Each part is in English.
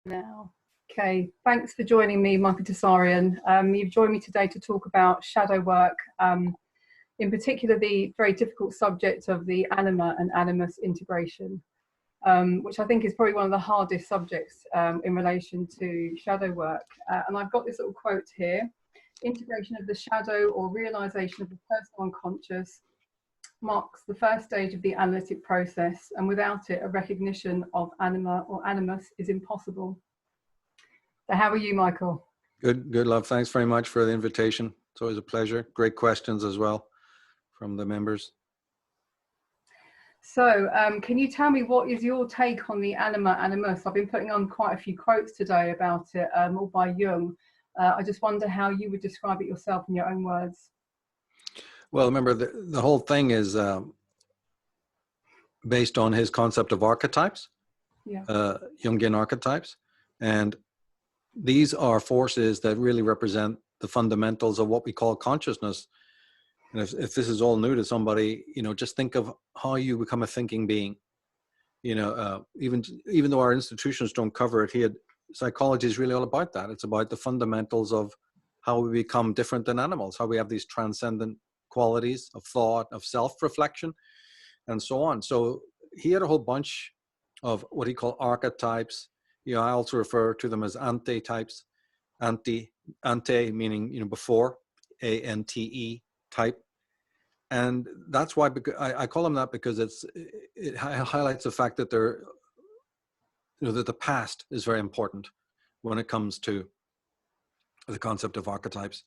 Now, okay, thanks for joining me, Michael Tsarion. You've joined me today to talk about shadow work, in particular the very difficult subject of the Anima and Animus integration, which I think is probably one of the hardest subjects in relation to shadow work. And I've got this little quote here: integration of the shadow or realization of the personal unconscious marks the first stage of the analytic process, and without it, a recognition of anima or animus is impossible. So how are you, Michael? Good, love. Thanks very much for the invitation. It's always a pleasure. Great questions as well from the members. So can you tell me what is your take on the Anima Animus? I've been putting on quite a few quotes today about it, all by Jung. I just wonder how you would describe it yourself in your own words. Well, remember, the whole thing is based on his concept of archetypes, yeah. Jungian archetypes. And these are forces that really represent the fundamentals of what we call consciousness. And if this is all new to somebody, just think of how you become a thinking being. Even though our institutions don't cover it, psychology is really all about that. It's about the fundamentals of how we become different than animals, how we have these transcendent qualities of thought, of self-reflection, and so on. So he had a whole bunch of what he called archetypes. I also refer to them as anti-types. Ante meaning before, A-N-T-E type. And that's why I call them that, because it highlights the fact that that the past is very important when it comes to the concept of archetypes.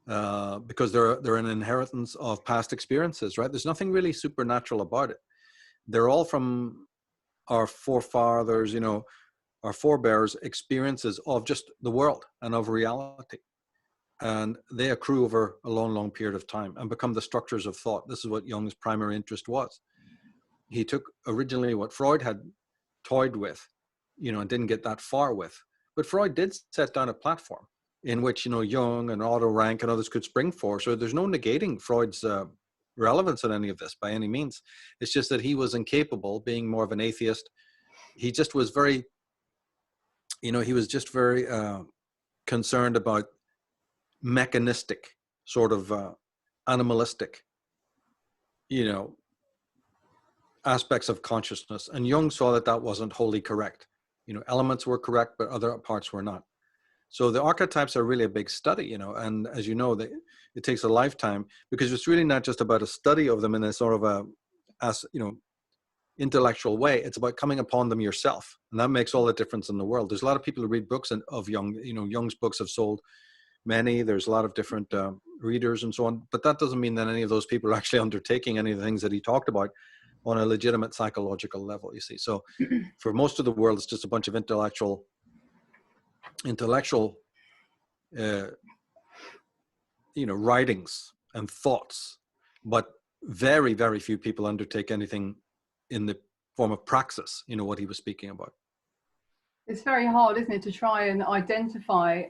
Because they're an inheritance of past experiences, right? There's nothing really supernatural about it. They're all from our forefathers, our forebears' experiences of just the world and of reality. And they accrue over a long, long period of time and become the structures of thought. This is what Jung's primary interest was. He took originally what Freud had toyed with, and didn't get that far with. But Freud did set down a platform in which, Jung and Otto Rank and others could spring for. So there's no negating Freud's relevance in any of this by any means. It's just that he was incapable, being more of an atheist. He just was very, concerned about mechanistic, sort of animalistic, aspects of consciousness. And Jung saw that wasn't wholly correct. Elements were correct, but other parts were not. So the archetypes are really a big study, and as you know, it takes a lifetime, because it's really not just about a study of them in a sort of intellectual way. It's about coming upon them yourself. And that makes all the difference in the world. There's a lot of people who read books of Jung, Jung's books have sold many. There's a lot of different readers and so on, but that doesn't mean that any of those people are actually undertaking any of the things that he talked about on a legitimate psychological level, you see. So for most of the world, it's just a bunch of intellectual writings and thoughts, but very, very few people undertake anything in the form of praxis, what he was speaking about. It's very hard, isn't it, to try and identify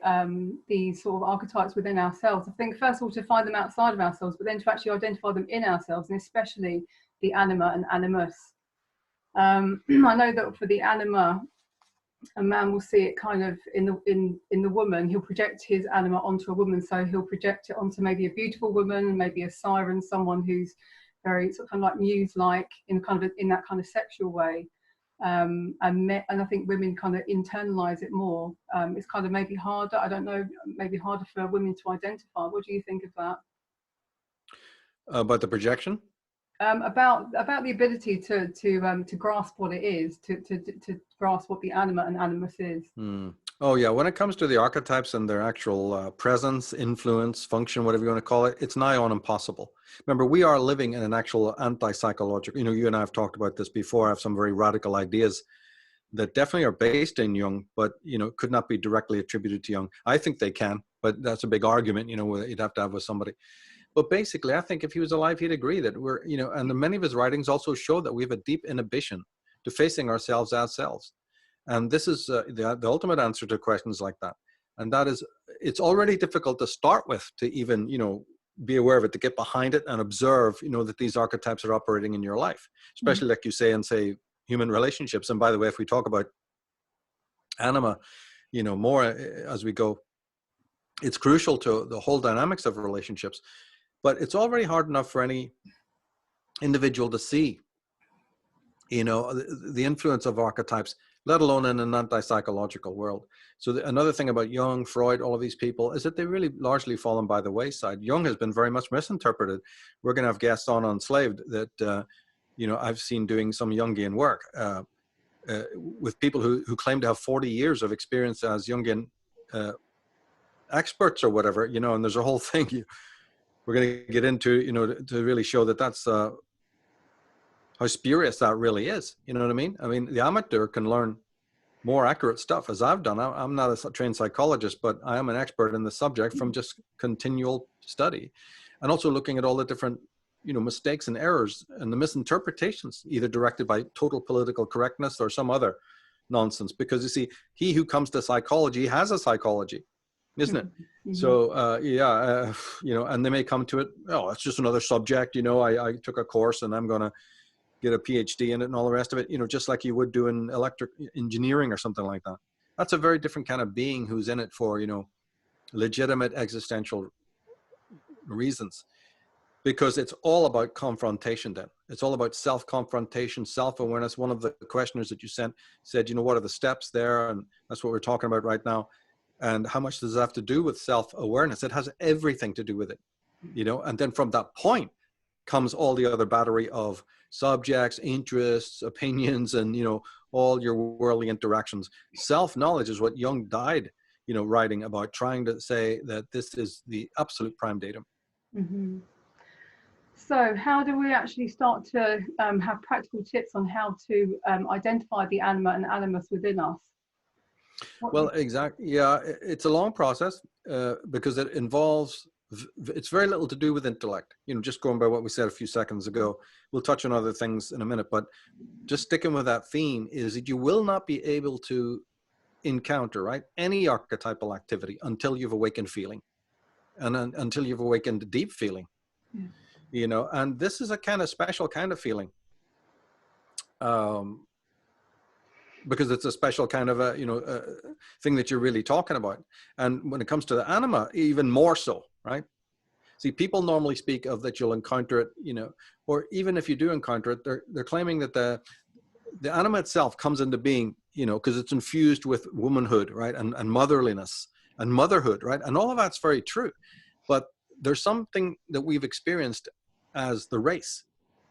these sort of archetypes within ourselves. I think, first of all, to find them outside of ourselves, but then to actually identify them in ourselves, and especially the Anima and Animus. I know that for the Anima, a man will see it kind of in the woman. He'll project his Anima onto a woman, so he'll project it onto maybe a beautiful woman, maybe a siren, someone who's very sort of kind of like muse-like in that kind of sexual way. And I think women kind of internalize it more. It's kind of maybe harder, I don't know, maybe harder for women to identify. What do you think of that? About the projection? About the ability to grasp what it is, to grasp what the Anima and Animus is. Oh yeah, when it comes to the archetypes and their actual presence, influence, function, whatever you want to call it, it's nigh on impossible. Remember, we are living in an actual anti-psychological, you and I have talked about this before. I have some very radical ideas that definitely are based in Jung, but, could not be directly attributed to Jung. I think they can, but that's a big argument, you'd have to have with somebody. But basically, I think if he was alive, he'd agree that we're, and many of his writings also show that we have a deep inhibition to facing ourselves as selves. And this is the ultimate answer to questions like that. And that is, it's already difficult to start with, to even, be aware of it, to get behind it and observe, that these archetypes are operating in your life, especially like you say, in, say, human relationships. And by the way, if we talk about anima, more as we go. It's crucial to the whole dynamics of relationships, but it's already hard enough for any individual to see, the influence of archetypes, let alone in an anti-psychological world. So another thing about Jung, Freud, all of these people is that they really largely fallen by the wayside. Jung has been very much misinterpreted. We're going to have guests on Enslaved that, I've seen doing some Jungian work with people who claim to have 40 years of experience as Jungian experts or whatever, and there's a whole thing we're going to get into, to really show that that's how spurious that really is. You know what I mean? I mean, the amateur can learn more accurate stuff, as I've done. I'm not a trained psychologist, but I am an expert in the subject from just continual study, and also looking at all the different, mistakes and errors and the misinterpretations, either directed by total political correctness or some other nonsense. Because you see, he who comes to psychology has a psychology, isn't it? Mm-hmm. So and they may come to it, oh, it's just another subject. I took a course and I'm going to get a PhD in it and all the rest of it, just like you would do in electric engineering or something like that. That's a very different kind of being who's in it for, legitimate existential reasons, because it's all about confrontation then. It's all about self-confrontation, self-awareness. One of the questioners that you sent said, what are the steps there? And that's what we're talking about right now. And how much does it have to do with self-awareness? It has everything to do with it, and then from that point comes all the other battery of subjects, interests, opinions, and, all your worldly interactions. Self-knowledge is what Jung died, writing about, trying to say that this is the absolute prime datum. Mm-hmm. So how do we actually start to have practical tips on how to identify the anima and animus within us? Well, exactly. Yeah, it's a long process because it involves, it's very little to do with intellect. Just going by what we said a few seconds ago. We'll touch on other things in a minute, but just sticking with that theme is that you will not be able to encounter, right, any archetypal activity until you've awakened feeling, and until you've awakened deep feeling. Yeah. And this is a kind of special kind of feeling. Because it's a special kind of a thing that you're really talking about. And when it comes to the anima, even more so, right? See, people normally speak of that you'll encounter it, or even if you do encounter it, they're claiming that the anima itself comes into being, because it's infused with womanhood, right, and motherliness and motherhood, right, and all of that's very true. But there's something that we've experienced as the race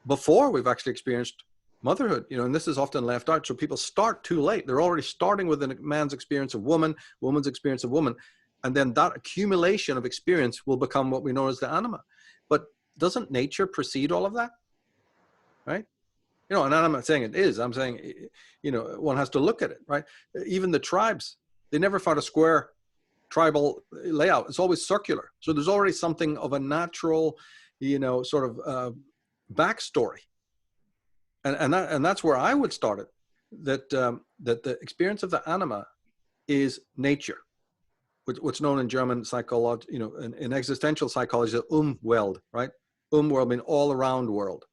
before we've actually experienced motherhood, and this is often left out. So people start too late. They're already starting with a man's experience of woman, woman's experience of woman. And then that accumulation of experience will become what we know as the anima. But doesn't nature precede all of that? Right? And I'm not saying it is. I'm saying, one has to look at it, right? Even the tribes, they never found a square tribal layout. It's always circular. So there's already something of a natural, sort of backstory. And that's where I would start it, that the experience of the anima is nature, what's known in German psychology, in existential psychology, the Umwelt, right? Umwelt means all around world.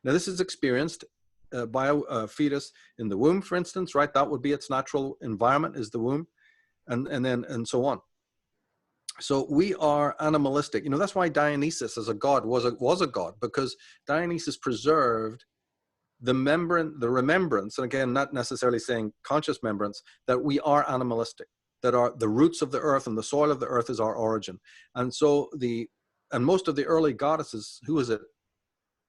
Now this is experienced by a fetus in the womb, for instance, right? That would be its natural environment, is the womb, and so on. So we are animalistic. That's why Dionysus as a god was a god, because Dionysus preserved the remembrance, and again, not necessarily saying conscious remembrance, that we are animalistic, that are the roots of the earth and the soil of the earth is our origin. And so most of the early goddesses, who is it?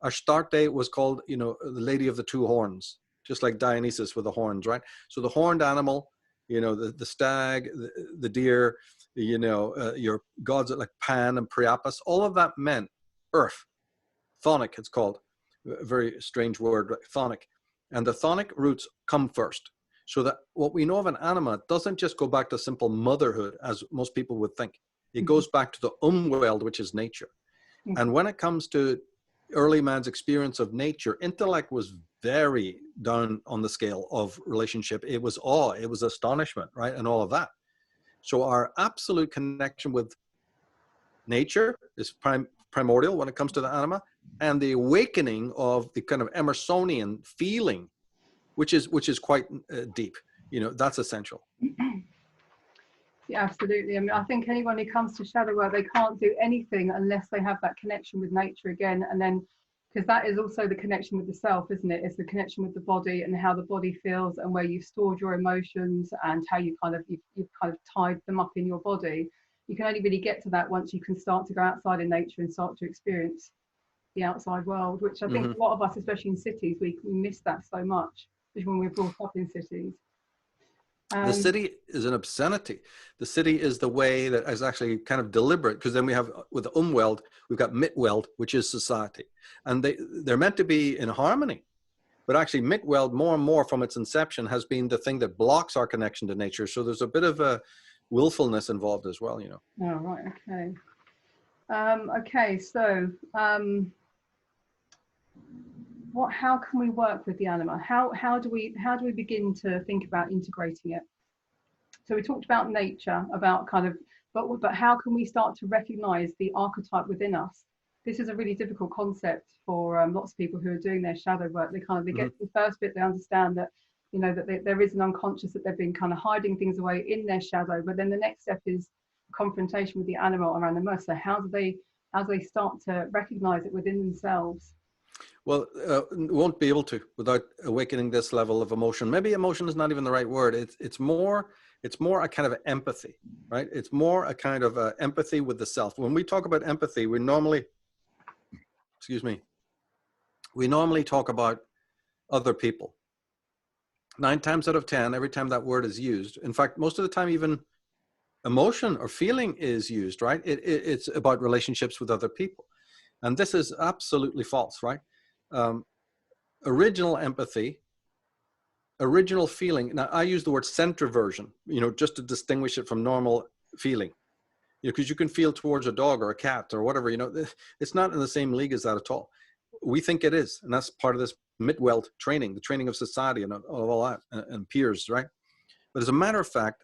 Astarte was called, the lady of the two horns, just like Dionysus with the horns, right? So the horned animal, the stag, the deer, your gods like Pan and Priapus, all of that meant earth. Chthonic, it's called. A very strange word, chthonic. And the chthonic roots come first. So that what we know of an anima doesn't just go back to simple motherhood, as most people would think. It goes back to the Umwelt, which is nature. And when it comes to early man's experience of nature, intellect was very down on the scale of relationship. It was awe, it was astonishment, right? And all of that. So our absolute connection with nature is primordial when it comes to the anima, and the awakening of the kind of Emersonian feeling, which is quite deep. you know, that's essential. Yeah, absolutely. I mean, I think anyone who comes to shadow work, they can't do anything unless they have that connection with nature again. And then, because that is also the connection with the self, isn't it? It's the connection with the body and how the body feels and where you've stored your emotions and how you kind of, you've kind of tied them up in your body. You can only really get to that once you can start to go outside in nature and start to experience the outside world, which I think a lot of us, especially in cities, we miss that so much, especially when we're brought up in cities. The city is an obscenity. The city is the way that is actually kind of deliberate, because then we have, with the Umwelt, we've got Mitwelt, which is society. And they're meant to be in harmony. But actually Mitwelt, more and more from its inception, has been the thing that blocks our connection to nature. So there's a bit of a willfulness involved as well, you know. Oh, right, okay. Okay, so how can we work with the anima? How do we begin to think about integrating it? So we talked about nature, about kind of, but how can we start to recognize the archetype within us? This is a really difficult concept for lots of people who are doing their shadow work. They get to the first bit, they understand that, you know, that there is an unconscious, that they've been kind of hiding things away in their shadow. But then the next step is confrontation with the anima or anima. So how do they start to recognize it within themselves? Well, won't be able to without awakening this level of emotion. Maybe emotion is not even the right word. It's more a kind of empathy, right? It's more a kind of empathy with the self. When we talk about empathy, we normally talk about other people. 9 times out of 10, every time that word is used, in fact, most of the time, even emotion or feeling is used, right? It's about relationships with other people. And this is absolutely false, right? Original empathy, original feeling. Now, I use the word centroversion, you know, just to distinguish it from normal feeling. You know, because you can feel towards a dog or a cat or whatever, you know, it's not in the same league as that at all. We think it is. And that's part of this Mitwelt training, the training of society and all that, and peers, right? But as a matter of fact,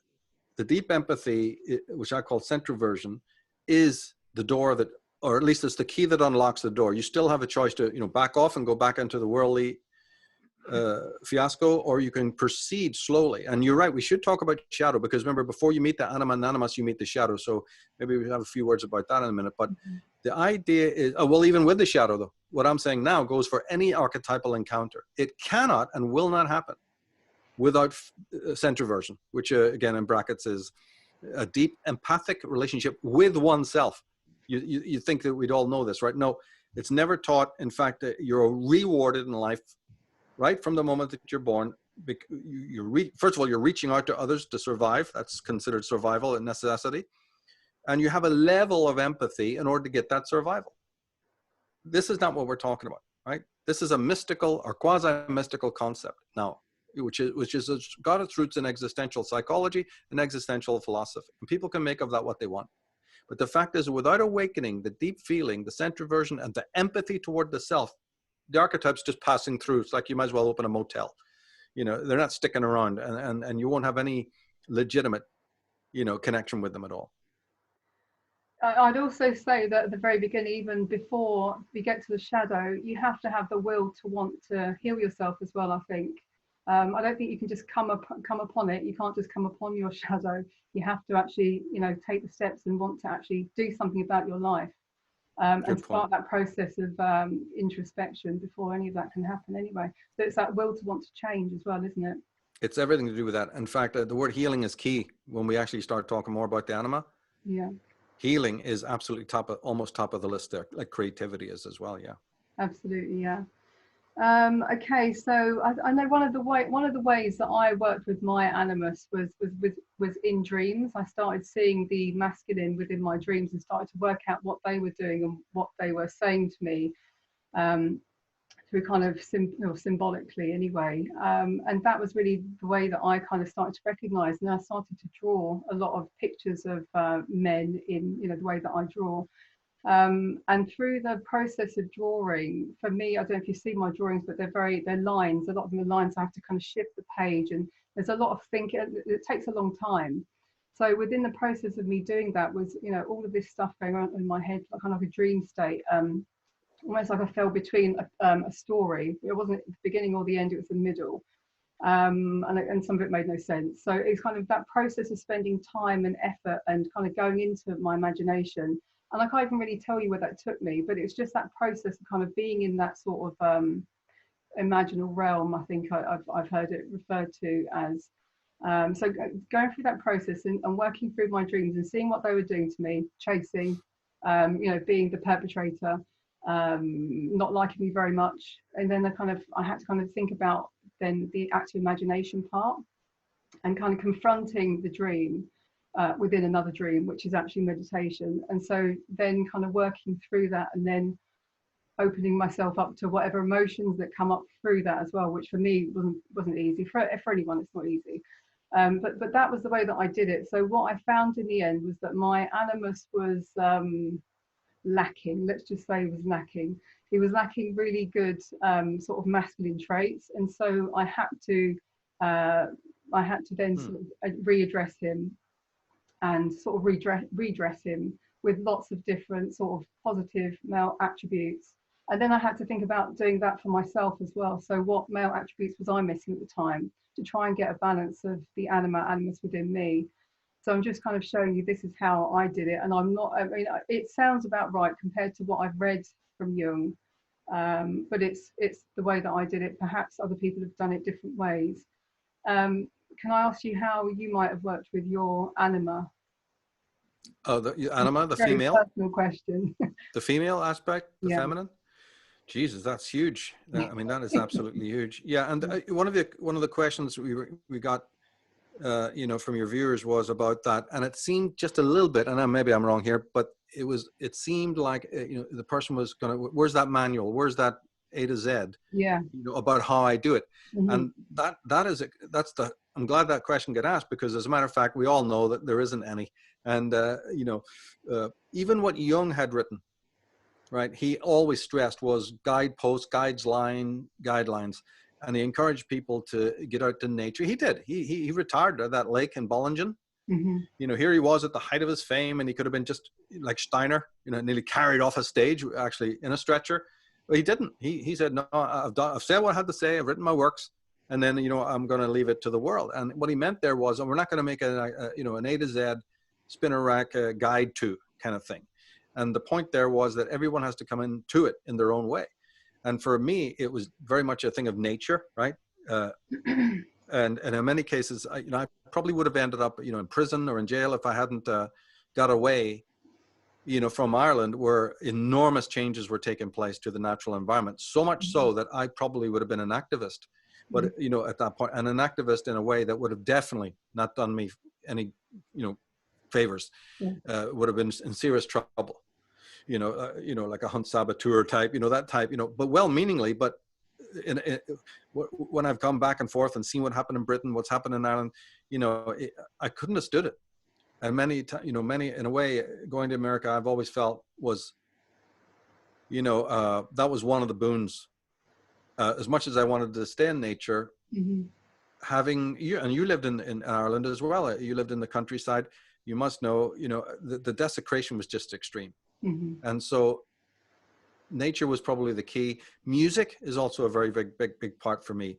the deep empathy, which I call centroversion, is the door that, or at least it's the key that unlocks the door. You still have a choice to, you know, back off and go back into the worldly fiasco, or you can proceed slowly. And you're right, we should talk about shadow, because remember, before you meet the Anima Animus, you meet the shadow. So maybe we have a few words about that in a minute. But the idea is, well, even with the shadow though, what I'm saying now goes for any archetypal encounter. It cannot and will not happen without centroversion, which again in brackets is a deep empathic relationship with oneself. You think that we'd all know this, right? No, it's never taught. In fact, you're rewarded in life right from the moment that you're born. First of all, you're reaching out to others to survive. That's considered survival and necessity. And you have a level of empathy in order to get that survival. This is not what we're talking about, right? This is a mystical or quasi-mystical concept now, which has got its roots in existential psychology and existential philosophy. And people can make of that what they want. But the fact is, without awakening the deep feeling, the centroversion, and the empathy toward the self, the archetypes just passing through. It's like you might as well open a motel. You know, they're not sticking around, and you won't have any legitimate, you know, connection with them at all. I'd also say that at the very beginning, even before we get to the shadow, you have to have the will to want to heal yourself as well, I think. I don't think you can just come upon it. You can't just come upon your shadow. You have to actually, you know, take the steps and want to actually do something about your life, and start that process of introspection before any of that can happen anyway. So it's that will to want to change as well, isn't it? It's everything to do with that. In fact, the word healing is key when we actually start talking more about the anima. Yeah. Healing is absolutely almost top of the list there, like creativity is as well. Yeah. Absolutely, yeah. Okay, so I know one of the ways that I worked with my animus was in dreams. I started seeing the masculine within my dreams and started to work out what they were doing and what they were saying to me, through kind of symbolically anyway. And that was really the way that I kind of started to recognize, and I started to draw a lot of pictures of men in, you know, the way that I draw. And through the process of drawing, for me, I don't know if you see my drawings, but they're lines. A lot of them are lines. I have to kind of shift the page, and there's a lot of thinking. It takes a long time. So within the process of me doing that was, you know, all of this stuff going on in my head, kind of like a dream state, almost like I fell between a story. It wasn't the beginning or the end, it was the middle. And some of it made no sense. So it's kind of that process of spending time and effort and kind of going into my imagination. And I can't even really tell you where that took me, but it's just that process of kind of being in that sort of imaginal realm. I think I've heard it referred to as. So going through that process and working through my dreams and seeing what they were doing to me, chasing, being the perpetrator, not liking me very much. And then I had to kind of think about then the active imagination part and kind of confronting the dream within another dream, which is actually meditation. And so then kind of working through that and then opening myself up to whatever emotions that come up through that as well, which for me wasn't easy. For anyone, it's not easy. But that was the way that I did it. So what I found in the end was that my animus was lacking. Let's just say was lacking. He was lacking really good sort of masculine traits, and so I had to then sort of readdress him and sort of redress him with lots of different sort of positive male attributes. And then I had to think about doing that for myself as well. So what male attributes was I missing at the time to try and get a balance of the anima animus within me. So I'm just kind of showing you this is how I did it. And I mean, it sounds about right compared to what I've read from Jung. But it's the way that I did it. Perhaps other people have done it different ways. Can I ask you how you might have worked with your anima? Oh, the anima, the Very female? personal question. The female aspect, the Yeah. feminine? Jesus, that's huge. I mean, that is absolutely huge. Yeah, and one of the questions we got, from your viewers was about that, and it seemed just a little bit, and maybe I'm wrong here, but it seemed like the person was gonna, where's that manual? Where's that A to Z? Yeah. About how I do it, Mm-hmm. and I'm glad that question got asked, because as a matter of fact, we all know that there isn't any, and even what Jung had written. Right, he always stressed was guideposts, guidelines, and he encouraged people to get out to nature. He did. He retired at that lake in Bollingen. Mm-hmm. Here he was at the height of his fame, and he could have been just like Steiner, nearly carried off a stage, actually in a stretcher. But he didn't. He said, no, I've said what I had to say. I've written my works, and then I'm going to leave it to the world. And what he meant there was, we're not going to make an A to Z spinner rack guide to kind of thing. And the point there was that everyone has to come into it in their own way. And for me, it was very much a thing of nature, right? And in many cases, I probably would have ended up, in prison or in jail if I hadn't got away, from Ireland, where enormous changes were taking place to the natural environment. So much so that I probably would have been an activist, but at that point, and an activist in a way that would have definitely not done me any, favors. Would have been in serious trouble. Like a hunt saboteur type, that type, but well-meaningly, but when I've come back and forth and seen what happened in Britain, what's happened in Ireland, I couldn't have stood it. And many, in a way, going to America, I've always felt was, that was one of the boons. As much as I wanted to stay in nature, having you, and you lived in Ireland as well. You lived in the countryside. You must know, the desecration was just extreme. And so nature was probably the key. Music is also a very big part for me,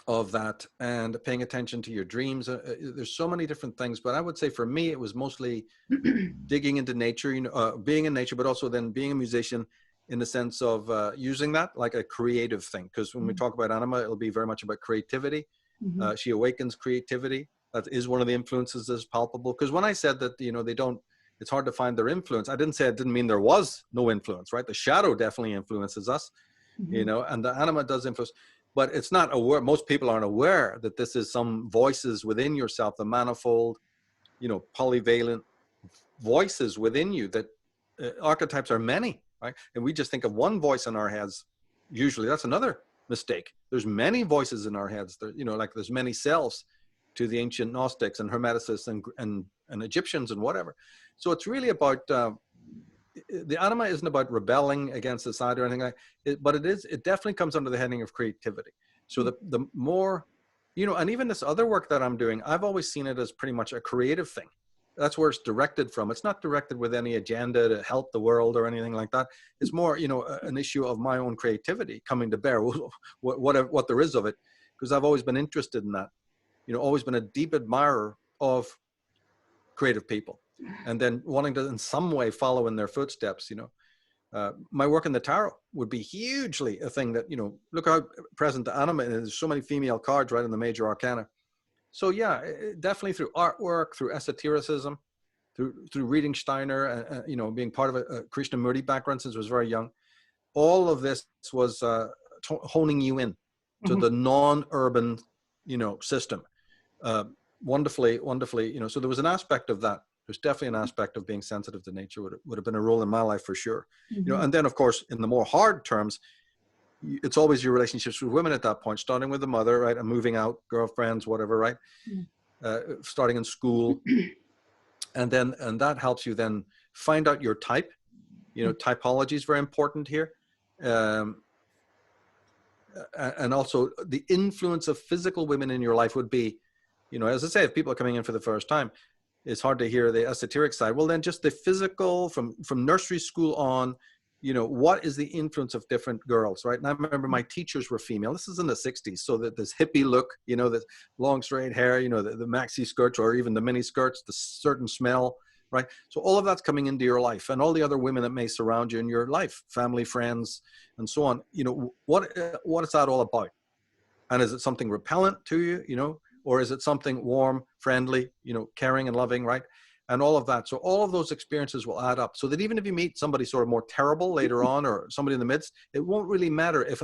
of that, and paying attention to your dreams. There's so many different things, but I would say for me, it was mostly digging into nature, being in nature, but also then being a musician in the sense of using that like a creative thing. Because when we talk about Anima, it'll be very much about creativity. She awakens creativity. That is one of the influences that's palpable. Because when I said that, it's hard to find their influence, I didn't say it didn't mean there was no influence, right? The shadow definitely influences us, and the anima does influence, but it's not aware. Most people aren't aware that this is some voices within yourself, the manifold, polyvalent voices within you, that archetypes are many, right? And we just think of one voice in our heads. Usually that's another mistake. There's many voices in our heads. There, like there's many selves to the ancient Gnostics and Hermeticists and Egyptians and whatever. So it's really about, the anima isn't about rebelling against society or anything like it, but it definitely comes under the heading of creativity. So the more, and even this other work that I'm doing, I've always seen it as pretty much a creative thing. That's where it's directed from. It's not directed with any agenda to help the world or anything like that. It's more, you know, an issue of my own creativity coming to bear, what there is of it, because I've always been interested in that. You know, always been a deep admirer of creative people, and then wanting to in some way follow in their footsteps. You know, my work in the tarot would be hugely a thing that, you know, look how present the Anima, and there's so many female cards right in the major arcana. So yeah, definitely through artwork, through esotericism, through reading Steiner, you know, being part of a Krishnamurti background since I was very young. All of this was honing you in to the non-urban, you know, system. Wonderfully, you know, so there was an aspect of that. There's definitely an aspect of being sensitive to nature would have been a role in my life for sure. You know, and then of course, in the more hard terms, it's always your relationships with women at that point, starting with the mother, right, and moving out, girlfriends, whatever, right, starting in school, and that helps you then find out your type. You know, typology is very important here, and also the influence of physical women in your life would be, you know, as I say, if people are coming in for the first time, it's hard to hear the esoteric side. Well, then just the physical from nursery school on. You know, what is the influence of different girls, right? And I remember my teachers were female. This is in the 60s. So that this hippie look, you know, the long straight hair, you know, the maxi skirts or even the mini skirts, the certain smell, right? So all of that's coming into your life, and all the other women that may surround you in your life, family, friends, and so on. You know, what is that all about? And is it something repellent to you, you know, or is it something warm, friendly, you know, caring and loving, right? And all of that. So all of those experiences will add up, so that even if you meet somebody sort of more terrible later on, or somebody in the midst, it won't really matter if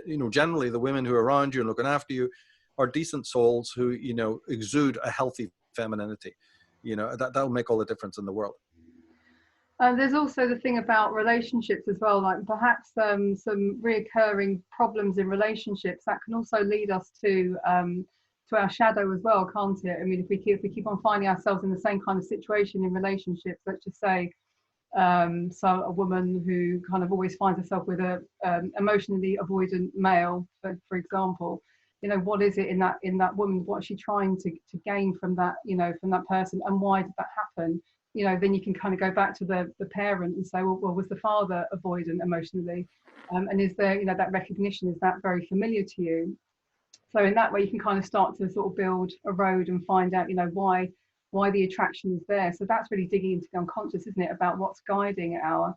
you know, generally the women who are around you and looking after you are decent souls who, you know, exude a healthy femininity. You know, that'll make all the difference in the world. There's also the thing about relationships as well, like perhaps some reoccurring problems in relationships that can also lead us to our shadow as well, can't it? I mean, if we keep on finding ourselves in the same kind of situation in relationships, let's just say, so a woman who kind of always finds herself with a emotionally avoidant male, for example, you know, what is it in that woman? What is she trying to gain from that, you know, from that person, and why did that happen? You know, then you can kind of go back to the parent and say, well, was the father avoidant emotionally, and is there, you know, that recognition, is that very familiar to you? So in that way, you can kind of start to sort of build a road and find out, you know, why the attraction is there. So that's really digging into the unconscious, isn't it? About what's guiding our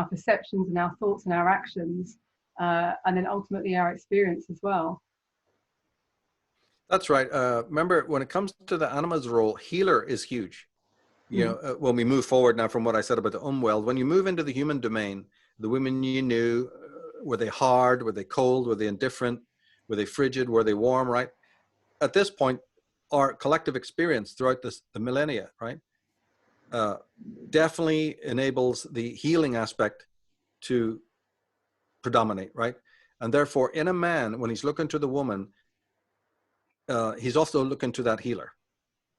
perceptions and our thoughts and our actions, and then ultimately our experience as well. That's right. Remember, when it comes to the Anima's role, healer is huge. You know, when we move forward now from what I said about the unwell, when you move into the human domain, the women you knew, were they hard? Were they cold? Were they indifferent? Were they frigid? Were they warm, right? At this point, our collective experience throughout the millennia, right, definitely enables the healing aspect to predominate, right? And therefore, in a man, when he's looking to the woman, he's also looking to that healer.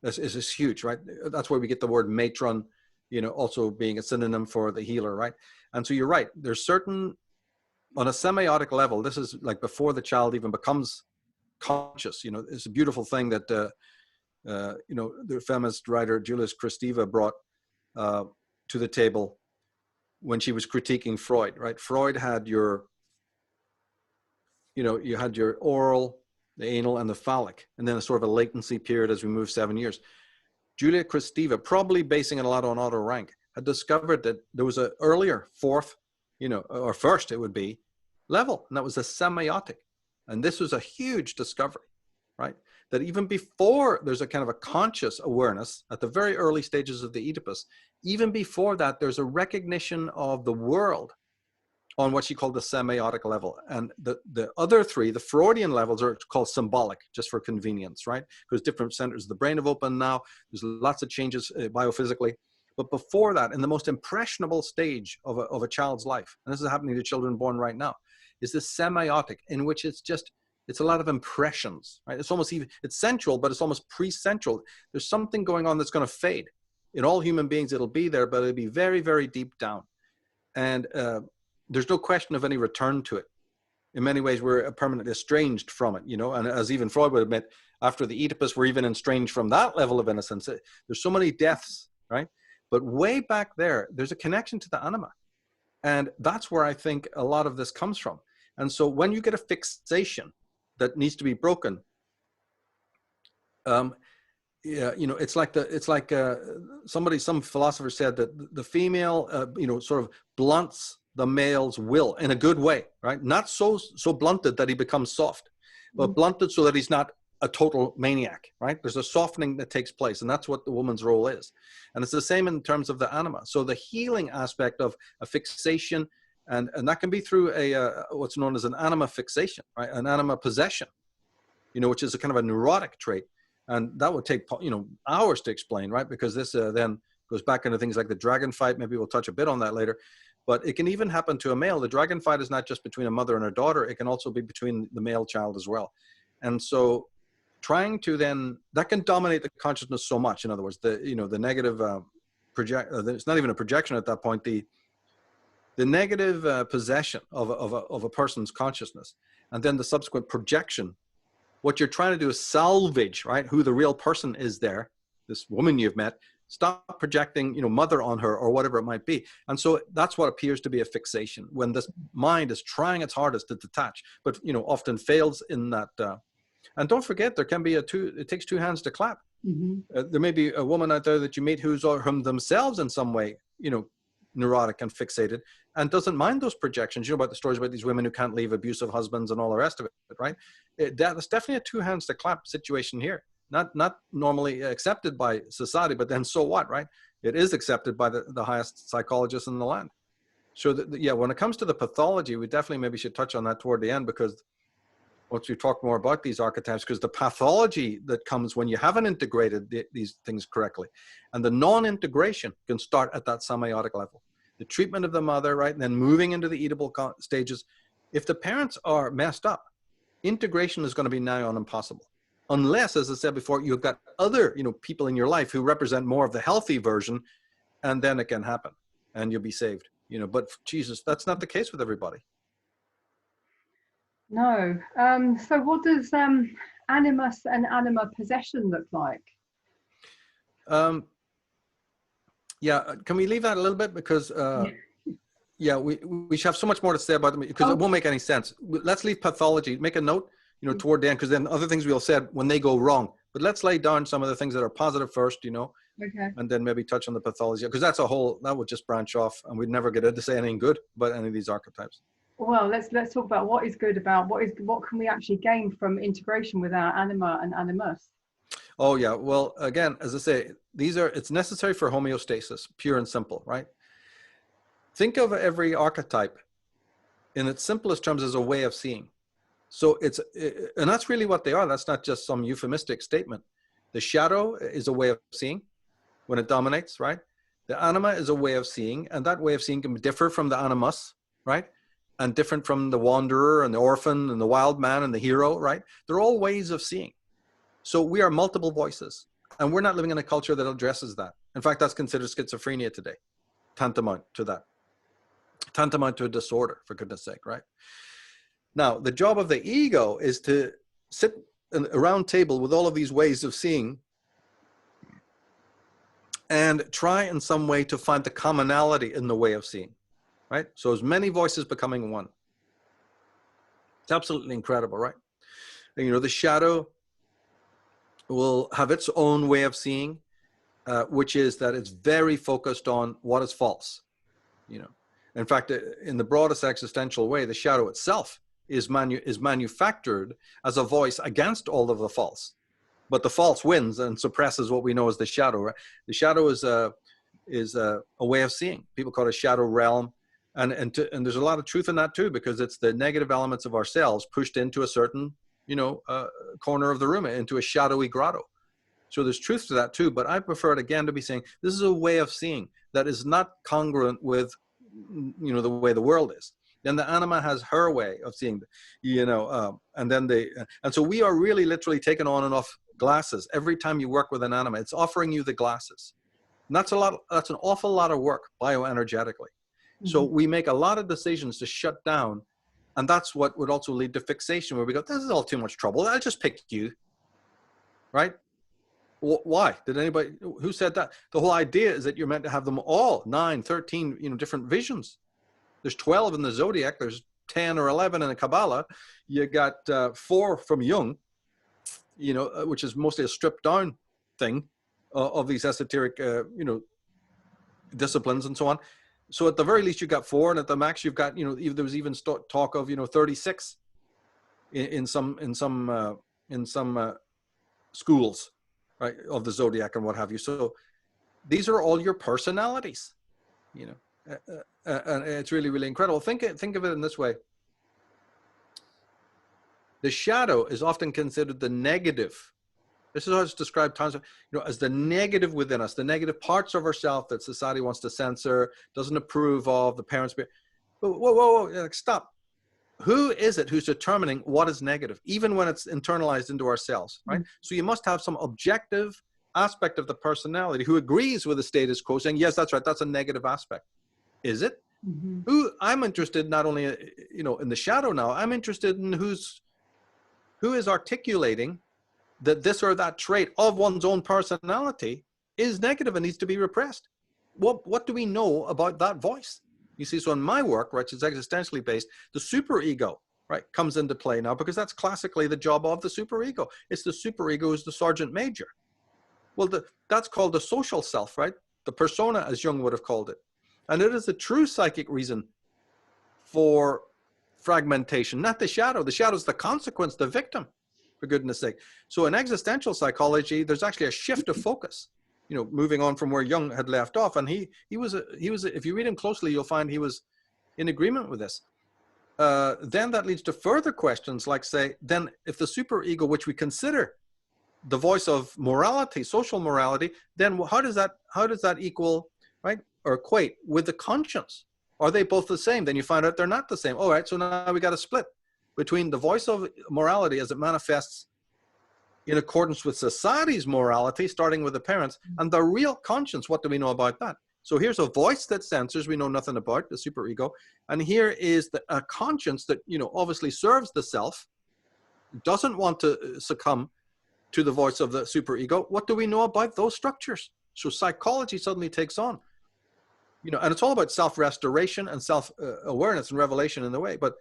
This is huge, right? That's where we get the word matron, you know, also being a synonym for the healer, right? And so you're right. There's certain, on a semiotic level, this is like before the child even becomes conscious. You know, it's a beautiful thing that, you know, the feminist writer Julius Kristeva brought to the table when she was critiquing Freud, right? Freud had your, you know, you had your oral, the anal, and the phallic, and then a sort of a latency period as we move 7 years. Julia Kristeva, probably basing it a lot on Otto Rank, had discovered that there was an earlier fourth, you know, or first it would be, level, and that was a semiotic. And this was a huge discovery, right? That even before there's a kind of a conscious awareness at the very early stages of the Oedipus, even before that, there's a recognition of the world on what she called the semiotic level. And the other three, the Freudian levels, are called symbolic, just for convenience, right? Because different centers of the brain have opened now. There's lots of changes biophysically. But before that, in the most impressionable stage of a child's life, and this is happening to children born right now, is this semiotic, in which it's a lot of impressions, right? It's almost even, it's central, but it's almost pre-central. There's something going on that's going to fade. In all human beings, it'll be there, but it'll be very, very deep down. And there's no question of any return to it. In many ways, we're permanently estranged from it, you know, and as even Freud would admit, after the Oedipus, we're even estranged from that level of innocence. There's so many deaths right? But way back there, there's a connection to the anima. And that's where I think a lot of this comes from. And so when you get a fixation that needs to be broken, yeah, you know, it's like some philosopher said that the female, you know, sort of blunts the male's will in a good way, right? Not so blunted that he becomes soft, but blunted so that he's not a total maniac, right? There's a softening that takes place, and that's what the woman's role is. And it's the same in terms of the anima. So the healing aspect of a fixation, and that can be through a what's known as an anima fixation, right? An anima possession, you know, which is a kind of a neurotic trait. And that would take, you know, hours to explain, right? Because this then goes back into things like the dragon fight. Maybe we'll touch a bit on that later. But it can even happen to a male. The dragon fight is not just between a mother and her daughter. It can also be between the male child as well. And so trying to then, that can dominate the consciousness so much. In other words, the, you know, the negative it's not even a projection at that point, the negative possession of a person's consciousness, and then the subsequent projection. What you're trying to do is salvage, right, who the real person is there, this woman you've met. Stop projecting, you know, mother on her or whatever it might be. And so that's what appears to be a fixation, when this mind is trying its hardest to detach, but, you know, often fails in that. And don't forget, there can be it takes two hands to clap. There may be a woman out there that you meet who's themselves in some way, you know, neurotic and fixated, and doesn't mind those projections. You know about the stories about these women who can't leave abusive husbands and all the rest of it, right? That's definitely a two hands to clap situation here. Not normally accepted by society, but then so what, right? It is accepted by the highest psychologists in the land. So yeah, when it comes to the pathology, we definitely maybe should touch on that toward the end, because once we talk more about these archetypes, because the pathology that comes when you haven't integrated these things correctly, and the non-integration can start at that semiotic level. The treatment of the mother, right, and then moving into the eatable stages. If the parents are messed up, integration is going to be nigh on impossible. Unless, as I said before, you've got other, you know, people in your life who represent more of the healthy version, and then it can happen, and you'll be saved. You know, but Jesus, that's not the case with everybody. No. So what does animus and anima possession look like? Yeah, can we leave that a little bit, because yeah, we should have so much more to say about them, because it won't make any sense. Let's leave pathology. Make a note, you know, toward the end, because then other things we'll said when they go wrong. But let's lay down some of the things that are positive first, you know, and then maybe touch on the pathology, because that's that would just branch off, and we'd never get into say anything good about any of these archetypes. Well, let's talk about what is good about what can we actually gain from integration with our anima and animus. Oh yeah, well, again, as I say, it's necessary for homeostasis, pure and simple, right? Think of every archetype in its simplest terms as a way of seeing. So and that's really what they are. That's not just some euphemistic statement. The shadow is a way of seeing when it dominates, right? The anima is a way of seeing, and that way of seeing can differ from the animus, right? And different from the wanderer and the orphan and the wild man and the hero, right? They're all ways of seeing. So we are multiple voices, and we're not living in a culture that addresses that. In fact, that's considered schizophrenia today, tantamount to that. Tantamount to a disorder, for goodness sake, right? Now, the job of the ego is to sit in a round table with all of these ways of seeing and try in some way to find the commonality in the way of seeing, right? So as many voices becoming one. It's absolutely incredible, right? And, you know, the shadow will have its own way of seeing, which is that it's very focused on what is false, you know. In fact, in the broadest existential way, the shadow itself is manufactured as a voice against all of the false, but the false wins and suppresses what we know as the shadow. Right? The shadow is a way of seeing. People call it a shadow realm, and there's a lot of truth in that too, because it's the negative elements of ourselves pushed into a certain, you know, corner of the room, into a shadowy grotto. So there's truth to that too. But I prefer it again to be saying this is a way of seeing that is not congruent with, you know, the way the world is. Then the anima has her way of seeing, you know, and so we are really literally taking on and off glasses every time you work with an anima. It's offering you the glasses. And that's an awful lot of work bioenergetically. So we make a lot of decisions to shut down, and that's what would also lead to fixation, where we go, this is all too much trouble. I'll just pick you, right? Why? Did anybody, who said that? The whole idea is that you're meant to have them all, 9, 13, different visions. There's 12 in the zodiac. There's 10 or 11 in the Kabbalah. You got 4 from Jung, which is mostly a stripped down thing of these esoteric, disciplines and so on. So at the very least, you got 4, and at the max, you've got, there was even talk of, 36 in some schools, right, of the zodiac and what have you. So these are all your personalities, and it's really, really incredible. Think of it in this way. The shadow is often considered the negative. This is how it's described times, as the negative within us, the negative parts of ourselves that society wants to censor, doesn't approve of, the parents. Whoa, stop. Who is it who's determining what is negative, even when it's internalized into ourselves, right? So you must have some objective aspect of the personality who agrees with the status quo, saying, yes, that's right, that's a negative aspect. Is it? Who I'm interested not only, in the shadow now, I'm interested in who is articulating that this or that trait of one's own personality is negative and needs to be repressed. What do we know about that voice? You see, so in my work, which is existentially based, the superego, right, comes into play now, because that's classically the job of the superego. It's the superego who's the sergeant major. Well, that's called the social self, right? The persona, as Jung would have called it. And it is a true psychic reason for fragmentation, not the shadow. The shadow is the consequence, the victim, for goodness sake. So in existential psychology, there's actually a shift of focus, moving on from where Jung had left off. And he was, if you read him closely, you'll find he was in agreement with this. Then that leads to further questions like, say, then if the superego, which we consider the voice of morality, social morality, then how does that equal, right, or equate with the conscience? Are they both the same? Then you find out they're not the same. All right, so now we got a split between the voice of morality as it manifests in accordance with society's morality, starting with the parents, and the real conscience. What do we know about that? So here's a voice that censors, we know nothing about, the superego. And here is a conscience that, obviously serves the self, doesn't want to succumb to the voice of the superego. What do we know about those structures? So psychology suddenly takes on, and it's all about self-restoration and self-awareness and revelation in the way. But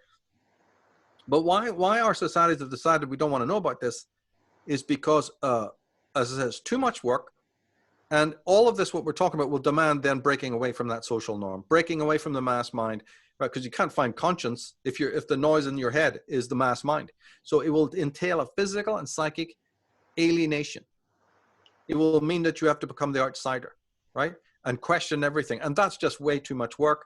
why our societies have decided we don't want to know about this is because, as I said, it's too much work. And all of this, what we're talking about, will demand then breaking away from that social norm, breaking away from the mass mind, right? Because you can't find conscience if the noise in your head is the mass mind. So it will entail a physical and psychic alienation. It will mean that you have to become the outsider, right? And question everything. And that's just way too much work.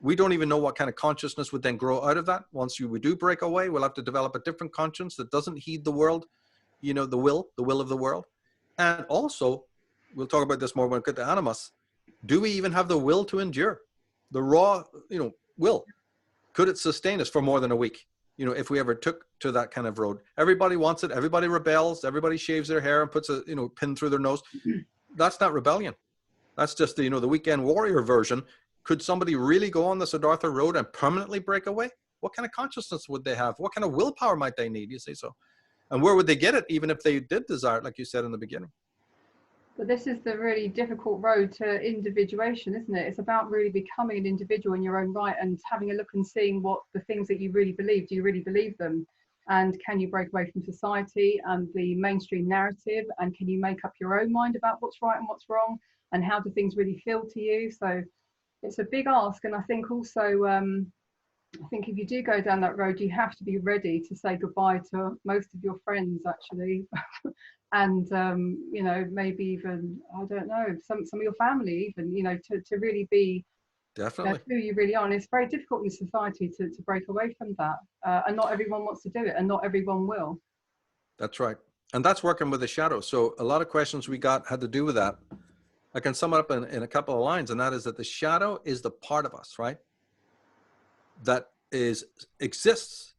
We don't even know what kind of consciousness would then grow out of that. Once we do break away, we'll have to develop a different conscience that doesn't heed the world, the will of the world. And also, we'll talk about this more when we get to Animus. Do we even have the will to endure? The raw, will. Could it sustain us for more than a week? If we ever took to that kind of road. Everybody wants it. Everybody rebels. Everybody shaves their hair and puts a, pin through their nose. That's not rebellion. That's just the, the weekend warrior version. Could somebody really go on the Siddhartha road and permanently break away? What kind of consciousness would they have? What kind of willpower might they need? You see, so. And where would they get it, even if they did desire it, like you said in the beginning? But this is the really difficult road to individuation, isn't it? It's about really becoming an individual in your own right and having a look and seeing what the things that you really believe, do you really believe them? And can you break away from society and the mainstream narrative? And can you make up your own mind about what's right and what's wrong? And how do things really feel to you? So it's a big ask. And I think also, I think if you do go down that road, you have to be ready to say goodbye to most of your friends, actually. And, maybe even, I don't know, some of your family even, to really be definitely who you really are. And it's very difficult in society to break away from that. And not everyone wants to do it, and not everyone will. That's right. And that's working with the shadow. So a lot of questions we got had to do with that. I can sum it up in a couple of lines, and that is that the shadow is the part of us, right, that exists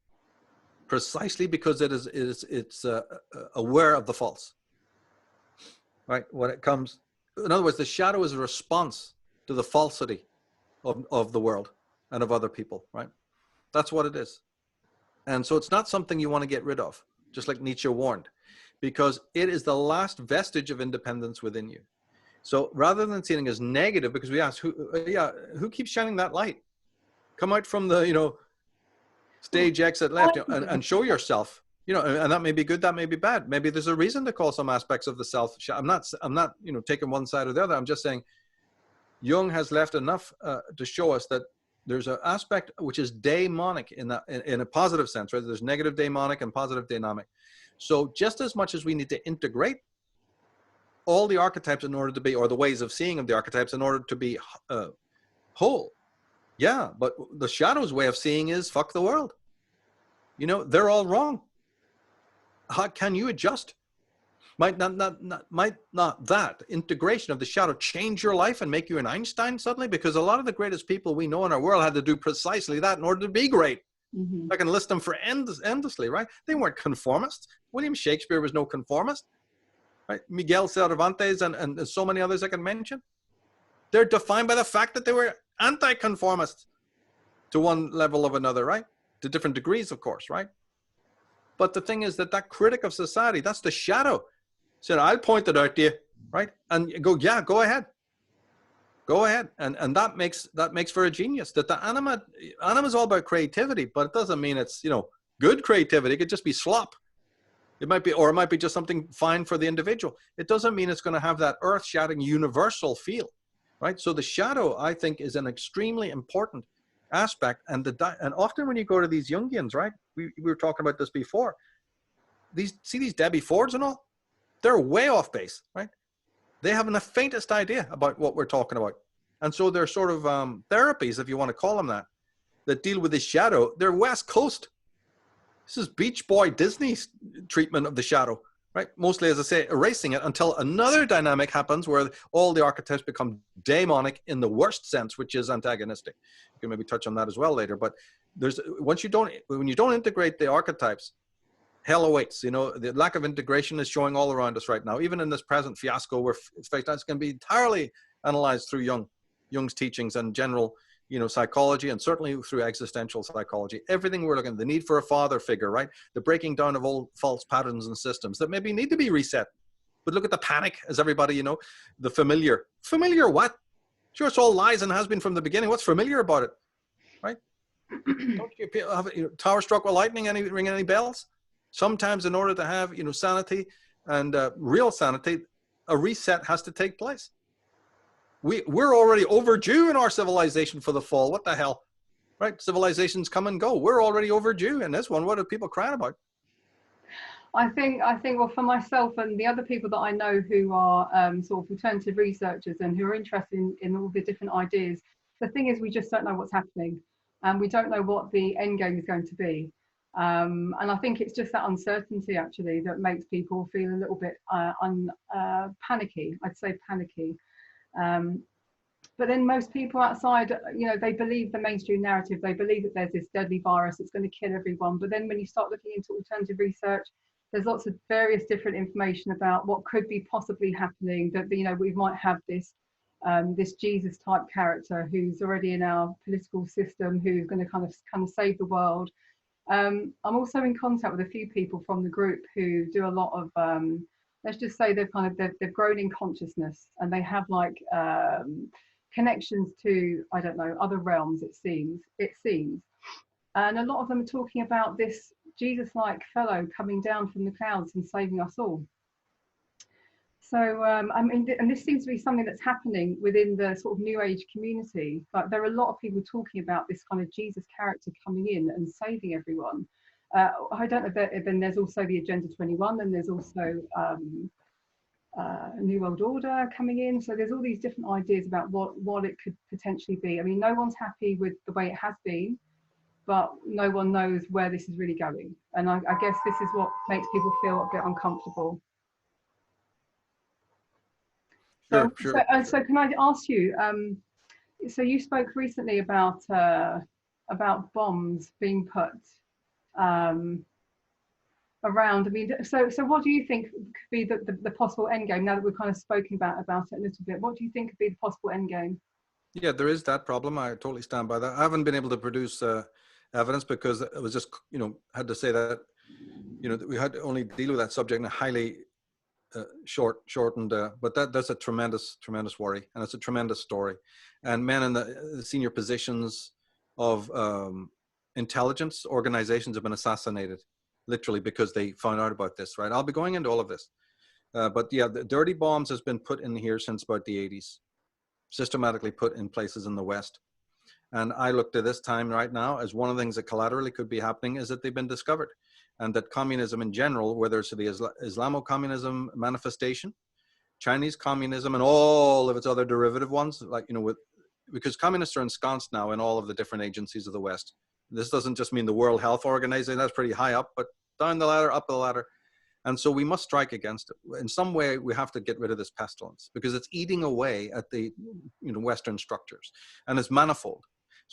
precisely because it's aware of the false, right? When it comes, in other words, the shadow is a response to the falsity of the world and of other people, right? That's what it is. And so it's not something you want to get rid of, just like Nietzsche warned. because it is the last vestige of independence within you. So rather than seeing it as negative, because we ask, who keeps shining that light? Come out from the, stage exit left, and show yourself, and that may be good, that may be bad. Maybe there's a reason to call some aspects of the self. I'm not, taking one side or the other. I'm just saying Jung has left enough to show us that there's an aspect which is daemonic in a positive sense, right? There's negative daemonic and positive dynamic. So just as much as we need to integrate all the archetypes in order to be, or the ways of seeing of the archetypes in order to be whole. Yeah, but the shadow's way of seeing is fuck the world. They're all wrong. How can you adjust? Might not that integration of the shadow change your life and make you an Einstein suddenly? Because a lot of the greatest people we know in our world had to do precisely that in order to be great. Mm-hmm. I can list them for endlessly, right? They weren't conformists. William Shakespeare was no conformist. Right? Miguel Cervantes and so many others I can mention. They're defined by the fact that they were anti-conformists to one level of another, right? To different degrees, of course, right? But the thing is that critic of society, that's the shadow. Said, I'll point it out to you, right? And you go, yeah, go ahead. Go ahead. And that makes for a genius. That the anima is all about creativity, but it doesn't mean it's, good creativity. It could just be slop. It might be just something fine for the individual. It doesn't mean it's going to have that earth-shattering universal feel, right? So the shadow, I think, is an extremely important aspect. And often when you go to these Jungians, right? We were talking about this before. These Debbie Fords and all, they're way off base, right? They haven't the faintest idea about what we're talking about. And so they're sort of therapies, if you want to call them that deal with the shadow. They're West Coast. This is Beach Boy Disney's treatment of the shadow, right? Mostly, as I say, erasing it until another dynamic happens where all the archetypes become daemonic in the worst sense, which is antagonistic. You can maybe touch on that as well later. But when you don't integrate the archetypes, hell awaits. The lack of integration is showing all around us right now. Even in this present fiasco, where it's going to be entirely analyzed through Jung's teachings and general psychology, and certainly through existential psychology. Everything we're looking at, the need for a father figure, right? The breaking down of old false patterns and systems that maybe need to be reset. But look at the panic, as everybody, the familiar. Familiar what? Sure, it's all lies and has been from the beginning. What's familiar about it, right? Don't you have tower struck with lightning ring any bells? Sometimes in order to have, sanity and real sanity, a reset has to take place. We're already overdue in our civilization for the fall. What the hell, right? Civilizations come and go. We're already overdue in this one. What are people crying about? I think, well, for myself and the other people that I know who are sort of alternative researchers and who are interested in all the different ideas, the thing is we just don't know what's happening, and we don't know what the end game is going to be. And I think it's just that uncertainty actually that makes people feel a little bit panicky. I'd say panicky. But then most people outside, they believe the mainstream narrative. They believe that there's this deadly virus that's going to kill everyone. But then when you start looking into alternative research, there's lots of various different information about what could be possibly happening. That we might have this Jesus type character who's already in our political system, who's going to kind of save the world. I'm also in contact with a few people from the group who do a lot of let's just say they've grown in consciousness, and they have connections to, I don't know, other realms, it seems. And a lot of them are talking about this Jesus-like fellow coming down from the clouds and saving us all. So, and this seems to be something that's happening within the sort of New Age community, but there are a lot of people talking about this kind of Jesus character coming in and saving everyone. I don't know, then there's also the Agenda 21, and there's also New World Order coming in. So there's all these different ideas about what it could potentially be. I mean, no one's happy with the way it has been, but no one knows where this is really going. And I guess this is what makes people feel a bit uncomfortable. Sure. So can I ask you, so you spoke recently about bombs being put around. I mean, so what do you think could be the possible end game, now that we've kind of spoken about it a little bit? What do you think could be the possible end game? Yeah, there is that problem. I totally stand by that. I haven't been able to produce evidence because it was just, had to say that you know, we had to only deal with that subject in a highly shortened, but that's a tremendous worry, and it's a tremendous story. And men in the senior positions of intelligence organizations have been assassinated, literally, because they found out about this, right? I'll be going into all of this. But yeah, the dirty bombs has been put in here since about the 80s, systematically put in places in the West. And I looked at this time right now as one of the things that collaterally could be happening is that they've been discovered, and that communism in general, whether it's the Islamo-communism manifestation, Chinese communism, and all of its other derivative ones, like, you know, because communists are ensconced now in all of the different agencies of the West. This doesn't just mean the World Health Organization, that's pretty high up, but down the ladder, up the ladder. And so we must strike against it. In some way, we have to get rid of this pestilence because it's eating away at the, you know, Western structures, and it's manifold.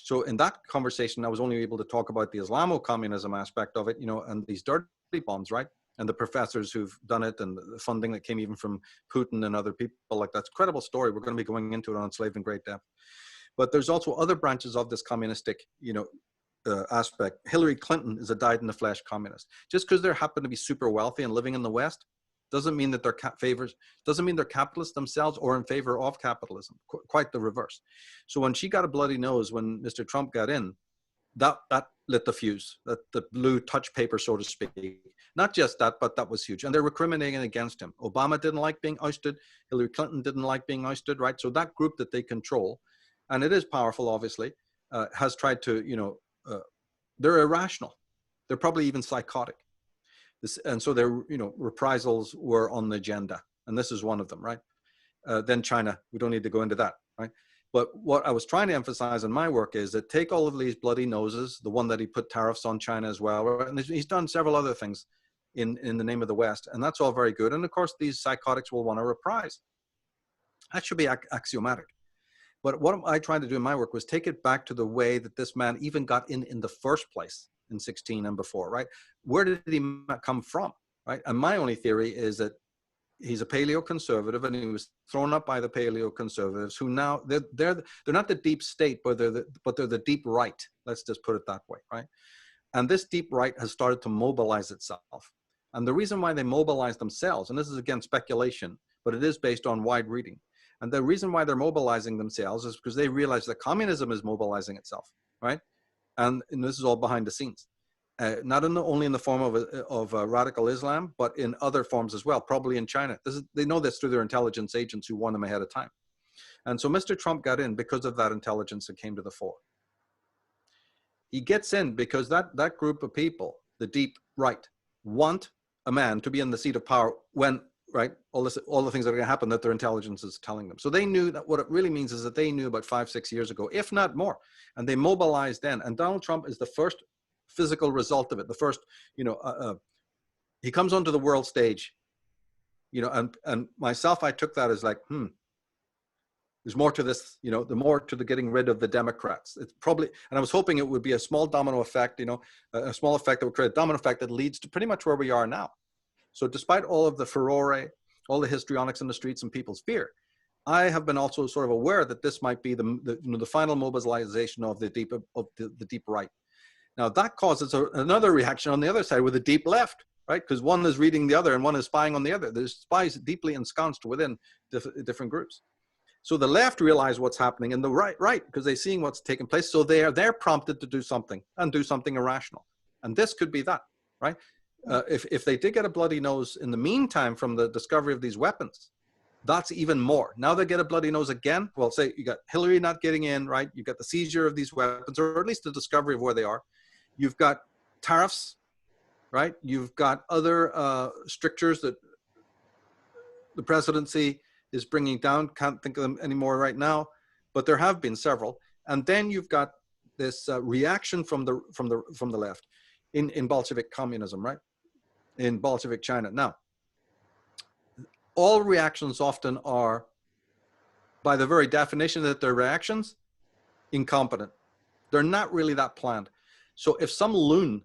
So in that conversation, I was only able to talk about the Islamo-communism aspect of it, you know, and these dirty bombs, right? And the professors who've done it, and the funding that came even from Putin and other people. Like, that's a credible story. We're going to be going into it on Enslaved in Great Depth. But there's also other branches of this communistic, you know, aspect. Hillary Clinton is a dyed-in-the-flesh communist. Just because they happen to be super wealthy and living in the West doesn't mean that doesn't mean they're capitalists themselves or in favor of capitalism. Quite the reverse. So when she got a bloody nose, when Mr. Trump got in, that lit the fuse, that the blue touch paper, so to speak. Not just that, but that was huge. And they're recriminating against him. Obama didn't like being ousted. Hillary Clinton didn't like being ousted, right? So that group that they control, and it is powerful, obviously, has tried to, you know, they're irrational. They're probably even psychotic. And so their, you know, reprisals were on the agenda. And this is one of them, right? Then China, we don't need to go into that, right? But what I was trying to emphasize in my work is that take all of these bloody noses, the one that he put tariffs on China as well, right? And he's done several other things in the name of the West, and that's all very good. And of course, these psychotics will want to reprise. That should be axiomatic. But what I tried to do in my work was take it back to the way that this man even got in the first place in 16 and before, right? Where did he come from, right? And my only theory is that he's a paleo-conservative, and he was thrown up by the paleo-conservatives, who now they're not the deep state, but they're the deep right. Let's just put it that way, right? And this deep right has started to mobilize itself. And the reason why they mobilize themselves, and this is again speculation, but it is based on wide reading. And the reason why they're mobilizing themselves is because they realize that communism is mobilizing itself, right? And this is all behind the scenes. Not only in the form of radical Islam, but in other forms as well, probably in China. They know this through their intelligence agents who warn them ahead of time. And so Mr. Trump got in because of that intelligence that came to the fore. He gets in because that group of people, the deep right, want a man to be in the seat of power when, right, all the things that are going to happen that their intelligence is telling them. So they knew that what it really means is that they knew about 5-6 years ago, if not more, and they mobilized then. And Donald Trump is the first physical result of it. The first, you know, he comes onto the world stage, you know, and myself, I took that as like, there's more to this, you know, the more to the getting rid of the Democrats. It's probably, and I was hoping it would be a small domino effect, you know, a small effect that would create a domino effect that leads to pretty much where we are now. So despite all of the furore, all the histrionics in the streets and people's fear, I have been also sort of aware that this might be the final mobilization of the deep right. Now that causes another reaction on the other side with the deep left, right? Because one is reading the other and one is spying on the other. There's spies deeply ensconced within different groups. So the left realize what's happening, and the right, because they're seeing what's taking place. So they're prompted to do something and do something irrational. And this could be that, right? If they did get a bloody nose in the meantime from the discovery of these weapons, that's even more. Now they get a bloody nose again. Well, say you got Hillary not getting in, right? You got the seizure of these weapons, or at least the discovery of where they are. You've got tariffs, right? You've got other strictures that the presidency is bringing down. Can't think of them anymore right now, but there have been several. And then you've got this reaction from the left in Bolshevik communism, right? In Bolshevik China. Now, all reactions often are, by the very definition that they're reactions, incompetent. They're not really that planned. So if some loon,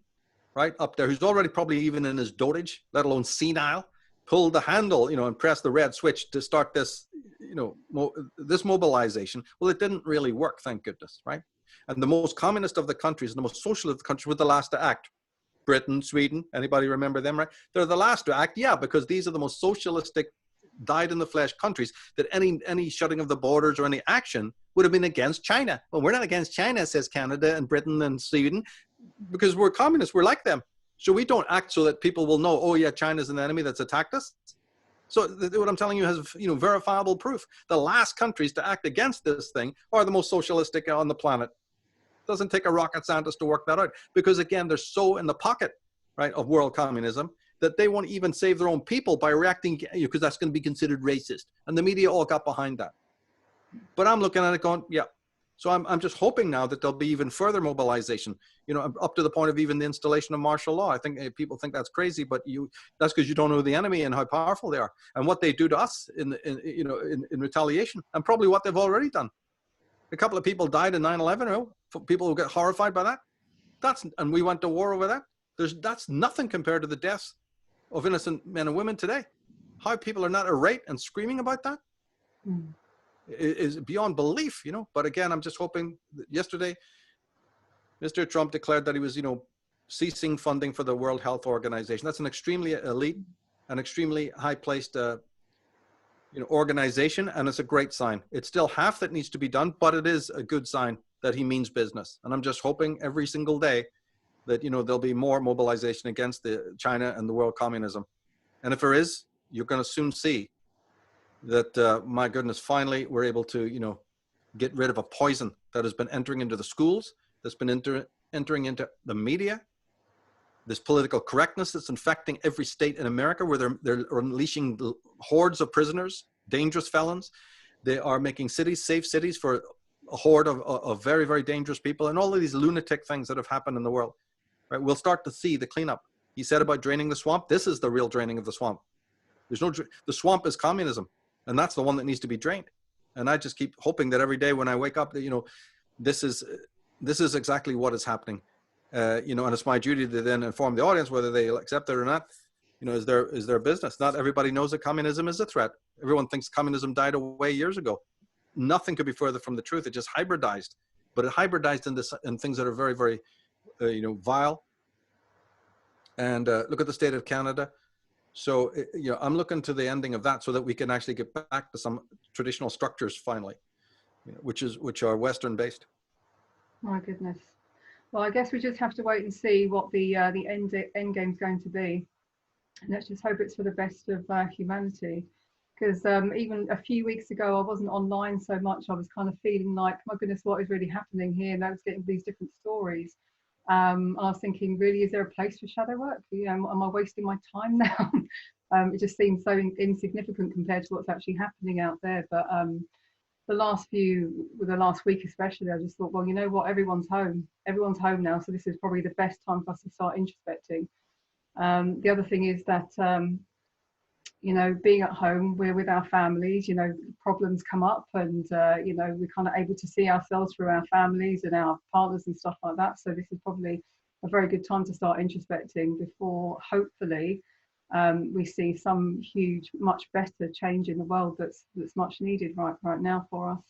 right, up there, who's already probably even in his dotage, let alone senile, pulled the handle, you know, and pressed the red switch to start this, you know, this mobilization, well, it didn't really work, thank goodness, right? And the most communist of the countries, and the most social of the countries were the last to act. Britain, Sweden. Anybody remember them, right? They're the last to act, yeah, because these are the most socialistic, dyed-in-the-flesh countries that any shutting of the borders or any action would have been against China. Well, we're not against China, says Canada and Britain and Sweden, because we're communists. We're like them. So we don't act so that people will know, oh, yeah, China's an enemy that's attacked us. So what I'm telling you has, verifiable proof. The last countries to act against this thing are the most socialistic on the planet. Doesn't take a rocket scientist to work that out, because again, they're so in the pocket, right, of world communism that they won't even save their own people by reacting, because that's going to be considered racist. And the media all got behind that. But I'm looking at it going, yeah. So I'm just hoping now that there'll be even further mobilization, up to the point of even the installation of martial law. I think people think that's crazy, but that's because you don't know the enemy and how powerful they are and what they do to us in retaliation, and probably what they've already done. A couple of people died in 9/11. People who get horrified by that. And we went to war over that. That's nothing compared to the deaths of innocent men and women today. How people are not irate and screaming about that is beyond belief, But again, I'm just hoping that yesterday, Mr. Trump declared that he was, ceasing funding for the World Health Organization. That's an extremely elite and extremely high-placed, organization, and it's a great sign. It's still half that needs to be done, but it is a good sign that he means business. And I'm just hoping every single day that, there'll be more mobilization against China and the world communism. And if there is, you're going to soon see that, my goodness, finally we're able to, get rid of a poison that has been entering into the schools, that's been entering into the media, this political correctness that's infecting every state in America, where they're unleashing hordes of prisoners, dangerous felons. They are making cities safe cities for a horde of very, very dangerous people, and all of these lunatic things that have happened in the world. Right? We'll start to see the cleanup. He said about draining the swamp. This is the real draining of the swamp. The swamp is communism, and that's the one that needs to be drained. And I just keep hoping that every day when I wake up that, this is exactly what is happening. And it's my duty to then inform the audience whether they accept it or not. Is their business. Not everybody knows that communism is a threat. Everyone thinks communism died away years ago. Nothing could be further from the truth. It just hybridized, but it hybridized in things that are very, very, vile. And look at the state of Canada. So, I'm looking to the ending of that so that we can actually get back to some traditional structures finally, which are Western based. My goodness. Well, I guess we just have to wait and see what the end game's going to be. And let's just hope it's for the best of humanity. Because even a few weeks ago, I wasn't online so much. I was kind of feeling like, my goodness, what is really happening here? And I was getting these different stories. And I was thinking, really, is there a place for shadow work? Am I wasting my time now? It just seems so insignificant compared to what's actually happening out there. But the last week especially, I just thought, well, you know what? Everyone's home now. So this is probably the best time for us to start introspecting. The other thing is that, being at home, we're with our families, problems come up, and, we're kind of able to see ourselves through our families and our partners and stuff like that. So this is probably a very good time to start introspecting before, hopefully, we see some huge, much better change in the world that's much needed right now for us.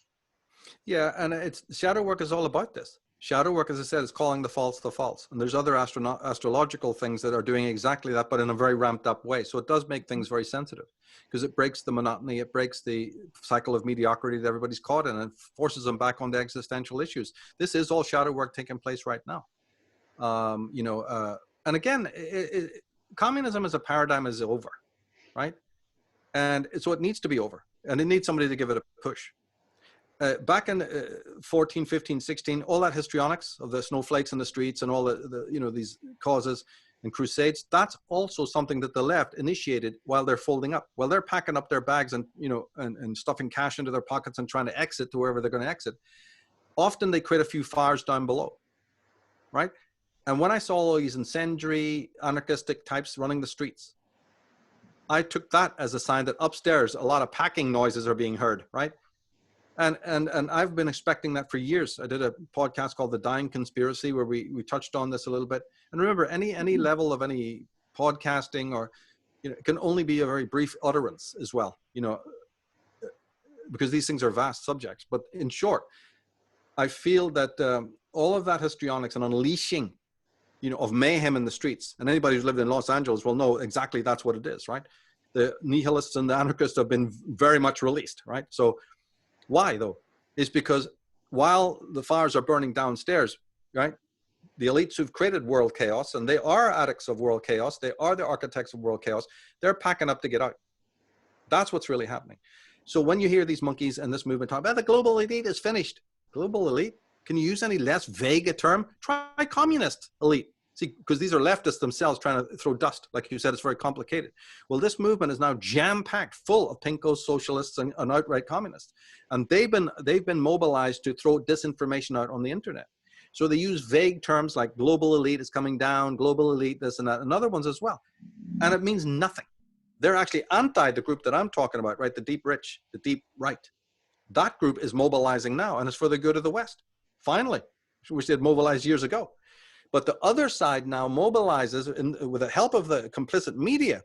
Yeah, and shadow work is all about this. Shadow work, as I said, is calling the false the false. And there's other astrological things that are doing exactly that, but in a very ramped up way. So it does make things very sensitive because it breaks the monotony, it breaks the cycle of mediocrity that everybody's caught in, and forces them back onto existential issues. This is all shadow work taking place right now. And again, communism as a paradigm is over, right? And so it needs to be over, and it needs somebody to give it a push. Back in 14, 15, 16, all that histrionics of the snowflakes in the streets and all these causes and crusades, that's also something that the left initiated while they're folding up, while they're packing up their bags and, and stuffing cash into their pockets and trying to exit to wherever they're going to exit. Often they create a few fires down below, right? And when I saw all these incendiary, anarchistic types running the streets, I took that as a sign that upstairs, a lot of packing noises are being heard, right? And I've been expecting that for years. I did a podcast called The Dying Conspiracy where we touched on this a little bit. And remember, any level of any podcasting or, it can only be a very brief utterance as well, because these things are vast subjects. But in short, I feel that all of that histrionics and unleashing you know, of mayhem in the streets. And anybody who's lived in Los Angeles will know exactly that's what it is, right? The nihilists and the anarchists have been very much released, right? So why though? Is because while the fires are burning downstairs, right? The elites who've created world chaos, and they are addicts of world chaos, they are the architects of world chaos, they're packing up to get out. That's what's really happening. So when you hear these monkeys and this movement talk about the global elite is finished, global elite, can you use any less vague a term? Try communist elite. See, because these are leftists themselves trying to throw dust. Like you said, it's very complicated. Well, this movement is now jam-packed full of pinkos, socialists, and outright communists. And they've been mobilized to throw disinformation out on the internet. So they use vague terms like global elite is coming down, global elite, this and that, and other ones as well. And it means nothing. They're actually anti the group that I'm talking about, right? The deep rich, the deep right. That group is mobilizing now, and it's for the good of the West. Finally, which they'd mobilized years ago. But the other side now mobilizes with the help of the complicit media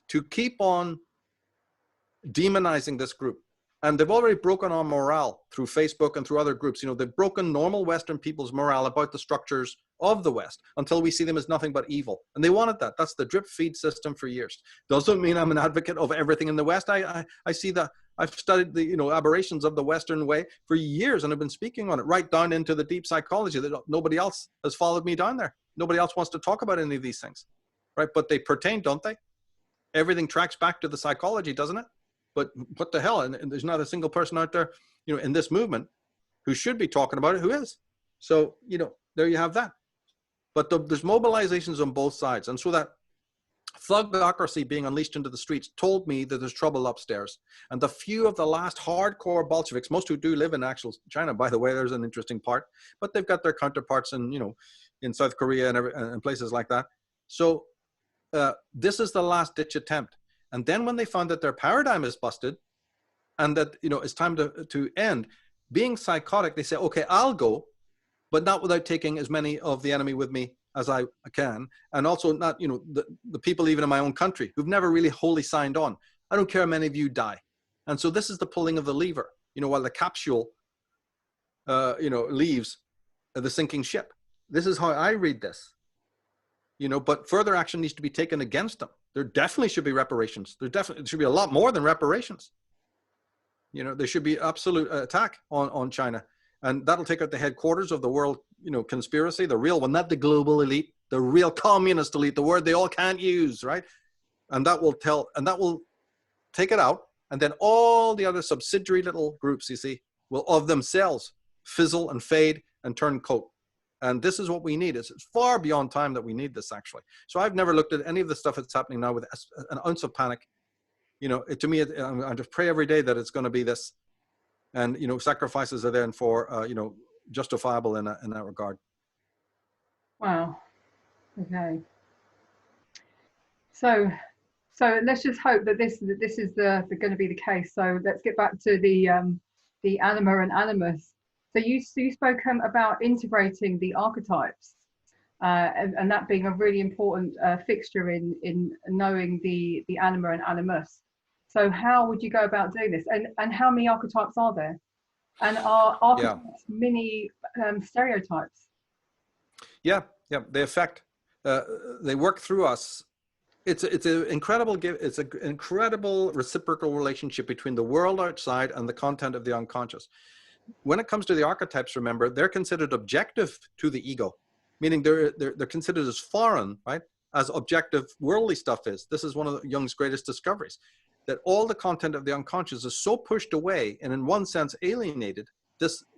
to keep on demonizing this group. And they've already broken our morale through Facebook and through other groups. You know, they've broken normal Western people's morale about the structures of the West until we see them as nothing but evil. And they wanted that. That's the drip feed system for years. Doesn't mean I'm an advocate of everything in the West. I see that. I've studied the, you know, aberrations of the Western way for years, and I've been speaking on it right down into the deep psychology that nobody else has followed me down there. Nobody else wants to talk about any of these things, right? But they pertain, don't they? Everything tracks back to the psychology, doesn't it? But what the hell? And there's not a single person out there, you know, in this movement who should be talking about it, who is. So, you know, there you have that. But there's mobilizations on both sides. And so that thugocracy being unleashed into the streets told me that there's trouble upstairs. And the few of the last hardcore Bolsheviks, most who do live in actual China, by the way, there's an interesting part, but they've got their counterparts in, you know, in South Korea and places like that. So this is the last ditch attempt. And then when they found that their paradigm is busted and that, you know, it's time to end, being psychotic, they say, okay, I'll go, but not without taking as many of the enemy with me as I can. And also not, you know, the people even in my own country who've never really wholly signed on. I don't care how many of you die. And so this is the pulling of the lever, you know, while the capsule, you know, leaves the sinking ship. This is how I read this, you know, but further action needs to be taken against them. There definitely should be reparations. There should be a lot more than reparations. You know, there should be absolute attack on China. And that'll take out the headquarters of the world, you know, conspiracy, the real one, not the global elite, the real communist elite, the word they all can't use, right? And that will take it out. And then all the other subsidiary little groups, you see, will of themselves fizzle and fade and turn coat. And this is what we need. It's far beyond time that we need this, actually. So I've never looked at any of the stuff that's happening now with an ounce of panic. You know, to me, I just pray every day that it's going to be this. And, you know, sacrifices are then for, you know, justifiable in that regard. Wow. Okay. So let's just hope that this is going to be the case. So let's get back to the Anima and Animus. So you spoke about integrating the archetypes, and that being a really important fixture in knowing the Anima and Animus. So how would you go about doing this? And how many archetypes are there? And are archetypes mini stereotypes? Yeah, they affect. They work through us. It's an incredible It's an incredible reciprocal relationship between the world outside and the content of the unconscious. When it comes to the archetypes, remember, they're considered objective to the ego, meaning they're considered as foreign, right, as objective worldly stuff is. This is one of Jung's greatest discoveries, that all the content of the unconscious is so pushed away and in one sense alienated,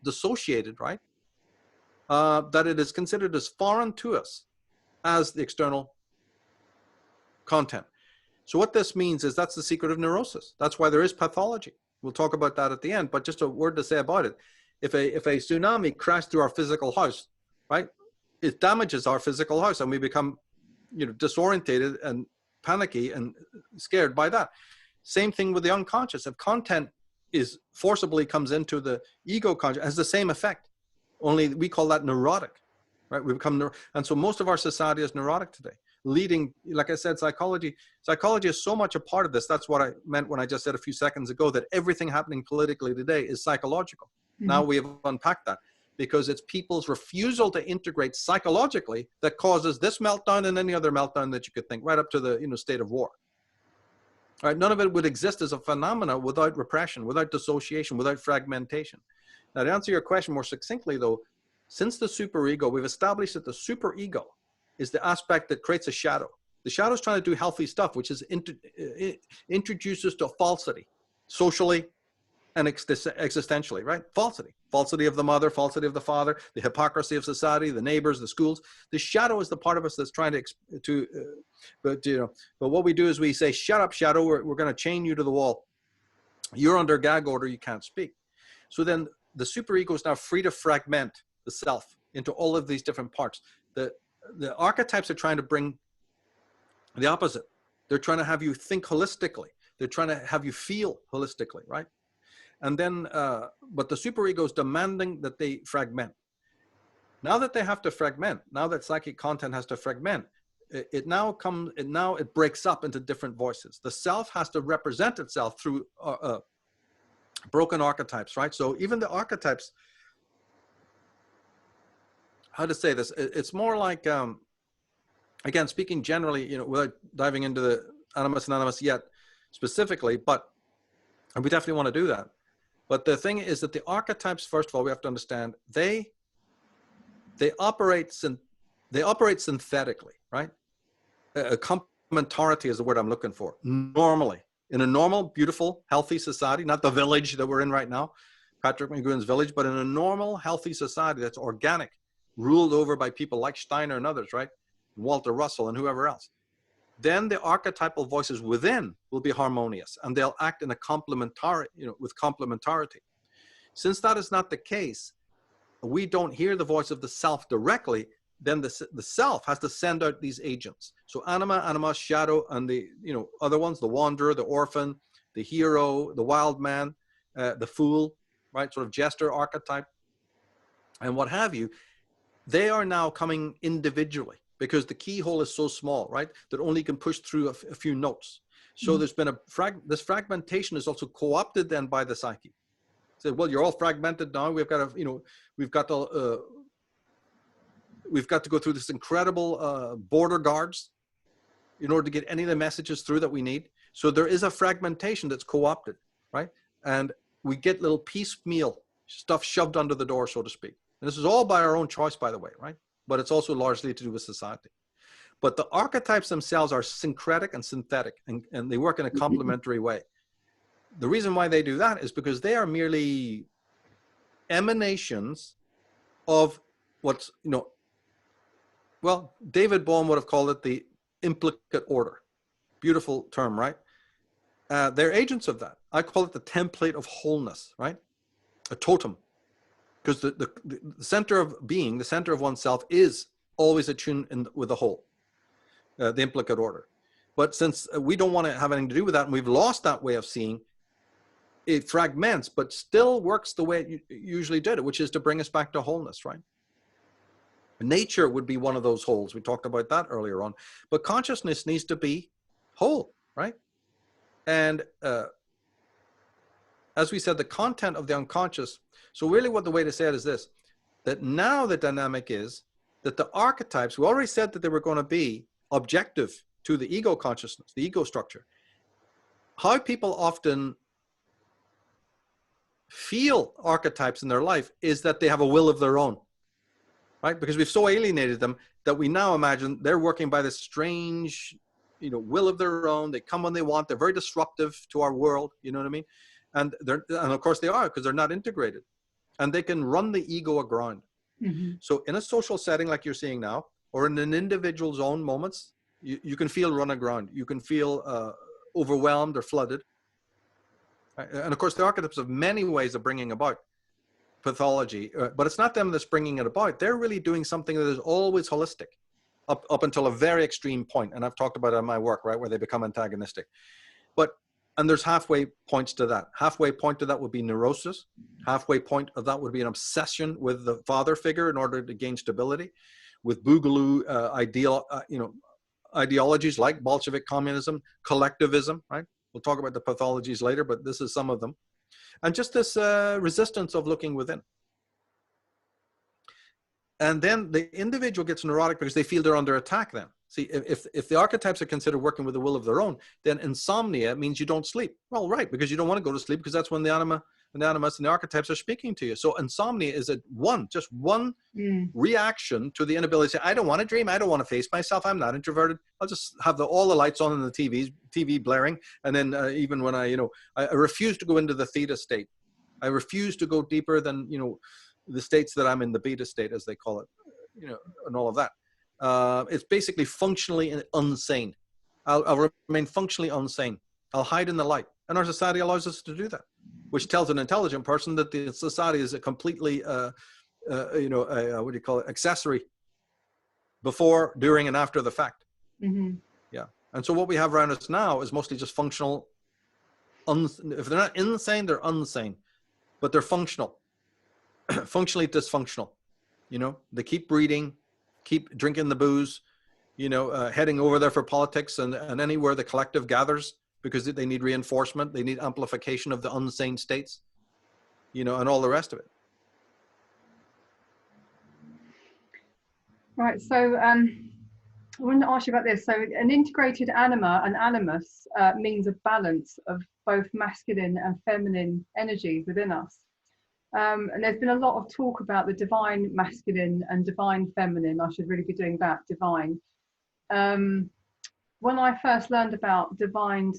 dissociated, right, that it is considered as foreign to us as the external content. So what this means is that's the secret of neurosis. That's why there is pathology. We'll talk about that at the end, but just a word to say about it. If a tsunami crashed through our physical house, right, it damages our physical house and we become, you know, disorientated and panicky and scared by that. Same thing with the unconscious. If content is forcibly comes into the ego conscious, it has the same effect, only we call that neurotic, right? We become, and so most of our society is neurotic today. Leading, like I said, psychology is so much a part of this. That's what I meant when I just said a few seconds ago that everything happening politically today is psychological. Mm-hmm. Now we have unpacked that. because it's people's refusal to integrate psychologically that causes this meltdown and any other meltdown that you could think, right up to the state of war. All right, none of it would exist as a phenomena without repression, without dissociation, without fragmentation. Now, to answer your question more succinctly, though, since the superego, we've established that the superego is the aspect that creates a shadow. The shadow is trying to do healthy stuff, which is introduces to falsity, socially and existentially, right? Falsity of the mother, falsity of the father, the hypocrisy of society, the neighbors, the schools. The shadow is the part of us that's trying but what we do is we say, shut up, shadow, we're going to chain you to the wall. You're under gag order, you can't speak. So then the superego is now free to fragment the self into all of these different parts. The archetypes are trying to bring the opposite. They're trying to have you think holistically. They're trying to have you feel holistically, right? And then, but the superego is demanding that they fragment. Now that they have to fragment, now that psychic content has to fragment, it breaks up into different voices. The self has to represent itself through broken archetypes, right? So even the archetypes, how to say this? It's more like, again, speaking generally, without diving into the Animus Animus yet specifically, and we definitely want to do that. But the thing is that the archetypes, first of all, we have to understand, they operate synthetically, right? Complementarity is the word I'm looking for. Normally, in a normal, beautiful, healthy society, not the village that we're in right now, Patrick McGowan's village, but in a normal, healthy society that's organic, ruled over by people like Steiner and others, right? Walter Russell and whoever else. Then the archetypal voices within will be harmonious and they'll act in a complementary, with complementarity. Since that is not the case, we don't hear the voice of the self directly, then the self has to send out these agents. So anima, animus, shadow, and the other ones, the wanderer, the orphan, the hero, the wild man, the fool, right? Sort of jester archetype and what have you. They are now coming individually, because the keyhole is so small, right, that only can push through a few notes. So there's been this fragmentation is also co-opted then by the psyche. So, well, you're all fragmented now. We've got to, we've got to go through this incredible border guards in order to get any of the messages through that we need. So there is a fragmentation that's co-opted, right? And we get little piecemeal stuff shoved under the door, so to speak. And this is all by our own choice, by the way, right? But it's also largely to do with society. But the archetypes themselves are syncretic and synthetic, and they work in a complementary way. The reason why they do that is because they are merely emanations of what's, well, David Bohm would have called it the implicate order. Beautiful term, right? They're agents of that. I call it the template of wholeness, right? A totem. Because the center of being, the center of oneself is always attuned with the whole, the implicate order. But since we don't want to have anything to do with that, and we've lost that way of seeing, it fragments, but still works the way it usually did, which is to bring us back to wholeness, right? Nature would be one of those wholes. We talked about that earlier on. But consciousness needs to be whole, right? And as we said, the content of the unconscious. So really what the way to say it is this, that now the dynamic is that the archetypes, we already said that they were going to be objective to the ego consciousness, the ego structure. How people often feel archetypes in their life is that they have a will of their own, right? Because we've so alienated them that we now imagine they're working by this strange, will of their own. They come when they want. They're very disruptive to our world. You know what I mean? And of course they are, because they're not integrated. And they can run the ego aground. Mm-hmm. So in a social setting like you're seeing now, or in an individual's own moments, you can feel run aground. You can feel overwhelmed or flooded. And of course, the archetypes have many ways of bringing about pathology, but it's not them that's bringing it about. They're really doing something that is always holistic up until a very extreme point. And I've talked about it in my work, right, where they become antagonistic. And there's halfway points to that. Halfway point to that would be neurosis. Halfway point of that would be an obsession with the father figure in order to gain stability. With boogaloo ideologies like Bolshevik communism, collectivism, right? We'll talk about the pathologies later, but this is some of them. And just this resistance of looking within. And then the individual gets neurotic because they feel they're under attack then. See, if the archetypes are considered working with a will of their own, then insomnia means you don't sleep. Well, right, because you don't want to go to sleep because that's when the anima and the animus and the archetypes are speaking to you. So insomnia is just one reaction to the inability to say, I don't want to dream. I don't want to face myself. I'm not introverted. I'll just have all the lights on in the TV blaring. And then even when I refuse to go into the theta state. I refuse to go deeper than, the states that I'm in, the beta state, as they call it, and all of that. It's basically functionally insane. I'll remain functionally insane. I'll hide in the light. And our society allows us to do that, which tells an intelligent person that the society is a completely, what do you call it, accessory before, during, and after the fact. Yeah. And so what we have around us now is mostly just functional. If they're not insane, they're unsane, but they're functional. Functionally dysfunctional. They keep breeding, keep drinking the booze, heading over there for politics and anywhere the collective gathers because they need reinforcement, they need amplification of the unsane states, and all the rest of it. Right, so I wanted to ask you about this. So an integrated anima, an animus, means a balance of both masculine and feminine energies within us. And there's been a lot of talk about the divine masculine and divine feminine. I should really be doing that, divine. When I first learned about divine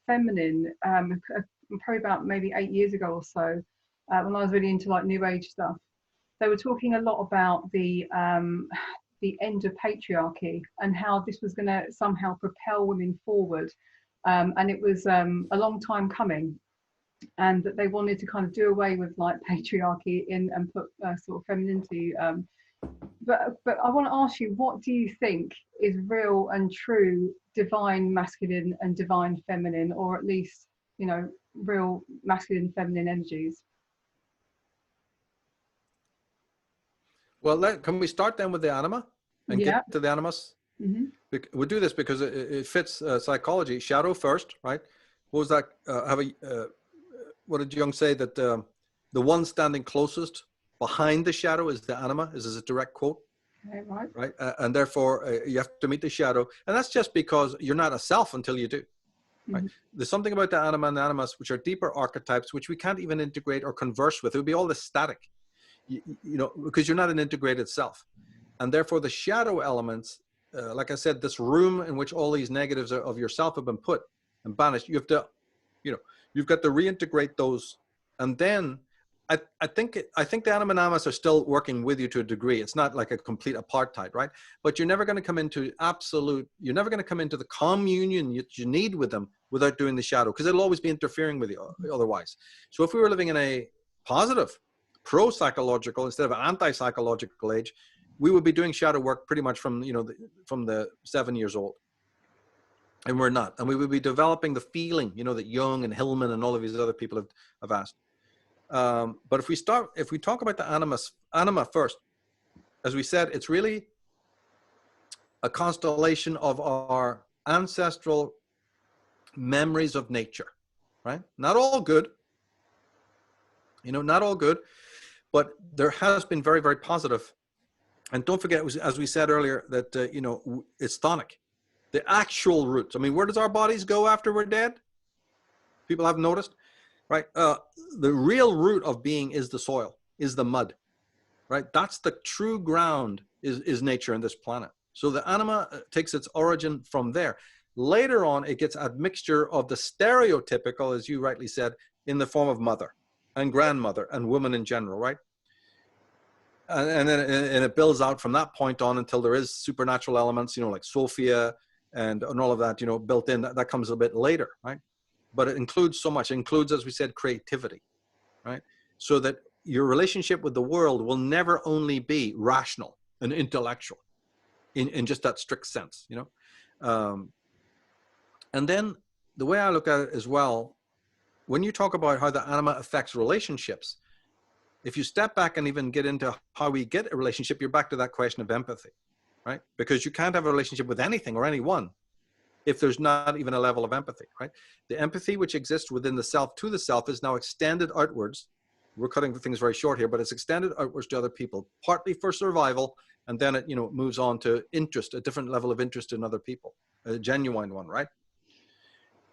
feminine, probably about maybe 8 years ago or so, when I was really into like New Age stuff, they were talking a lot about the end of patriarchy and how this was going to somehow propel women forward. And it was a long time coming. And that they wanted to kind of do away with like patriarchy and put sort of femininity. But I want to ask you, what do you think is real and true divine masculine and divine feminine, or at least, real masculine feminine energies? Well, can we start then with the anima and get to the animus? We'll do this because it fits psychology. Shadow first, right? What was that? What did Jung say, that the one standing closest behind the shadow is the anima? Is this a direct quote? Okay, right. Right. And therefore you have to meet the shadow. And that's just because you're not a self until you do. Right. There's something about the anima and the animus, which are deeper archetypes, which we can't even integrate or converse with. It would be all this static, because you're not an integrated self. And therefore the shadow elements, like I said, this room in which all these negatives of yourself have been put and banished, you have to, you've got to reintegrate those. And then I think the Anima Animus are still working with you to a degree. It's not like a complete apartheid, right? But you're never going to come into you're never going to come into the communion you need with them without doing the shadow, because it'll always be interfering with you otherwise. So if we were living in a positive, pro-psychological instead of an anti-psychological age, we would be doing shadow work pretty much from, from the 7 years old. And we're not. And we would be developing the feeling, that Jung and Hillman and all of these other people have asked. But if we talk about the anima first, as we said, it's really a constellation of our ancestral memories of nature, right? Not all good, not all good, but there has been very, very positive. And don't forget, as we said earlier, that, it's chthonic. The actual roots. I mean, where does our bodies go after we're dead? People have noticed, right? The real root of being is the soil, is the mud, right? That's the true ground is nature in this planet. So the anima takes its origin from there. Later on, it gets admixture of the stereotypical, as you rightly said, in the form of mother and grandmother and woman in general, right? And then it builds out from that point on until there is supernatural elements, like Sophia and all of that, built in. That comes a bit later, right? But it includes so much. It includes, as we said, creativity, right? So that your relationship with the world will never only be rational and intellectual in just that strict sense, And then the way I look at it as well, when you talk about how the anima affects relationships, if you step back and even get into how we get a relationship, you're back to that question of empathy, right? Because you can't have a relationship with anything or anyone if there's not even a level of empathy, right? The empathy which exists within the self to the self is now extended outwards We're cutting things very short here, but it's extended outwards to other people, partly for survival, and then it, moves on to interest, a different level of interest in other people, a genuine one, right?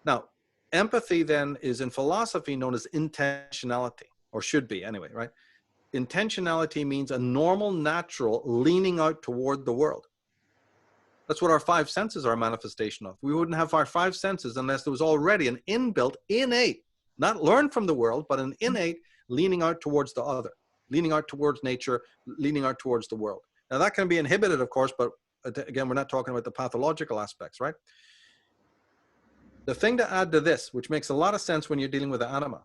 Now, empathy then is in philosophy known as intentionality, or should be anyway, right? Intentionality means a normal, natural leaning out toward the world. That's what our five senses are a manifestation of. We wouldn't have our five senses unless there was already an inbuilt, innate, not learned from the world, but an innate leaning out towards the other, leaning out towards nature, leaning out towards the world. Now that can be inhibited, of course, but again, we're not talking about the pathological aspects, right? The thing to add to this, which makes a lot of sense when you're dealing with the anima,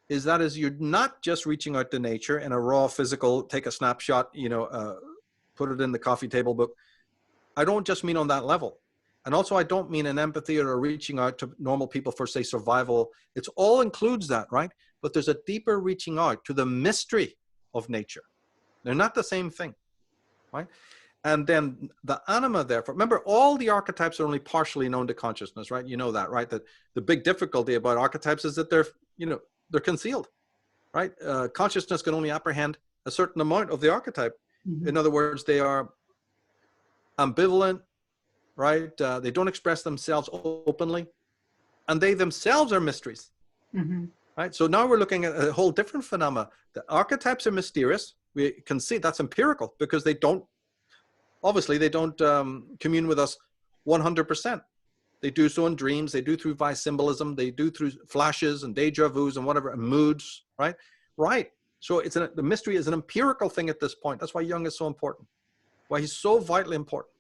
is that you're not just reaching out to nature in a raw physical, take a snapshot, put it in the coffee table book. I don't just mean on that level. And also I don't mean an empathy or a reaching out to normal people for, say, survival. It's all includes that, right? But there's a deeper reaching out to the mystery of nature. They're not the same thing, right? And then the anima, therefore, remember, all the archetypes are only partially known to consciousness, right? You know that, right? That the big difficulty about archetypes is that they're concealed, right? Consciousness can only apprehend a certain amount of the archetype. Mm-hmm. In other words, they are ambivalent, right? They don't express themselves openly, and they themselves are mysteries, mm-hmm. right? So now we're looking at a whole different phenomena. The archetypes are mysterious. We can see that's empirical because they don't commune with us 100%. They do so in dreams. They do through by symbolism. They do through flashes and deja vus and whatever, and moods, right? Right. So the mystery is an empirical thing at this point. That's why Jung is so important. Why he's so vitally important.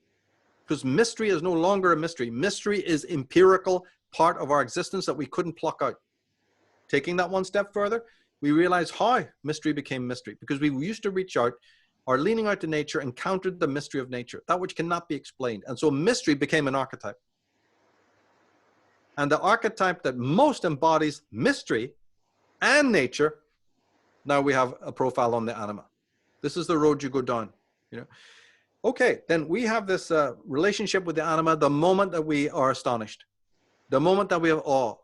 Because mystery is no longer a mystery. Mystery is empirical part of our existence that we couldn't pluck out. Taking that one step further, we realize how mystery became mystery. Because we used to reach out, or leaning out to nature, encountered the mystery of nature, that which cannot be explained. And so mystery became an archetype. And the archetype that most embodies mystery and nature, now we have a profile on the anima. This is the road you go down, Okay, then we have this relationship with the anima the moment that we are astonished, the moment that we have awe,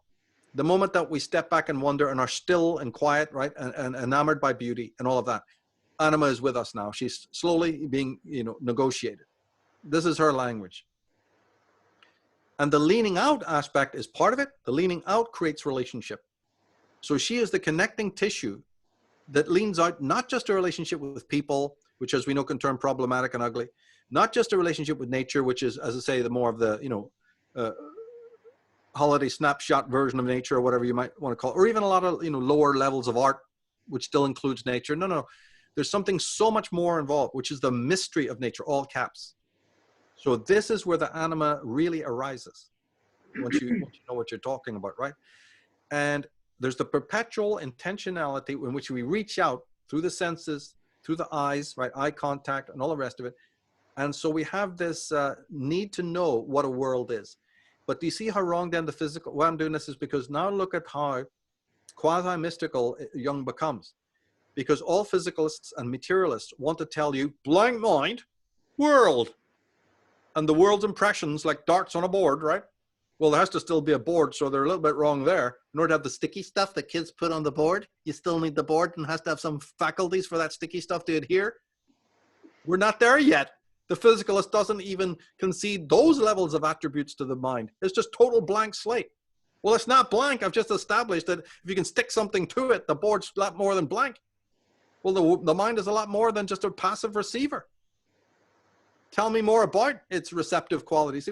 the moment that we step back and wonder and are still and quiet, right, and enamored by beauty and all of that. Anima is with us now. She's slowly being, negotiated. This is her language. And the leaning out aspect is part of it. The leaning out creates relationship. So she is the connecting tissue that leans out, not just a relationship with people, which as we know can turn problematic and ugly, not just a relationship with nature, which is, as I say, the more of the, holiday snapshot version of nature or whatever you might want to call it, or even a lot of, lower levels of art, which still includes nature. No. There's something so much more involved, which is the mystery of nature, all caps. So this is where the anima really arises, once you know what you're talking about, right? And there's the perpetual intentionality in which we reach out through the senses, through the eyes, right? Eye contact and all the rest of it. And so we have this need to know what a world is. But do you see how wrong then the physical, why I'm doing this is because now look at how quasi-mystical Jung becomes. Because all physicalists and materialists want to tell you, blank mind, world. And the world's impressions like darts on a board, right? Well, there has to still be a board, so they're a little bit wrong there. In order to have the sticky stuff that kids put on the board, you still need the board and has to have some faculties for that sticky stuff to adhere. We're not there yet. The physicalist doesn't even concede those levels of attributes to the mind. It's just total blank slate. Well, it's not blank. I've just established that if you can stick something to it, the board's a lot more than blank. Well, the mind is a lot more than just a passive receiver. Tell me more about its receptive qualities.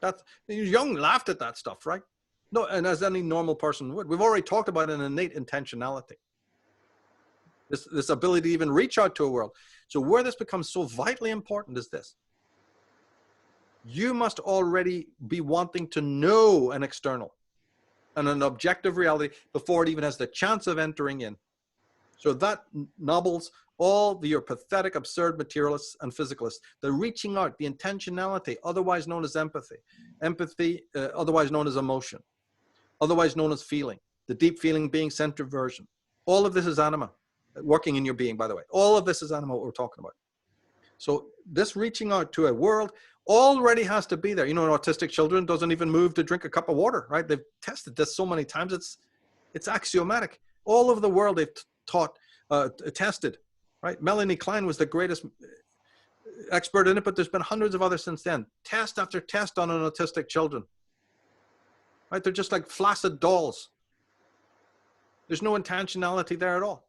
That's, Jung laughed at that stuff, right? No, and as any normal person would. We've already talked about an innate intentionality. This ability to even reach out to a world. So where this becomes so vitally important is this. You must already be wanting to know an external and an objective reality before it even has the chance of entering in. So that nobbles all your pathetic, absurd materialists and physicalists. The reaching out, the intentionality, otherwise known as empathy. Empathy, otherwise known as emotion. Otherwise known as feeling. The deep feeling being centered version. All of this is anima, working in your being, by the way. All of this is anima, what we're talking about. So this reaching out to a world already has to be there. Autistic children doesn't even move to drink a cup of water, right? They've tested this so many times. It's axiomatic. All over the world, they've tested, right? Melanie Klein was the greatest expert in it, but there's been hundreds of others since then. Test after test on autistic children, right? They're just like flaccid dolls. There's no intentionality there at all.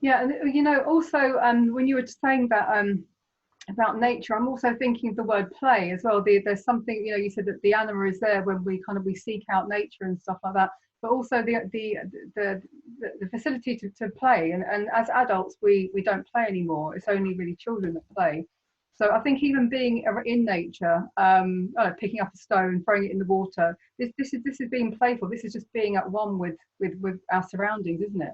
Yeah, and you know, also when you were saying that about nature, I'm also thinking of the word play as well. There's something, you know, you said that the anima is there when we seek out nature and stuff like that, but also the facility to play. And as adults, we don't play anymore. It's only really children that play. So I think even being in nature, picking up a stone, throwing it in the water, this is being playful. This is just being at one with our surroundings, isn't it?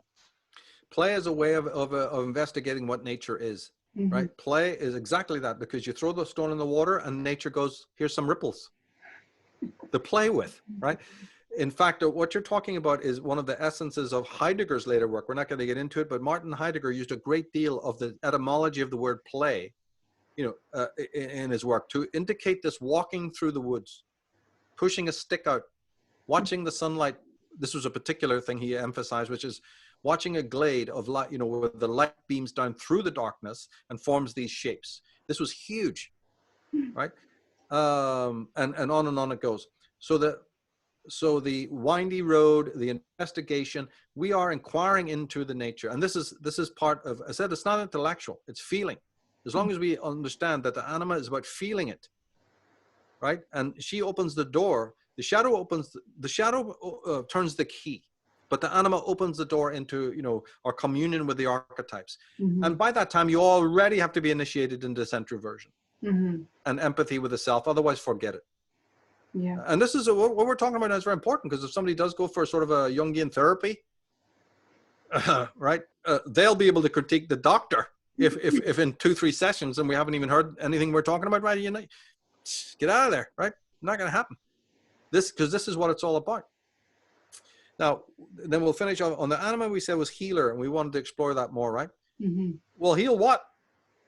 Play is a way of investigating what nature is. Mm-hmm. Right? Play is exactly that, because you throw the stone in the water and nature goes, here's some ripples to play with, right? In fact, what you're talking about is one of the essences of Heidegger's later work. We're not going to get into it, but Martin Heidegger used a great deal of the etymology of the word play, you know, in his work to indicate this walking through the woods, pushing a stick out, watching the sunlight. This was a particular thing he emphasized, which is watching a glade of light, you know, where the light beams down through the darkness and forms these shapes. This was huge, right? And on it goes. So the windy road, the investigation, we are inquiring into the nature. And this is part of, I said, it's not intellectual, it's feeling. As long as we understand that the anima is about feeling it, right? And she opens the door, the shadow turns the key. But the anima opens the door into, you know, our communion with the archetypes. Mm-hmm. And by that time, you already have to be initiated into centroversion and empathy with the self. Otherwise, forget it. Yeah. And this is what we're talking about now is very important, because if somebody does go for sort of a Jungian therapy, right, they'll be able to critique the doctor if in 2-3 sessions and we haven't even heard anything we're talking about, right? You know, get out of there, right? Not going to happen. Because this is what it's all about. Now, then we'll finish on the anima. We said was healer, and we wanted to explore that more, right? Mm-hmm. Well, heal what?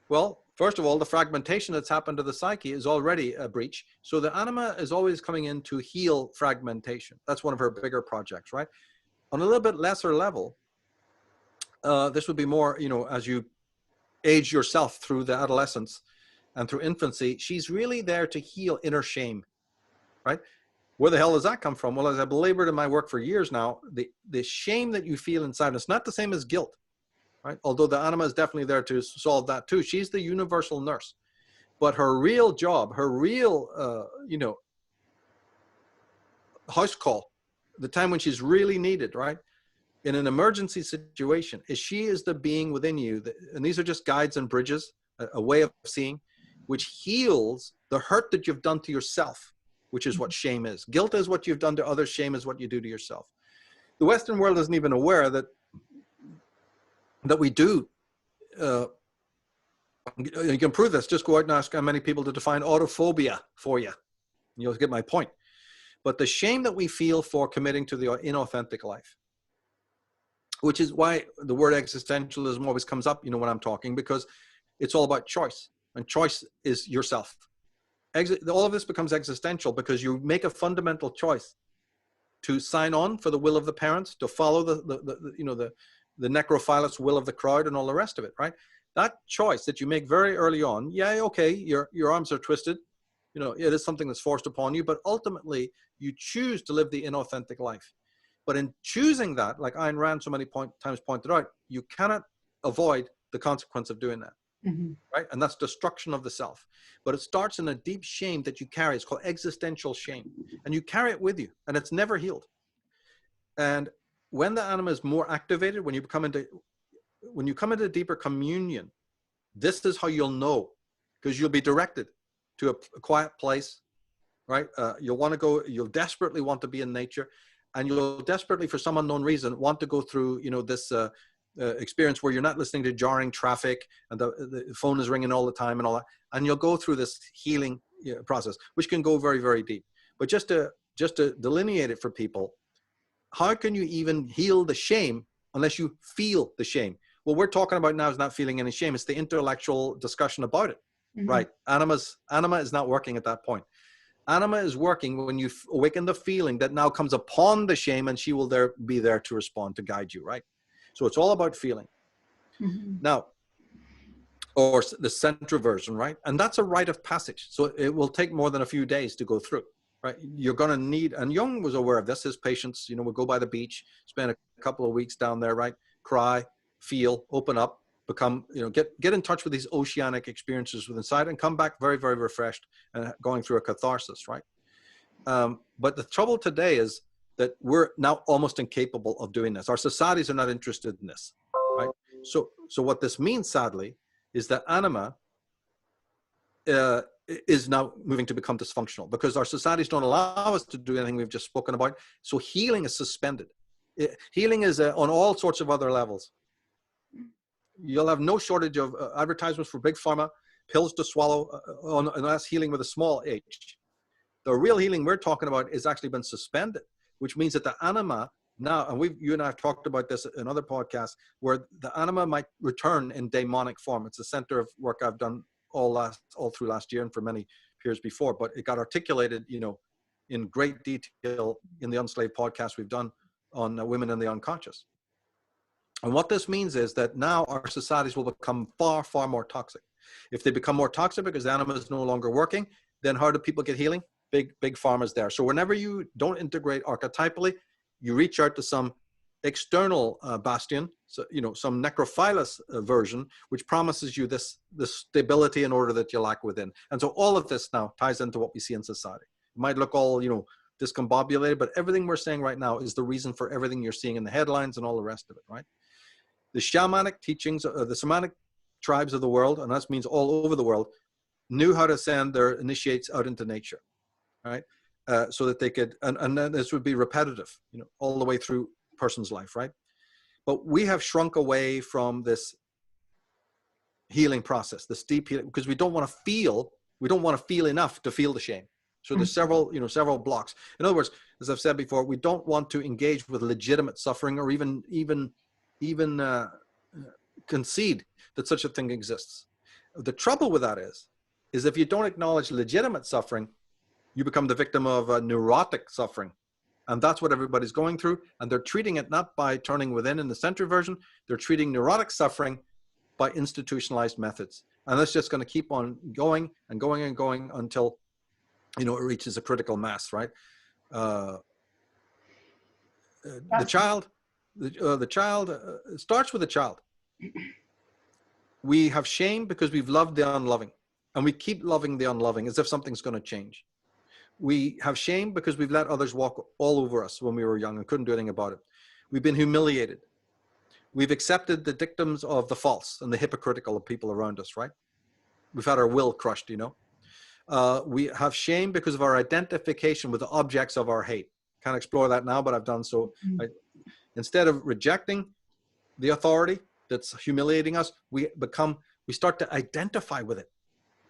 Well, first of all, the fragmentation that's happened to the psyche is already a breach. So the anima is always coming in to heal fragmentation. That's one of her bigger projects, right? On a little bit lesser level, this would be more, you know, as you age yourself through the adolescence and through infancy, she's really there to heal inner shame, right? Where the hell does that come from? Well, as I've belabored in my work for years now, the shame that you feel inside, it's not the same as guilt, right? Although the anima is definitely there to solve that too. She's the universal nurse. But her real job, her real, you know, house call, the time when she's really needed, right? In an emergency situation, is she is the being within you. And these are just guides and bridges, a way of seeing, which heals the hurt that you've done to yourself, which is what shame is. Guilt is what you've done to others. Shame is what you do to yourself. The Western world isn't even aware that we do. You can prove this. Just go out and ask how many people to define autophobia for you. You'll get my point. But the shame that we feel for committing to the inauthentic life, which is why the word existentialism always comes up, you know, when I'm talking, because it's all about choice. And choice is yourself. All of this becomes existential because you make a fundamental choice to sign on for the will of the parents, to follow the necrophilus will of the crowd and all the rest of it, right? That choice that you make very early on, yeah, okay, your arms are twisted, you know, it is something that's forced upon you, but ultimately you choose to live the inauthentic life. But in choosing that, like Ayn Rand so many times pointed out, you cannot avoid the consequence of doing that. Mm-hmm. Right? And that's destruction of the self. But it starts in a deep shame that you carry. It's called existential shame. And you carry it with you, and it's never healed. And when the anima is more activated, when you come into deeper communion, this is how you'll know, because you'll be directed to a quiet place, right? You'll desperately want to be in nature, and you'll desperately, for some unknown reason, want to go through, you know, this experience where you're not listening to jarring traffic and the phone is ringing all the time and all that. And you'll go through this healing process, which can go very, very deep. But just to delineate it for people, how can you even heal the shame unless you feel the shame? What we're talking about now is not feeling any shame. It's the intellectual discussion about it, mm-hmm. Right? Anima is not working at that point. Anima is working when you awaken the feeling that now comes upon the shame, and she will be there to respond, to guide you, right? So it's all about feeling. Now, or the centroversion, right? And that's a rite of passage. So it will take more than a few days to go through, right? You're going to need, and Jung was aware of this, his patients, would go by the beach, spend a couple of weeks down there, right? Cry, feel, open up, become, get in touch with these oceanic experiences within inside, and come back very, very refreshed and going through a catharsis, right? But the trouble today is that we're now almost incapable of doing this. Our societies are not interested in this, right? So what this means, sadly, is that anima is now moving to become dysfunctional, because our societies don't allow us to do anything we've just spoken about. So healing is suspended. Healing is on all sorts of other levels. You'll have no shortage of advertisements for big pharma, pills to swallow, and that's healing with a small h. The real healing we're talking about has actually been suspended, which means that the anima now, and you and I have talked about this in other podcasts, where the anima might return in daemonic form. It's the center of work I've done all through last year and for many years before, but it got articulated, in great detail in the Unslaved podcast we've done on women and the unconscious. And what this means is that now our societies will become far, far more toxic. If they become more toxic because the anima is no longer working, then how do people get healing? Big pharma is there. So whenever you don't integrate archetypally, you reach out to some external bastion, so, some necrophilus version, which promises you this stability in order that you lack within. And so all of this now ties into what we see in society. It might look all, discombobulated, but everything we're saying right now is the reason for everything you're seeing in the headlines and all the rest of it, right? The shamanic teachings, the shamanic tribes of the world, and that means all over the world, knew how to send their initiates out into nature, right? So that they could, and then this would be repetitive, all the way through a person's life, right? But we have shrunk away from this healing process, this deep healing, because we don't want to feel enough to feel the shame. So there's several blocks. In other words, as I've said before, we don't want to engage with legitimate suffering, or even concede that such a thing exists. The trouble with that is if you don't acknowledge legitimate suffering, you become the victim of neurotic suffering. And that's what everybody's going through. And they're treating it not by turning within in the center version, they're treating neurotic suffering by institutionalized methods. And that's just going to keep on going and going and going until, it reaches a critical mass, right? The child starts with the child. We have shame because we've loved the unloving, and we keep loving the unloving as if something's going to change. We have shame because we've let others walk all over us when we were young and couldn't do anything about it. We've been humiliated. We've accepted the dictums of the false and the hypocritical of people around us, right? We've had our will crushed, We have shame because of our identification with the objects of our hate. Can't explore that now, but I've done so. Right? Instead of rejecting the authority that's humiliating us, we start to identify with it.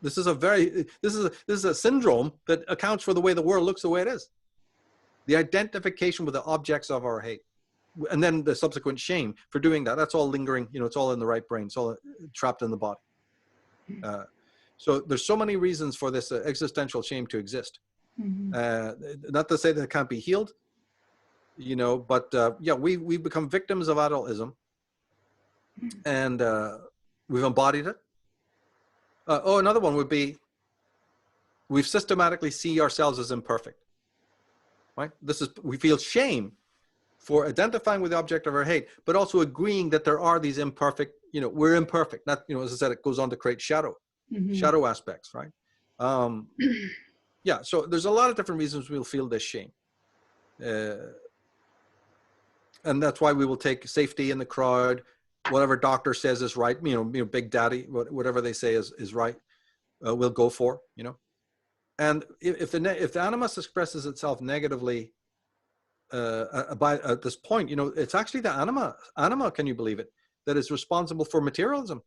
This is a syndrome that accounts for the way the world looks the way it is. The identification with the objects of our hate. And then the subsequent shame for doing that. That's all lingering, it's all in the right brain. It's all trapped in the body. So there's so many reasons for this existential shame to exist. Not to say that it can't be healed, but we've become victims of adultism, and we've embodied it. Another one would be, we've systematically see ourselves as imperfect, right? We feel shame for identifying with the object of our hate, but also agreeing that there are these imperfect, we're imperfect. Not, as I said, it goes on to create shadow aspects, right? So there's a lot of different reasons we'll feel this shame. And that's why we will take safety in the crowd. Whatever doctor says is right, big daddy, whatever they say is right, we'll go for, And if the animus expresses itself negatively at this point, it's actually the anima, can you believe it, that is responsible for materialism.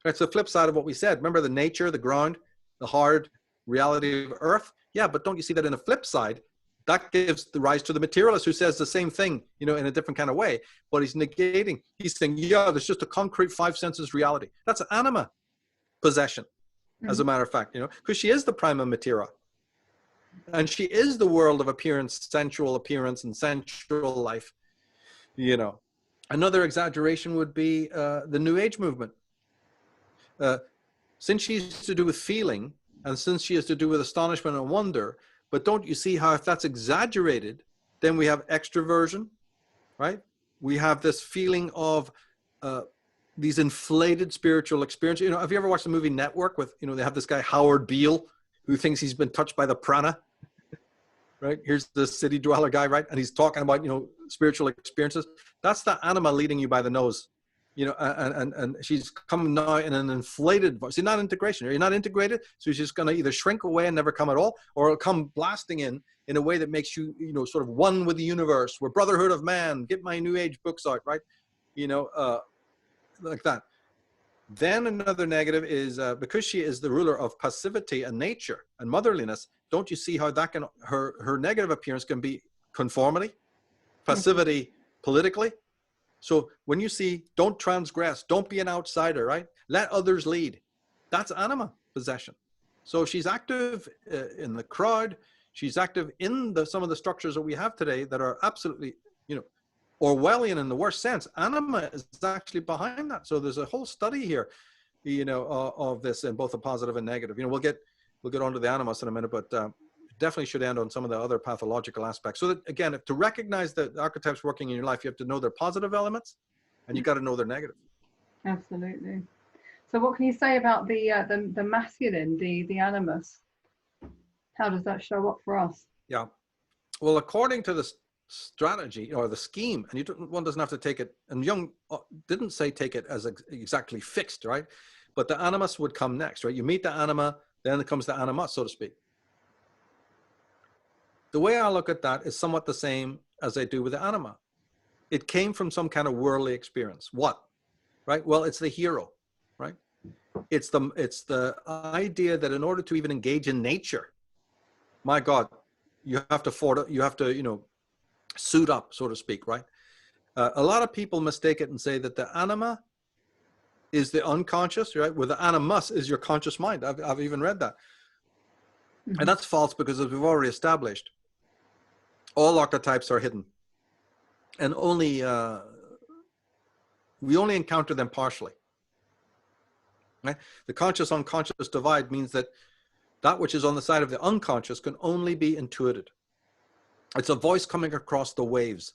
It's the flip side of what we said. Remember the nature, the ground, the hard reality of earth? Yeah, but don't you see that in the flip side? That gives the rise to the materialist who says the same thing, in a different kind of way, but he's negating. He's saying, there's just a concrete five senses reality. That's anima possession, as a matter of fact, because she is the prima materia. And she is the world of appearance, sensual appearance and sensual life, you know. Another exaggeration would be the New Age movement. Since she has to do with feeling, and since she has to do with astonishment and wonder, but don't you see how if that's exaggerated, then we have extroversion, right? We have this feeling of these inflated spiritual experiences. You know, have you ever watched the movie Network with, you know, they have this guy, Howard Beale, who thinks he's been touched by the prana, right? Here's the city dweller guy, right? And he's talking about, you know, spiritual experiences. That's the anima leading you by the nose, you know, and she's coming now in an inflated voice. See, not integration. You're not integrated, so she's going to either shrink away and never come at all, or it'll come blasting in a way that makes you, you know, sort of one with the universe. We're brotherhood of man. Get my New Age books out, right? You know, like that. Then another negative is because she is the ruler of passivity and nature and motherliness. Don't you see how that can, her negative appearance can be conformity, passivity politically? So when you see, don't transgress, don't be an outsider, right? Let others lead. That's anima possession. So she's active in the crowd. She's active in some of the structures that we have today that are absolutely, you know, Orwellian in the worst sense. Anima is actually behind that. So there's a whole study here, you know, of this in both a positive and negative. You know, we'll get onto the animus in a minute, but definitely should end on some of the other pathological aspects. So that, again, to recognize the archetypes working in your life, you have to know their positive elements, and you got to know their negative. Absolutely. So what can you say about the masculine, the animus? How does that show up for us? Yeah. Well, according to the strategy or the scheme, and one doesn't have to take it, and Jung didn't say take it as exactly fixed, right? But the animus would come next, right? You meet the anima, then it comes the animus, so to speak. The way I look at that is somewhat the same as I do with the anima. It came from some kind of worldly experience. What? Right? Well, it's the hero, right? It's the idea that in order to even engage in nature, my God, you have to, you know, suit up, so to speak, right? A lot of people mistake it and say that the anima is the unconscious, right? Where the animus is your conscious mind. I've even read that. And that's false, because as we've already established, all archetypes are hidden. And we only encounter them partially. Right? The conscious-unconscious divide means that which is on the side of the unconscious can only be intuited. It's a voice coming across the waves,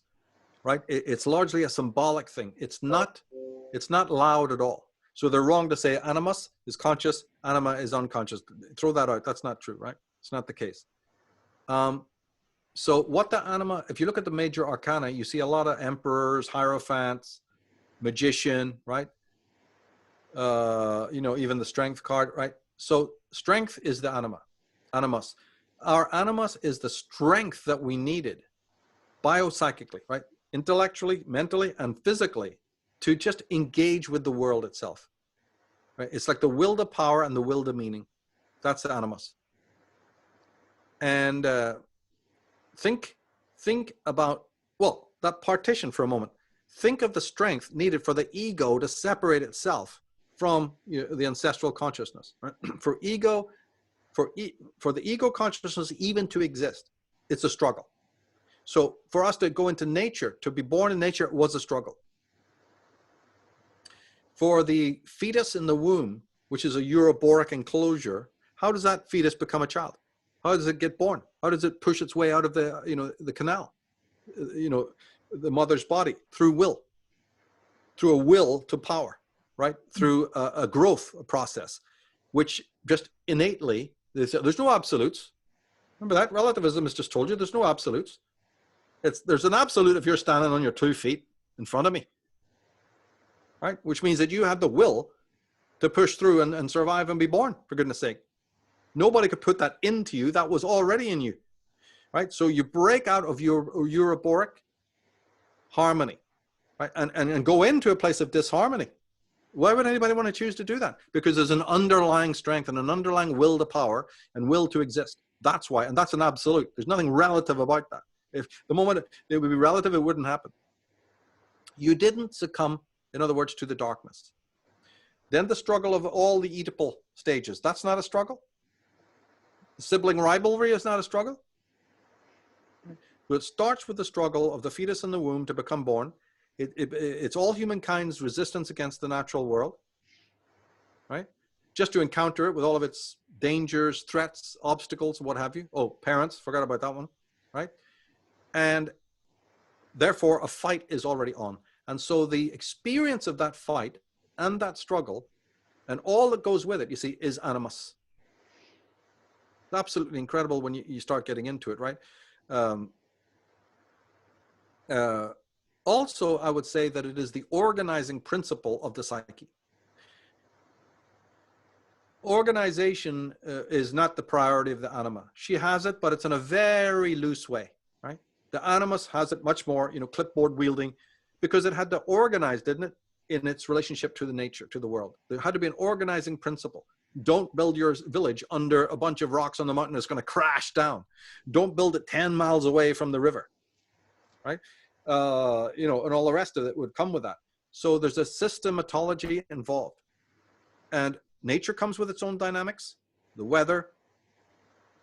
right? It's largely a symbolic thing. It's not loud at all. So they're wrong to say animus is conscious, anima is unconscious. Throw that out. That's not true, right? It's not the case. So what the anima, if you look at the major arcana, you see a lot of emperors, hierophants, magician, right? You know, even the strength card, right? So strength is the animus. Our animus is the strength that we needed biopsychically, right? Intellectually, mentally, and physically to just engage with the world itself, right? It's like the will to power and the will to meaning. That's the animus. And think about, well, that partition for a moment. Think of the strength needed for the ego to separate itself from, you know, the ancestral consciousness, right? For the ego consciousness even to exist, it's a struggle. So for us to go into nature, to be born in nature, was a struggle. For the fetus in the womb, which is a uroboric enclosure, how does that fetus become a child? How does it get born? How does it push its way out of the, you know, the canal, you know, the mother's body? Through will, through a will to power, right? Through a growth process, which just innately, there's no absolutes. Remember that? Relativism has just told you there's no absolutes. There's an absolute if you're standing on your 2 feet in front of me, right? Which means that you have the will to push through and survive and be born, for goodness sake. Nobody could put that into you. That was already in you, right? So you break out of your uroboric harmony, right? And go into a place of disharmony. Why would anybody want to choose to do that? Because there's an underlying strength and an underlying will to power and will to exist. That's why, and that's an absolute. There's nothing relative about that. If the moment it would be relative, it wouldn't happen. You didn't succumb, in other words, to the darkness. Then the struggle of all the Oedipal stages. That's not a struggle. Sibling rivalry is not a struggle. So it starts with the struggle of the fetus in the womb to become born. It's all humankind's resistance against the natural world, right? Just to encounter it with all of its dangers, threats, obstacles, what have you. Oh, parents, forgot about that one, right? And therefore, a fight is already on. And so the experience of that fight and that struggle and all that goes with it, you see, is animus. It's absolutely incredible when you start getting into it, right? Also, I would say that it is the organizing principle of the psyche. Organization is not the priority of the anima. She has it, but it's in a very loose way, right? The animus has it much more, clipboard wielding, because it had to organize, didn't it, in its relationship to the nature, to the world. There had to be an organizing principle. Don't build your village under a bunch of rocks on the mountain that's going to crash down. Don't build it 10 miles away from the river, right? And all the rest of it would come with that. So there's a systematology involved. And nature comes with its own dynamics, the weather,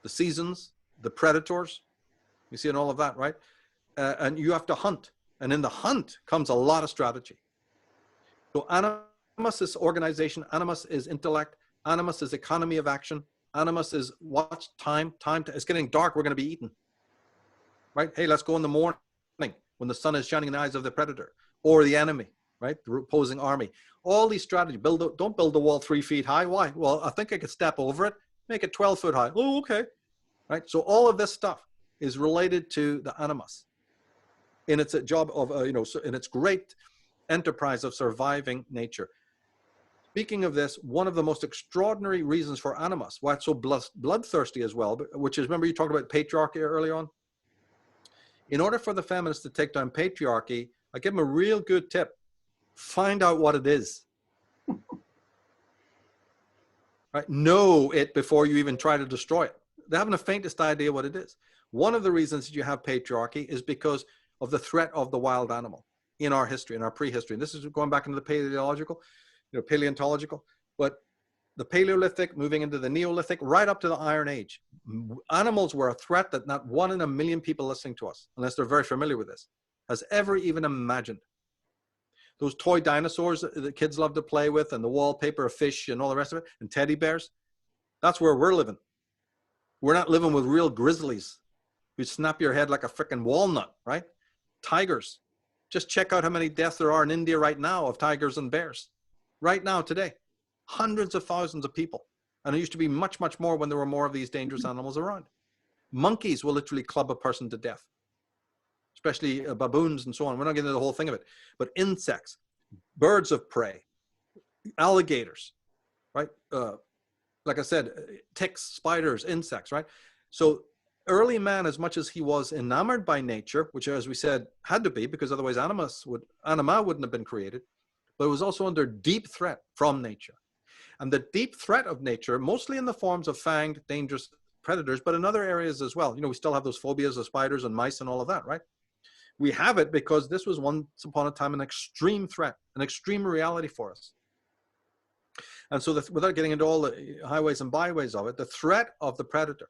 the seasons, the predators. You see in all of that, right? And you have to hunt. And in the hunt comes a lot of strategy. So animus is organization. Animus is intellect. Animus is economy of action. Animus is watch time. It's getting dark. We're going to be eaten. Right? Hey, let's go in the morning when the sun is shining in the eyes of the predator or the enemy, right? The opposing army. All these strategies. Don't build the wall 3 feet high. Why? Well, I think I could step over it. Make it 12 foot high. Oh, okay. Right? So all of this stuff is related to the animus in its job of, in its great enterprise of surviving nature. Speaking of this, one of the most extraordinary reasons for animus, why it's so bloodthirsty as well, which is, remember you talked about patriarchy early on? In order for the feminists to take down patriarchy, I give them a real good tip. Find out what it is. Right? Know it before you even try to destroy it. They haven't the faintest idea what it is. One of the reasons that you have patriarchy is because of the threat of the wild animal in our history, in our prehistory. And this is going back into the paleontological, but the Paleolithic, moving into the Neolithic, right up to the Iron Age. Animals were a threat that not 1 in a million people listening to us, unless they're very familiar with this, has ever even imagined. Those toy dinosaurs that the kids love to play with, and the wallpaper of fish and all the rest of it, and teddy bears, that's where we're living. We're not living with real grizzlies who snap your head like a freaking walnut, right? Tigers. Just check out how many deaths there are in India right now of tigers and bears. Right now, today. Hundreds of thousands of people. And it used to be much, much more when there were more of these dangerous animals around. Monkeys will literally club a person to death, especially baboons and so on. We're not getting into the whole thing of it. But insects, birds of prey, alligators, right? Like I said, ticks, spiders, insects, right? So early man, as much as he was enamored by nature, which, as we said, had to be, because otherwise anima wouldn't have been created, but it was also under deep threat from nature. And the deep threat of nature, mostly in the forms of fanged, dangerous predators, but in other areas as well. We still have those phobias of spiders and mice and all of that, right? We have it because this was once upon a time an extreme threat, an extreme reality for us. And so without getting into all the highways and byways of it, the threat of the predator,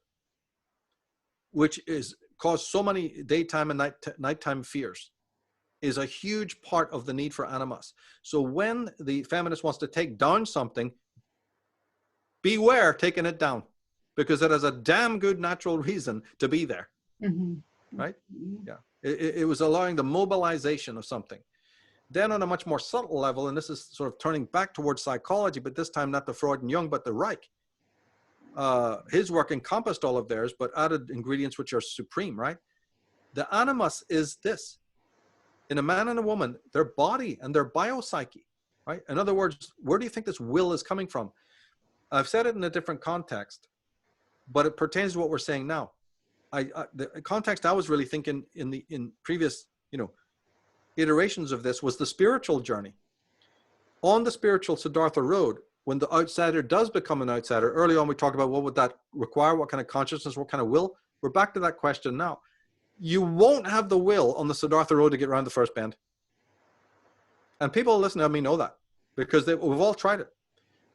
which is caused so many daytime and nighttime fears, is a huge part of the need for animus. So when the feminist wants to take down something, beware taking it down, because it has a damn good natural reason to be there. Mm-hmm. Right? Yeah. It was allowing the mobilization of something. Then on a much more subtle level, and this is sort of turning back towards psychology, but this time not the Freud and Jung, but the Reich. His work encompassed all of theirs, but added ingredients which are supreme, right? The animus is this. In a man and a woman, their body and their biopsyche, right? In other words, where do you think this will is coming from? I've said it in a different context, but it pertains to what we're saying now. The context I was really thinking in previous, iterations of this was the spiritual journey. On the spiritual Siddhartha road, when the outsider does become an outsider, early on we talked about what would that require, what kind of consciousness, what kind of will. We're back to that question now. You won't have the will on the Siddhartha road to get around the first bend. And people listening to me know that, because we've all tried it.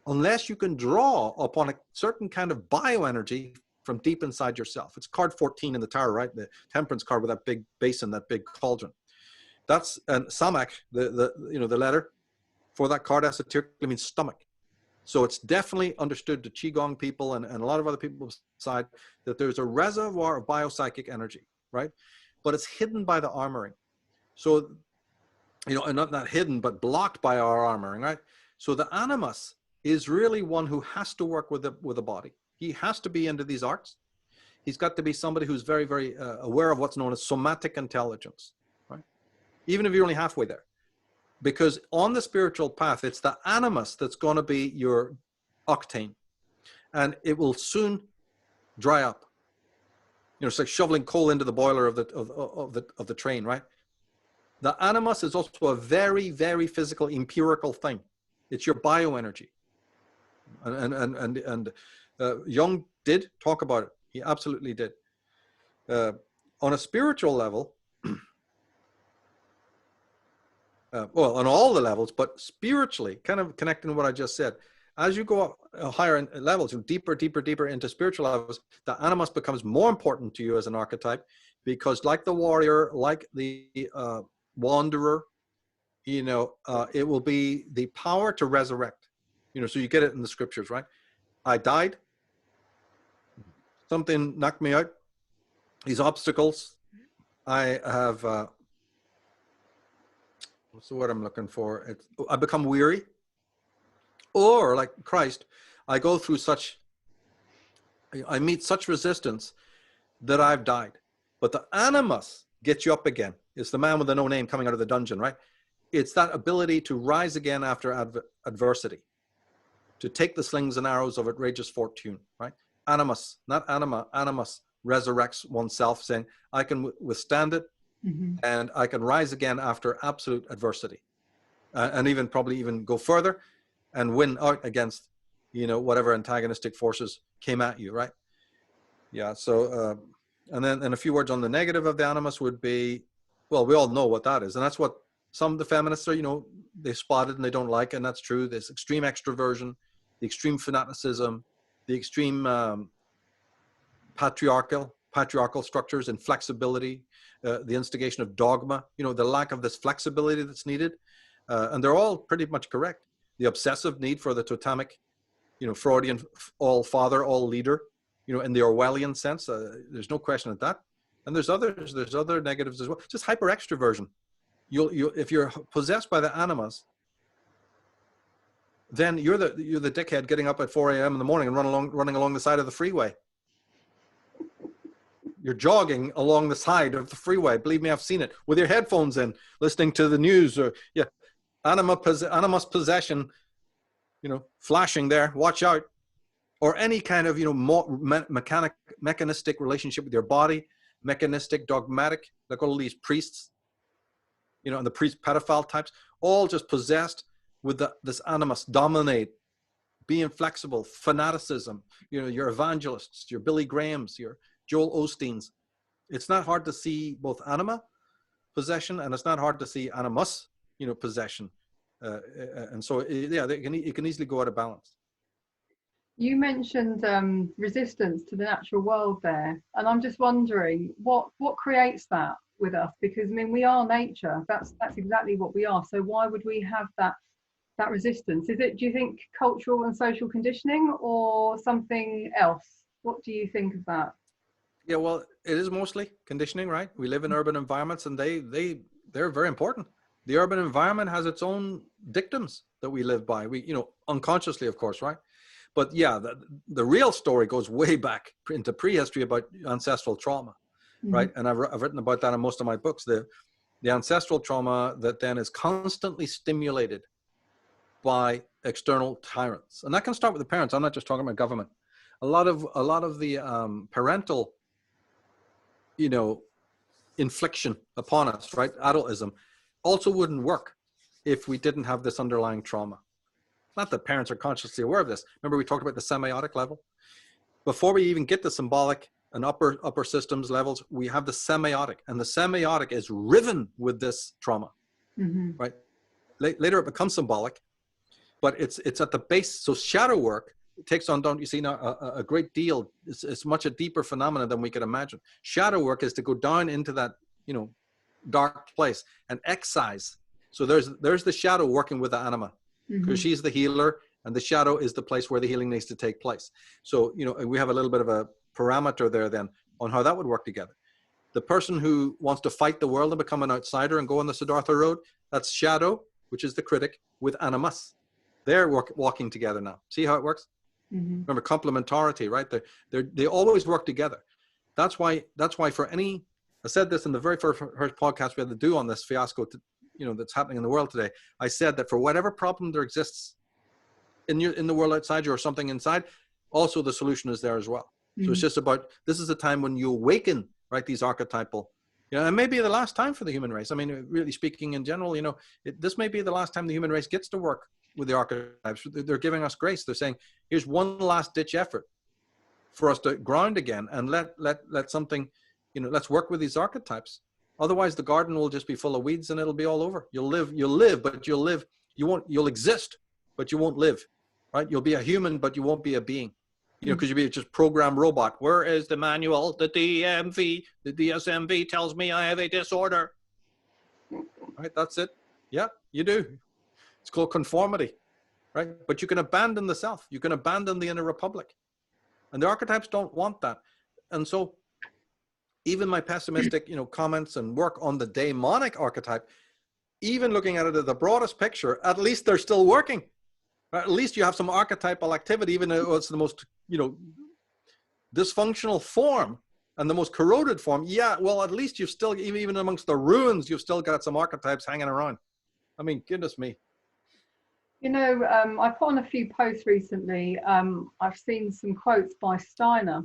Unless you can draw upon a certain kind of bioenergy from deep inside yourself. It's card 14 in the tower, right? The temperance card with that big basin, that big cauldron. That's, and samak, the letter for that card esoterically means stomach. So it's definitely understood to Qigong people and a lot of other people's side that there's a reservoir of biopsychic energy, right? But it's hidden by the armoring. So, and not hidden, but blocked by our armoring, right? So the animus is really one who has to work with the body. He has to be into these arts. He's got to be somebody who's very, very aware of what's known as somatic intelligence, right? Even if you're only halfway there. Because on the spiritual path, it's the animus that's going to be your octane. And it will soon dry up. It's like shoveling coal into the boiler of the train, right? The animus is also a very, very physical, empirical thing. It's your bioenergy. And Jung did talk about it. He absolutely did. On a spiritual level, well, on all the levels, but spiritually, kind of connecting what I just said, as you go up higher in levels, deeper into spiritual levels, the animus becomes more important to you as an archetype, because like the warrior, like the wanderer, it will be the power to resurrect. So you get it in the scriptures, right? I died. Something knocked me out. These obstacles. I have, what's the word I'm looking for? I become weary. Or like Christ, I go through I meet such resistance that I've died. But the animus gets you up again. It's the man with the no name coming out of the dungeon, right? It's that ability to rise again after adversity, to take the slings and arrows of outrageous fortune, right? Animus, not anima, animus resurrects oneself, saying, I can withstand it, and I can rise again after absolute adversity. And even probably even go further and win out against, whatever antagonistic forces came at you, right? Yeah, so, and then and a few words on the negative of the animus would be, well, we all know what that is. And that's what some of the feminists are, they spotted and they don't like, and that's true. This extreme extroversion, the extreme fanaticism, the extreme patriarchal structures, inflexibility, the instigation of dogma, the lack of this flexibility that's needed. And they're all pretty much correct. The obsessive need for the totemic, Freudian all father, all leader, in the Orwellian sense. There's no question of that. And there's other negatives as well. Just hyper extroversion. If you're possessed by the animus, then you're the dickhead getting up at 4 a.m. in the morning and running along the side of the freeway. You're jogging along the side of the freeway. Believe me, I've seen it, with your headphones in, listening to the news, or animus possession, flashing there. Watch out. Or any kind of mechanistic relationship with your body, mechanistic, dogmatic, like all these priests, and the priest pedophile types, all just possessed with this animus, dominate, be inflexible, fanaticism, your evangelists, your Billy Grahams, your Joel Osteens. It's not hard to see both anima possession, and it's not hard to see animus, possession. And so, yeah, it can easily go out of balance. You mentioned resistance to the natural world there, and I'm just wondering what creates that with us, because we are nature. That's exactly what we are. So why would we have that resistance? Do you think cultural and social conditioning, or something else? What do you think of that? Yeah, well, it is mostly conditioning, right? We live in urban environments, and they're very important. The urban environment has its own dictums that we live by. We, unconsciously, of course, right? But yeah, the real story goes way back into prehistory about ancestral trauma, right? And I've written about that in most of my books. The ancestral trauma that then is constantly stimulated by external tyrants, and that can start with the parents. I'm not just talking about government. A lot of the parental, infliction upon us, right? Adultism also wouldn't work if we didn't have this underlying trauma. Not that parents are consciously aware of this. Remember, we talked about the semiotic level. Before we even get to symbolic and upper systems levels, we have the semiotic, and the semiotic is riven with this trauma, right? Later it becomes symbolic, but it's at the base. So shadow work takes on, don't you see now, a great deal. It's much a deeper phenomenon than we could imagine. Shadow work is to go down into that, you know, dark place and excise. So there's the shadow working with the anima, because she's the healer, and the shadow is the place where the healing needs to take place. So, you know, we have a little bit of a parameter there then on how that would work together. The person who wants to fight the world and become an outsider and go on the Siddhartha road, that's shadow, which is the critic, with animus. They're walking together now. See how it works? Remember, complementarity, right? They always work together. That's why for any, I said this in the very first podcast we had to do on this fiasco, you know, that's happening in the world today. I said that for whatever problem there exists in the world outside you or something inside, also the solution is there as well. So it's just about, this is a time when you awaken, right, these archetypal, you know, and maybe the last time for the human race. I mean, really speaking in general, you know, this may be the last time the human race gets to work with the archetypes. They're giving us grace. They're saying, here's one last ditch effort for us to ground again and let something, you know, let's work with these archetypes. Otherwise the garden will just be full of weeds and it'll be all over. You'll live, but you'll exist, but you won't live, right? You'll be a human, but you won't be a being, you know, because you'll be just programmed robot. Where is the manual? The DMV, the DSMV tells me I have a disorder. Right, that's it. Yeah, you do. It's called conformity, right? But you can abandon the self. You can abandon the inner republic. And the archetypes don't want that. And so even my pessimistic, you know, comments and work on the daemonic archetype, even looking at it at the broadest picture, at least they're still working. Right? At least you have some archetypal activity, even though it's the most, you know, dysfunctional form and the most corroded form. Yeah, well, at least you've still, even amongst the ruins, you've still got some archetypes hanging around. I mean, goodness me. You know, I put on a few posts recently. I've seen some quotes by Steiner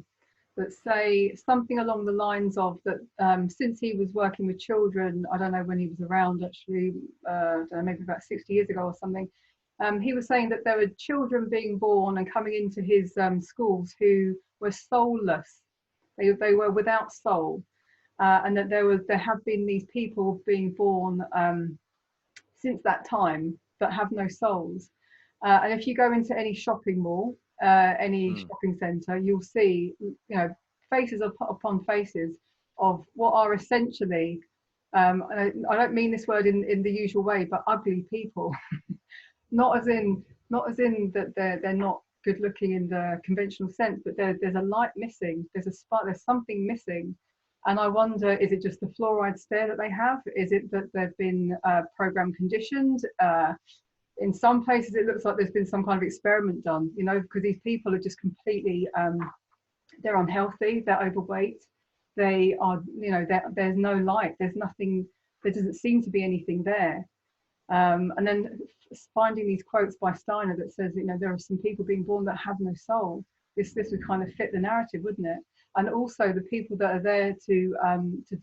that say something along the lines of that since he was working with children, I don't know when he was around actually, I don't know, maybe about 60 years ago or something, he was saying that there were children being born and coming into his schools who were soulless. They were without soul, and that there have been these people being born since that time that have no souls. And if you go into any shopping mall, any shopping centre, you'll see, you know, faces upon faces of what are essentially, and I don't mean this word in the usual way, but ugly people. not as in that they're not good looking in the conventional sense, but there's a light missing. There's a spark. There's something missing. And I wonder, is it just the fluoride stare that they have? Is it that they've been program conditioned? In some places, it looks like there's been some kind of experiment done, you know, because these people are just completely, they're unhealthy, they're overweight, they are, you know, there's no light, there's nothing, there doesn't seem to be anything there. And then finding these quotes by Steiner that says, you know, there are some people being born that have no soul. This would kind of fit the narrative, wouldn't it? And also the people that are there to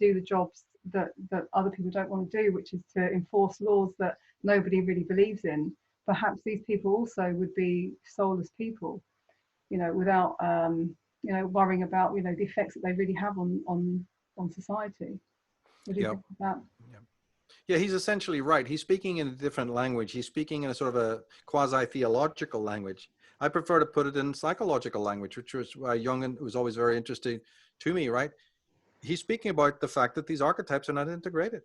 do the jobs that other people don't want to do, which is to enforce laws that nobody really believes in. Perhaps these people also would be soulless people, you know, without you know, worrying about, you know, the effects that they really have on society. What do you think of that? Yeah, he's essentially right. He's speaking in a different language. He's speaking in a sort of a quasi-theological language. I prefer to put it in psychological language, which was why Jung was always very interesting to me, right? He's speaking about the fact that these archetypes are not integrated.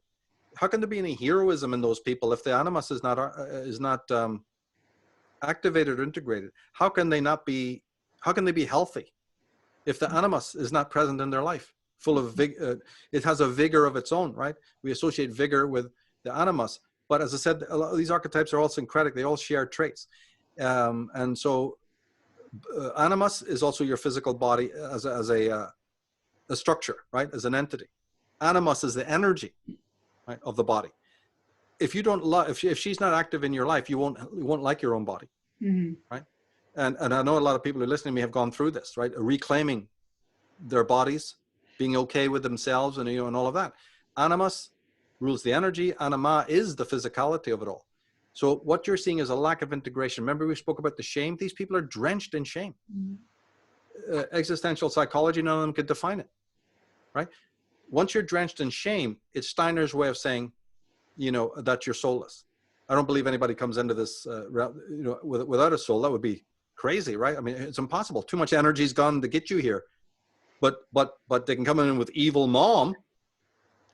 How can there be any heroism in those people if the animus is not activated or integrated? How can they be healthy if the animus is not present in their life? Full of it has a vigor of its own, right? We associate vigor with the animus, but as I said, a lot of these archetypes are all syncretic. They all share traits, and so animus is also your physical body as a structure, right? As an entity. Animus is the energy, right, of the body. If you don't love, if she's not active in your life, you won't like your own body, right? And I know a lot of people who are listening to me have gone through this, right? Reclaiming their bodies, being okay with themselves, and, you know, and all of that. Animus rules the energy. Anima is the physicality of it all. So what you're seeing is a lack of integration. Remember we spoke about the shame? These people are drenched in shame. Existential psychology, none of them could define it, right? Once you're drenched in shame, it's Steiner's way of saying, you know, that you're soulless. I don't believe anybody comes into this, you know, without a soul. That would be crazy, right? I mean, it's impossible. Too much energy's gone to get you here. But they can come in with evil mom.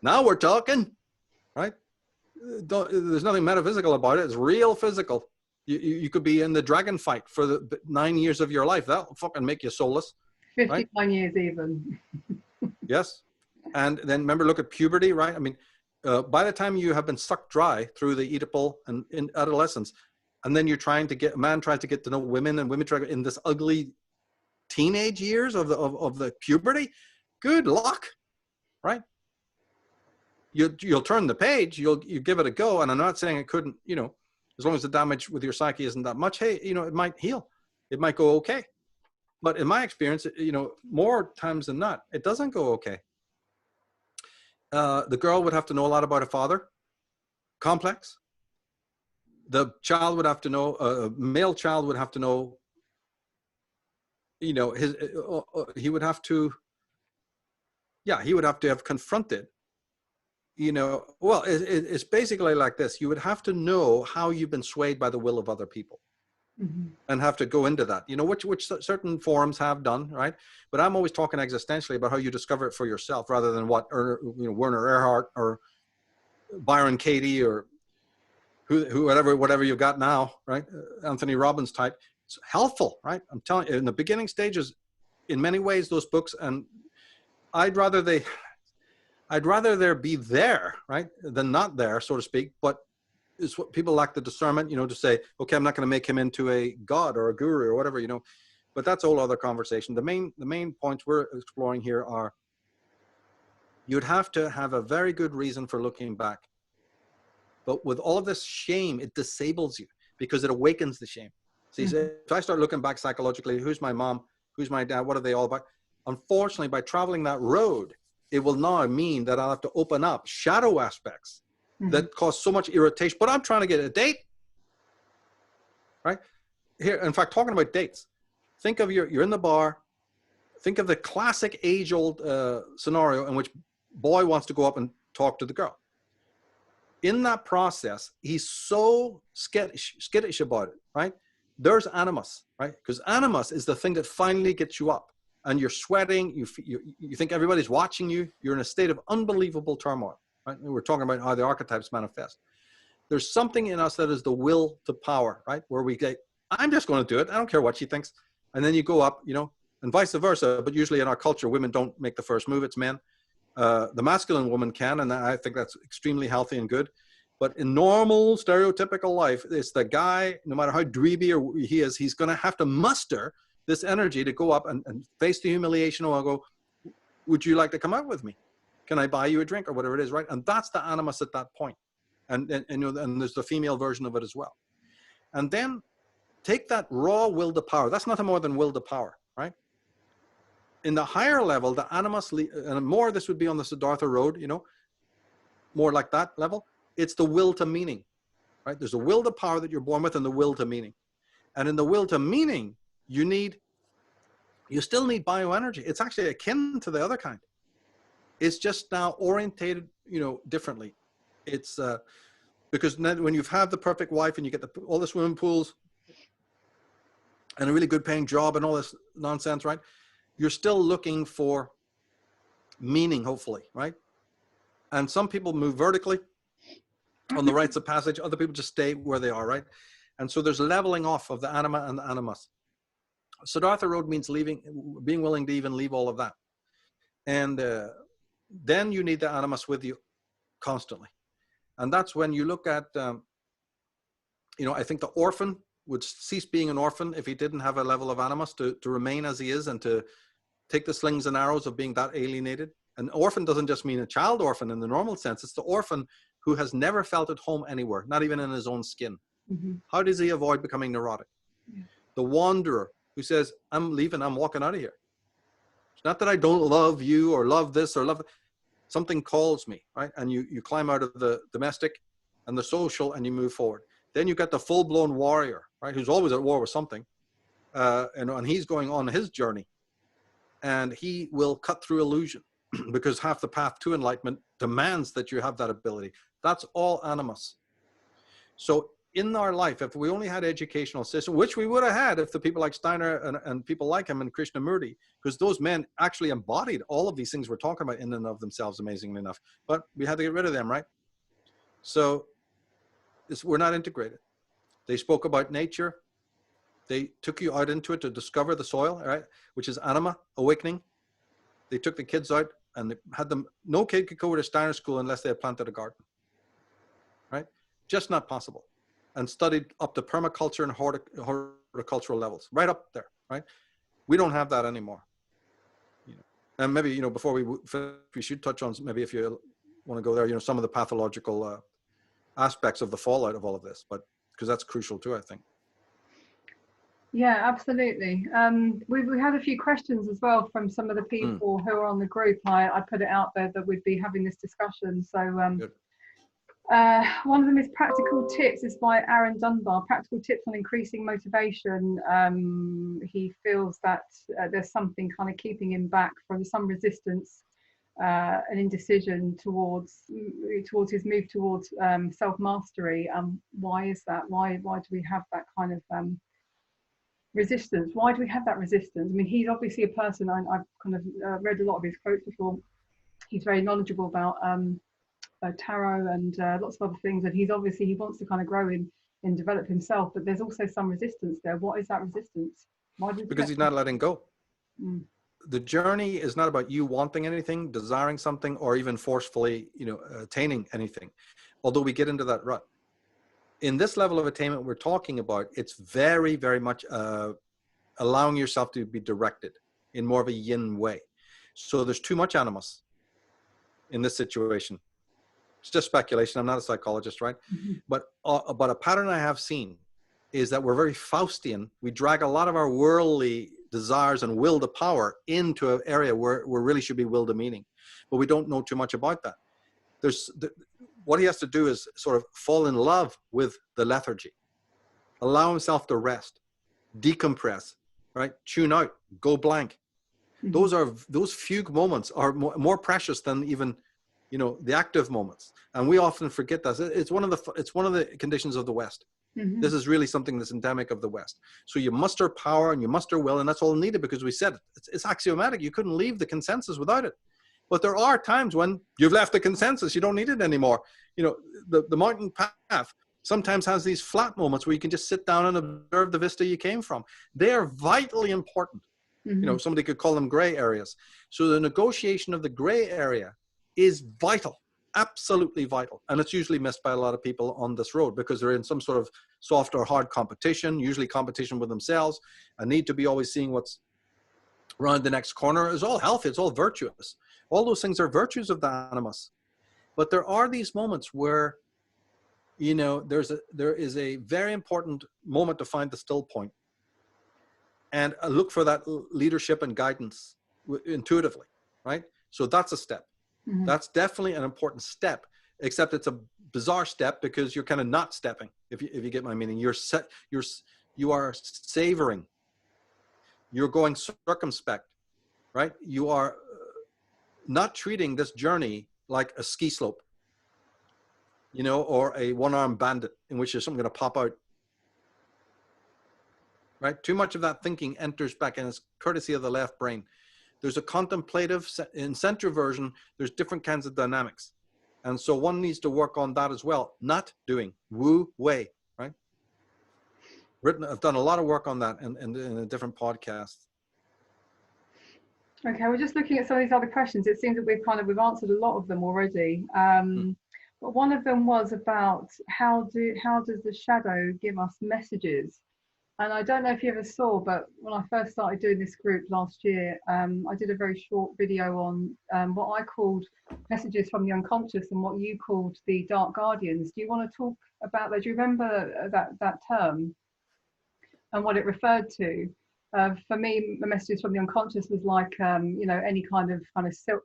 Now we're talking, right? There's nothing metaphysical about it. It's real physical. You could be in the dragon fight for the 9 years of your life. That'll fucking make you soulless. 59 right? years even. Yes. And then remember, look at puberty, right? I mean, by the time you have been sucked dry through the Oedipal and in adolescence, and then you're trying to get, a man tries to get to know women, and women try in this ugly teenage years of the puberty, good luck, right? You'll turn the page, you give it a go. And I'm not saying it couldn't, you know, as long as the damage with your psyche isn't that much, hey, you know, it might heal. It might go okay. But in my experience, you know, more times than not, it doesn't go okay. The girl would have to know a lot about a father complex. The child would have to know, a male child would have to know, you know, he would have to have confronted, you know, well, it's basically like this. You would have to know how you've been swayed by the will of other people. Mm-hmm. And have to go into that, you know, which certain forums have done, right? But I'm always talking existentially about how you discover it for yourself, rather than what, you know, Werner Erhard or Byron Katie or whatever you've got now, right? Anthony Robbins type. It's helpful, right? I'm telling you, in the beginning stages, in many ways, those books, and I'd rather there be there, right, than not there, so to speak. But it's what people lack the discernment, you know, to say, okay, I'm not going to make him into a god or a guru or whatever, you know. But that's a whole other conversation. The main points we're exploring here are, you'd have to have a very good reason for looking back. But with all of this shame, it disables you because it awakens the shame. See, so if I start looking back psychologically, who's my mom, who's my dad, what are they all about? Unfortunately, by traveling that road, it will now mean that I'll have to open up shadow aspects that cause so much irritation. But I'm trying to get a date, right? Here, in fact, talking about dates, think of you're in the bar. Think of the classic age-old scenario in which boy wants to go up and talk to the girl. In that process, he's so skittish about it, right? There's animus, right? Because animus is the thing that finally gets you up, and you're sweating. You think everybody's watching you. You're in a state of unbelievable turmoil. Right? We're talking about how the archetypes manifest. There's something in us that is the will to power, right? Where we get, I'm just going to do it. I don't care what she thinks. And then you go up, you know, and vice versa. But usually in our culture, women don't make the first move. It's men. The masculine woman can, and I think that's extremely healthy and good. But in normal, stereotypical life, it's the guy, no matter how dweeby he is, he's going to have to muster this energy to go up and face the humiliation. Or I'll go, would you like to come out with me? Can I buy you a drink or whatever it is, right? And that's the animus at that point. And you know, and there's the female version of it as well. And then take that raw will to power. That's nothing more than will to power, right? In the higher level, the animus, and more this would be on the Siddhartha road, you know, more like that level. It's the will to meaning, right? There's a will to power that you're born with and the will to meaning. And in the will to meaning, you still need bioenergy. It's actually akin to the other kind. It's just now orientated, you know, differently. It's because when you've had the perfect wife and you get all the swimming pools and a really good paying job and all this nonsense, right? You're still looking for meaning, hopefully, right? And some people move vertically on the rites of passage. Other people just stay where they are, right? And so there's leveling off of the anima and the animus. Siddhartha road means being willing to even leave all of that. And then you need the animus with you constantly. And that's when you look at, you know, I think the orphan would cease being an orphan if he didn't have a level of animus to remain as he is and to take the slings and arrows of being that alienated. An orphan doesn't just mean a child orphan in the normal sense. It's the orphan who has never felt at home anywhere, not even in his own skin. How does he avoid becoming neurotic? The wanderer who says, I'm leaving, I'm walking out of here. It's not that I don't love you or love this or love, something calls me, right? And you climb out of the domestic and the social and you move forward. Then you've got the full-blown warrior, right? Who's always at war with something. And he's going on his journey. And he will cut through illusion because half the path to enlightenment demands that you have that ability. That's all animus. So in our life, if we only had educational system, which we would have had if the people like Steiner and people like him and Krishnamurti, because those men actually embodied all of these things we're talking about in and of themselves, amazingly enough. But we had to get rid of them, right? So we're not integrated. They spoke about nature. They took you out into it to discover the soil, right? Which is anima, awakening. They took the kids out and they had them, no kid could go to Steiner school unless they had planted a garden, right? Just not possible. And studied up to permaculture and horticultural levels, right up there, right? We don't have that anymore. You know, and maybe, you know, before we should touch on, maybe if you want to go there, you know, some of the pathological aspects of the fallout of all of this, but because that's crucial too, I think. Yeah, absolutely. We had a few questions as well from some of the people who are on the group. I put it out there that we'd be having this discussion. So one of them is practical tips. It's by Aaron Dunbar. Practical tips on increasing motivation. He feels that there's something kind of keeping him back from some resistance, an indecision towards his move towards self-mastery. Why is that? Why do we have that kind of resistance? Why do we have that resistance? I mean, he's obviously a person, I've kind of read a lot of his quotes before. He's very knowledgeable about tarot and lots of other things, and he wants to kind of grow and develop himself, but there's also some resistance there. What is that resistance? Because he's not letting go. The journey is not about you wanting anything, desiring something, or even forcefully, you know, attaining anything, although we get into that rut. In this level of attainment we're talking about, it's very, very much allowing yourself to be directed in more of a yin way. So there's too much animus in this situation. It's just speculation. I'm not a psychologist, right? But a pattern I have seen is that we're very Faustian. We drag a lot of our worldly desires and will to power into an area where really should be will to meaning, but we don't know too much about that. What he has to do is sort of fall in love with the lethargy, allow himself to rest, decompress, right? Tune out, go blank. Those fugue moments are more precious than even, you know, the active moments. And we often forget that. It's one of the conditions of the West. This is really something that's endemic of the West. So you muster power and you muster will, and that's all needed, because we said it's axiomatic. You couldn't leave the consensus without it. But there are times when you've left the consensus, you don't need it anymore. You know, the mountain path sometimes has these flat moments where you can just sit down and observe the vista you came from. They are vitally important. You know, somebody could call them gray areas. So the negotiation of the gray area is vital, absolutely vital. And it's usually missed by a lot of people on this road because they're in some sort of soft or hard competition, usually competition with themselves, a need to be always seeing what's around the next corner. Is all healthy, it's all virtuous. All those things are virtues of the animus. But there are these moments where, you know, there is a very important moment to find the still point and look for that leadership and guidance intuitively, right? So that's a step. That's definitely an important step, except it's a bizarre step because you're kind of not stepping, if you get my meaning. You are savoring. You're going circumspect, right? You are not treating this journey like a ski slope, you know, or a one-armed bandit in which there's something going to pop out, right? Too much of that thinking enters back, and it's courtesy of the left brain. There's a contemplative, in centroversion, there's different kinds of dynamics. And so one needs to work on that as well, not doing woo way, right? I've done a lot of work on that in a different podcast. Okay, we're just looking at some of these other questions. It seems that we've answered a lot of them already. But one of them was about how does the shadow give us messages? And I don't know if you ever saw, but when I first started doing this group last year, I did a very short video on what I called messages from the unconscious and what you called the dark guardians. Do you want to talk about that? Do you remember that term and what it referred to? For me, the messages from the unconscious was like, you know, any kind of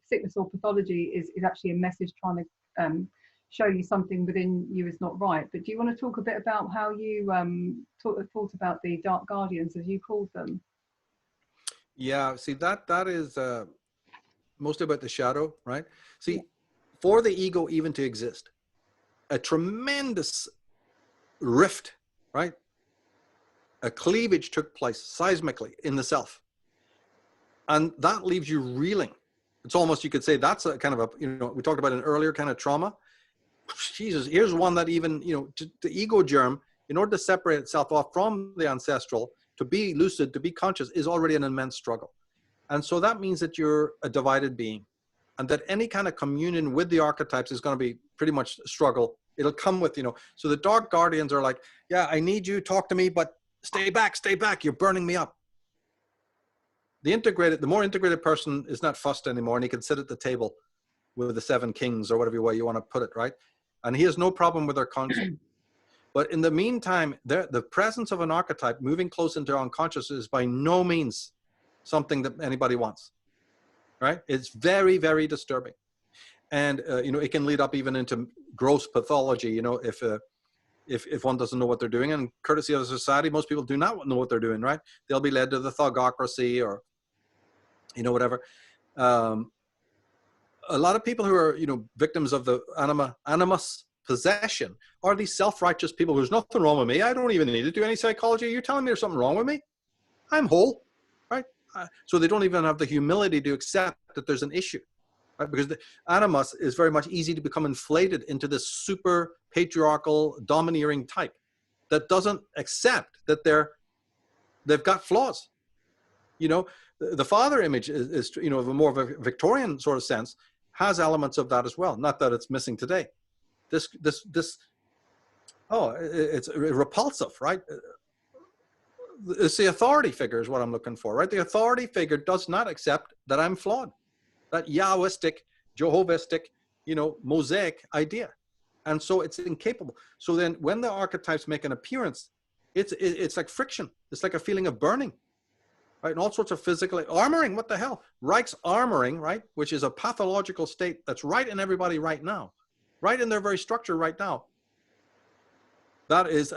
sickness or pathology is actually a message trying to show you something within you is not right. But do you want to talk a bit about how you thought about the dark guardians, as you called them? Yeah, see, that is mostly about the shadow, right? See, for the ego even to exist, a tremendous rift, right? A cleavage took place seismically in the self. And that leaves you reeling. It's almost, you could say that's a kind of a, you know, we talked about an earlier kind of trauma. Jesus, here's one that even, you know, the ego germ, in order to separate itself off from the ancestral, to be lucid, to be conscious, is already an immense struggle. And so that means that you're a divided being, and that any kind of communion with the archetypes is going to be pretty much a struggle. It'll come with, you know, so the dark guardians are like, yeah, I need you, talk to me, but stay back, you're burning me up. The more integrated person is not fussed anymore, and he can sit at the table with the 7 kings, or whatever way you want to put it, right? And he has no problem with their counsel. But in the meantime, the presence of an archetype moving close into unconscious is by no means something that anybody wants, right? It's very, very disturbing. And, you know, it can lead up even into gross pathology, you know, if one doesn't know what they're doing. And courtesy of society, most people do not know what they're doing, right? They'll be led to the thugocracy, or, you know, whatever. A lot of people who are, you know, victims of the Animus possession are these self-righteous people. There's nothing wrong with me. I don't even need to do any psychology. You're telling me there's something wrong with me? I'm whole, right? So they don't even have the humility to accept that there's an issue, right? Because the Animus is very much easy to become inflated into this super patriarchal, domineering type that doesn't accept that they've got flaws. You know, the father image is, you know, of a more of a Victorian sort of sense, has elements of that as well. Not that it's missing today. It's repulsive, right? It's the authority figure is what I'm looking for, right? The authority figure does not accept that I'm flawed. That Yahwistic, Jehovistic, you know, Mosaic idea. And so it's incapable. So then when the archetypes make an appearance, it's like friction. It's like a feeling of burning. Right, and all sorts of physical armoring. What the hell? Reich's armoring, right, which is a pathological state that's right in everybody right now, right in their very structure right now. That is,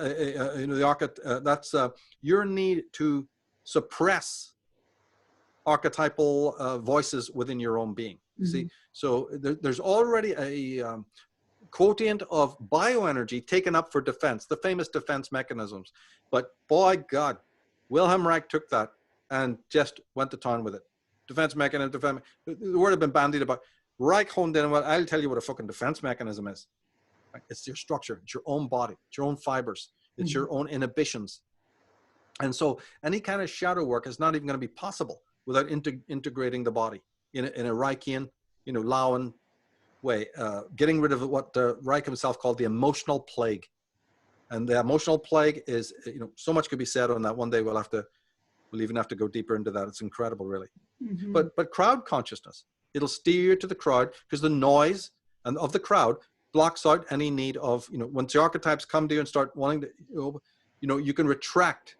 you know, that's your need to suppress archetypal voices within your own being. Mm-hmm. See, so there's already a quotient of bioenergy taken up for defense, the famous defense mechanisms. But by God, Wilhelm Reich took that and just went to town with it. Defense mechanism, the word had been bandied about. Reich honed in, well, I'll tell you what a fucking defense mechanism is. It's your structure, it's your own body, it's your own fibers, it's your own inhibitions. And so any kind of shadow work is not even going to be possible without integrating the body in a Reichian, you know, Lauan way, getting rid of what Reich himself called the emotional plague. And the emotional plague is, you know, so much could be said on that. One day we'll even have to go deeper into that. It's incredible, really. Mm-hmm. But crowd consciousness, it'll steer you to the crowd, because the noise and of the crowd blocks out any need of, you know, once the archetypes come to you and start wanting to, you know, you can retract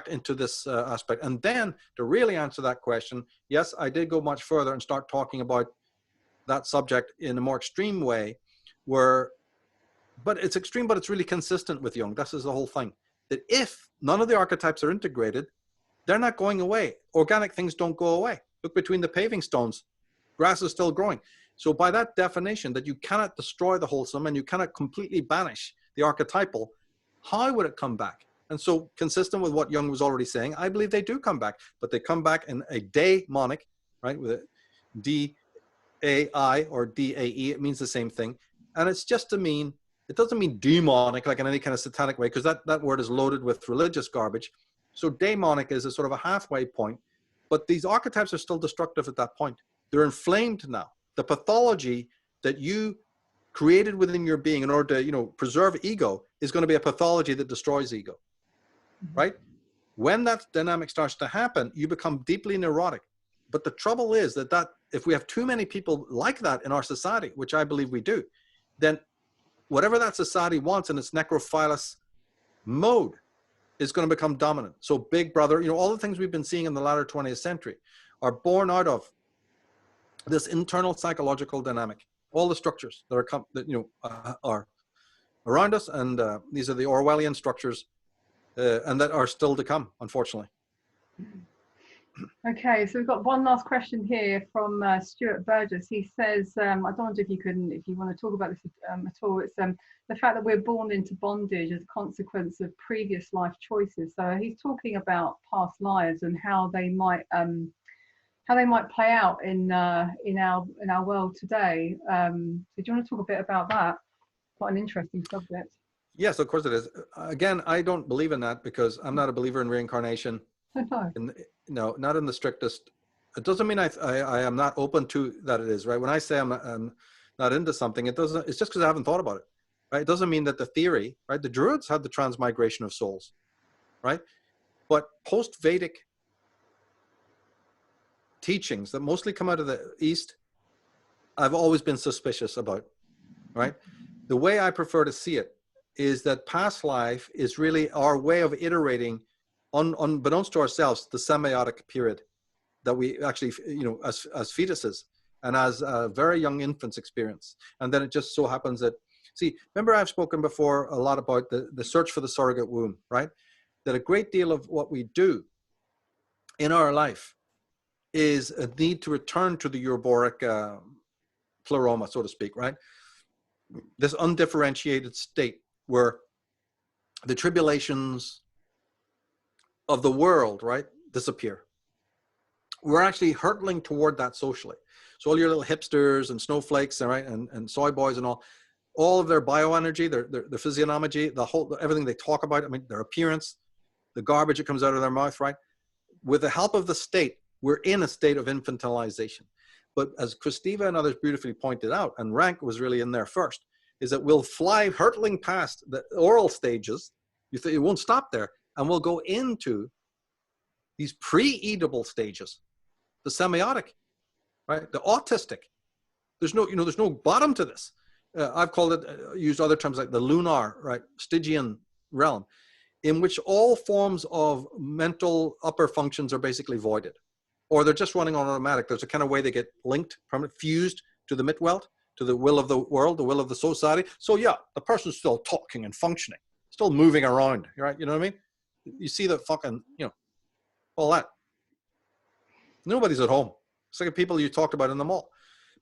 into this aspect. And then to really answer that question, yes, I did go much further and start talking about that subject in a more extreme way, but it's extreme, but it's really consistent with Jung. This is the whole thing. That if none of the archetypes are integrated, they're not going away. Organic things don't go away. Look between the paving stones, grass is still growing. So by that definition, that you cannot destroy the wholesome and you cannot completely banish the archetypal, how would it come back? And so consistent with what Jung was already saying, I believe they do come back, but they come back in a daimonic, right? With a D-A-I or D-A-E, it means the same thing. And it's just to mean, it doesn't mean demonic, like in any kind of satanic way, because that word is loaded with religious garbage. So daimonic is a sort of a halfway point, but these archetypes are still destructive at that point. They're inflamed now. The pathology that you created within your being in order to, you know, preserve ego is going to be a pathology that destroys ego, right? When that dynamic starts to happen, you become deeply neurotic. But the trouble is that if we have too many people like that in our society, which I believe we do, then whatever that society wants in its necrophilous mode is going to become dominant. So Big Brother, you know, all the things we've been seeing in the latter 20th century are born out of this internal psychological dynamic. All the structures that are around us, and these are the Orwellian structures, and that are still to come, unfortunately. Okay, so we've got one last question here from Stuart Burgess. He says, I don't wonder if you want to talk about this at all. It's the fact that we're born into bondage as a consequence of previous life choices. So he's talking about past lives and how they might play out in our world today. So do you want to talk a bit about that? Quite an interesting subject. Yes, of course it is. Again, I don't believe in that because I'm not a believer in reincarnation. No, not in the strictest. It doesn't mean I am not open to that it is, right? When I say I'm not into something, it's just because I haven't thought about it, right? It doesn't mean that the theory, right? The Druids had the transmigration of souls, right? But post-Vedic teachings that mostly come out of the East, I've always been suspicious about, right? The way I prefer to see it is that past life is really our way of iterating unbeknownst to ourselves, the semiotic period that we actually, as fetuses and as very young infants experience. And then it just so happens that, see, remember I've spoken before a lot about the search for the surrogate womb, right? That a great deal of what we do in our life is a need to return to the Euroboric pleroma, so to speak, right? This undifferentiated state where the tribulations of the world, right, disappear. We're actually hurtling toward that socially. So all your little hipsters and snowflakes, right, and soy boys and all of their bioenergy, their physiognomy, everything they talk about, I mean, their appearance, the garbage that comes out of their mouth, right? With the help of the state, we're in a state of infantilization. But as Christiva and others beautifully pointed out, and Rank was really in there first, is that we'll fly hurtling past the oral stages. It won't stop there. And we'll go into these pre-Oedipal stages, the semiotic, right? The autistic. There's no bottom to this. I've called it, used other terms like the lunar, right? Stygian realm, in which all forms of mental upper functions are basically voided, or they're just running on automatic. There's a kind of way they get linked, fused to the Mitwelt, to the will of the world, the will of the society. So yeah, the person's still talking and functioning, still moving around, right? You know what I mean? You see the fucking, all that. Nobody's at home. It's like the people you talked about in the mall,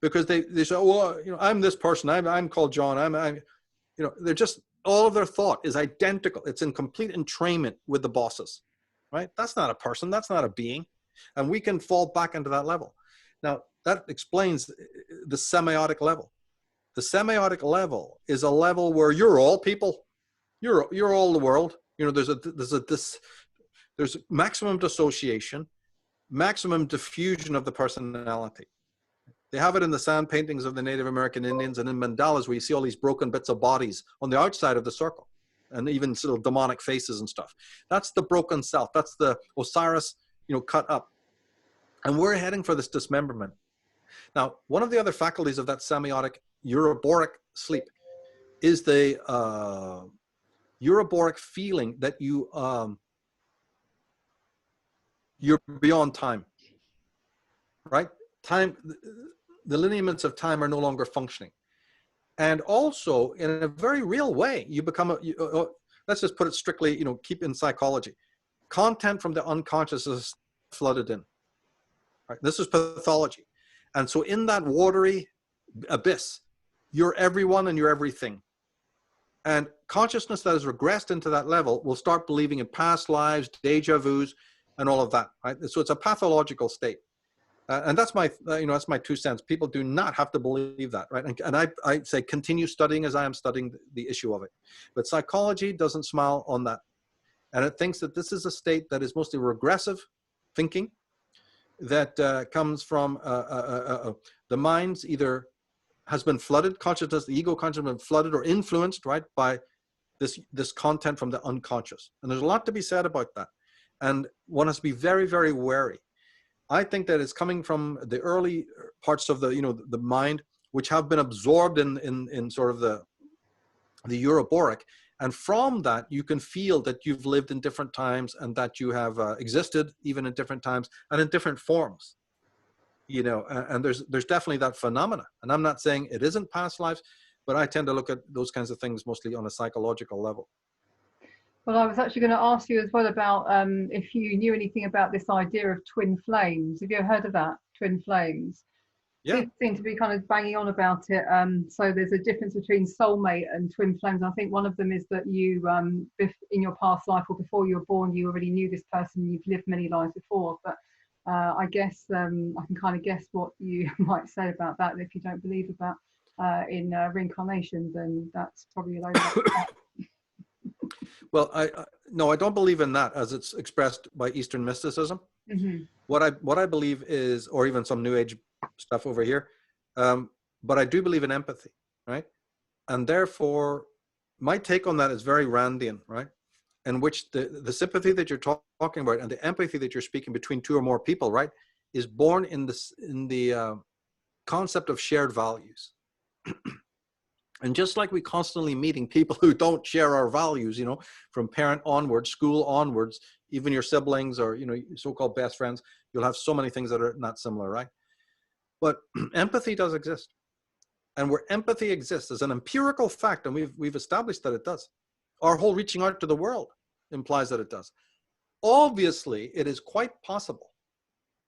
because they say, oh, well, I'm this person. I'm called John. They're just, all of their thought is identical. It's in complete entrainment with the bosses, right? That's not a person. That's not a being. And we can fall back into that level. Now, that explains the semiotic level. The semiotic level is a level where you're all people. You're all the world. There's maximum dissociation, maximum diffusion of the personality. They have it in the sand paintings of the Native American Indians and in mandalas where you see all these broken bits of bodies on the outside of the circle, and even sort of demonic faces and stuff. That's the broken self. That's the Osiris, cut up. And we're heading for this dismemberment. Now, one of the other faculties of that semiotic Euroboric sleep is the Euroboric feeling that you're beyond time, right? Time, the lineaments of time are no longer functioning. And also, in a very real way, you become let's just put it strictly, keep in psychology. Content from the unconscious is flooded in. Right? This is pathology. And so in that watery abyss, you're everyone and you're everything. And consciousness that has regressed into that level will start believing in past lives, deja vus, and all of that, right? So it's a pathological state. And that's my, that's my 2 cents. People do not have to believe that, right? And I say continue studying as I am studying the issue of it. But psychology doesn't smile on that. And it thinks that this is a state that is mostly regressive thinking that comes from the mind's either has been flooded, consciousness, the ego consciousness has been flooded or influenced, right, by this content from the unconscious. And there's a lot to be said about that. And one has to be very, very wary. I think that it's coming from the early parts of the, the mind, which have been absorbed in sort of the Euroboric. And from that, you can feel that you've lived in different times and that you have existed even in different times and in different forms, and there's definitely that phenomena. And I'm not saying it isn't past lives, but I tend to look at those kinds of things mostly on a psychological level. Well, I was actually going to ask you as well about if you knew anything about this idea of twin flames. Have you ever heard of that, twin flames? Yeah. People seem to be kind of banging on about it. So there's a difference between soulmate and twin flames. I think one of them is that you, in your past life or before you were born, you already knew this person. You've lived many lives before. But I guess I can kind of guess what you might say about that. If you don't believe about in reincarnation, then that's probably a load of Well, no, I don't believe in that as it's expressed by Eastern mysticism. Mm-hmm. What I believe is, or even some New Age stuff over here, but I do believe in empathy, right? And therefore, my take on that is very Randian, right? In which the sympathy that you're talking about and the empathy that you're speaking between two or more people, right, is born in the concept of shared values. And just like we constantly meeting people who don't share our values, you know, from parent onwards, school onwards, even your siblings or, you know, so-called best friends, you'll have so many things that are not similar, right? But empathy does exist. And where empathy exists as an empirical fact, and we've established that it does. Our whole reaching out to the world implies that it does. Obviously, it is quite possible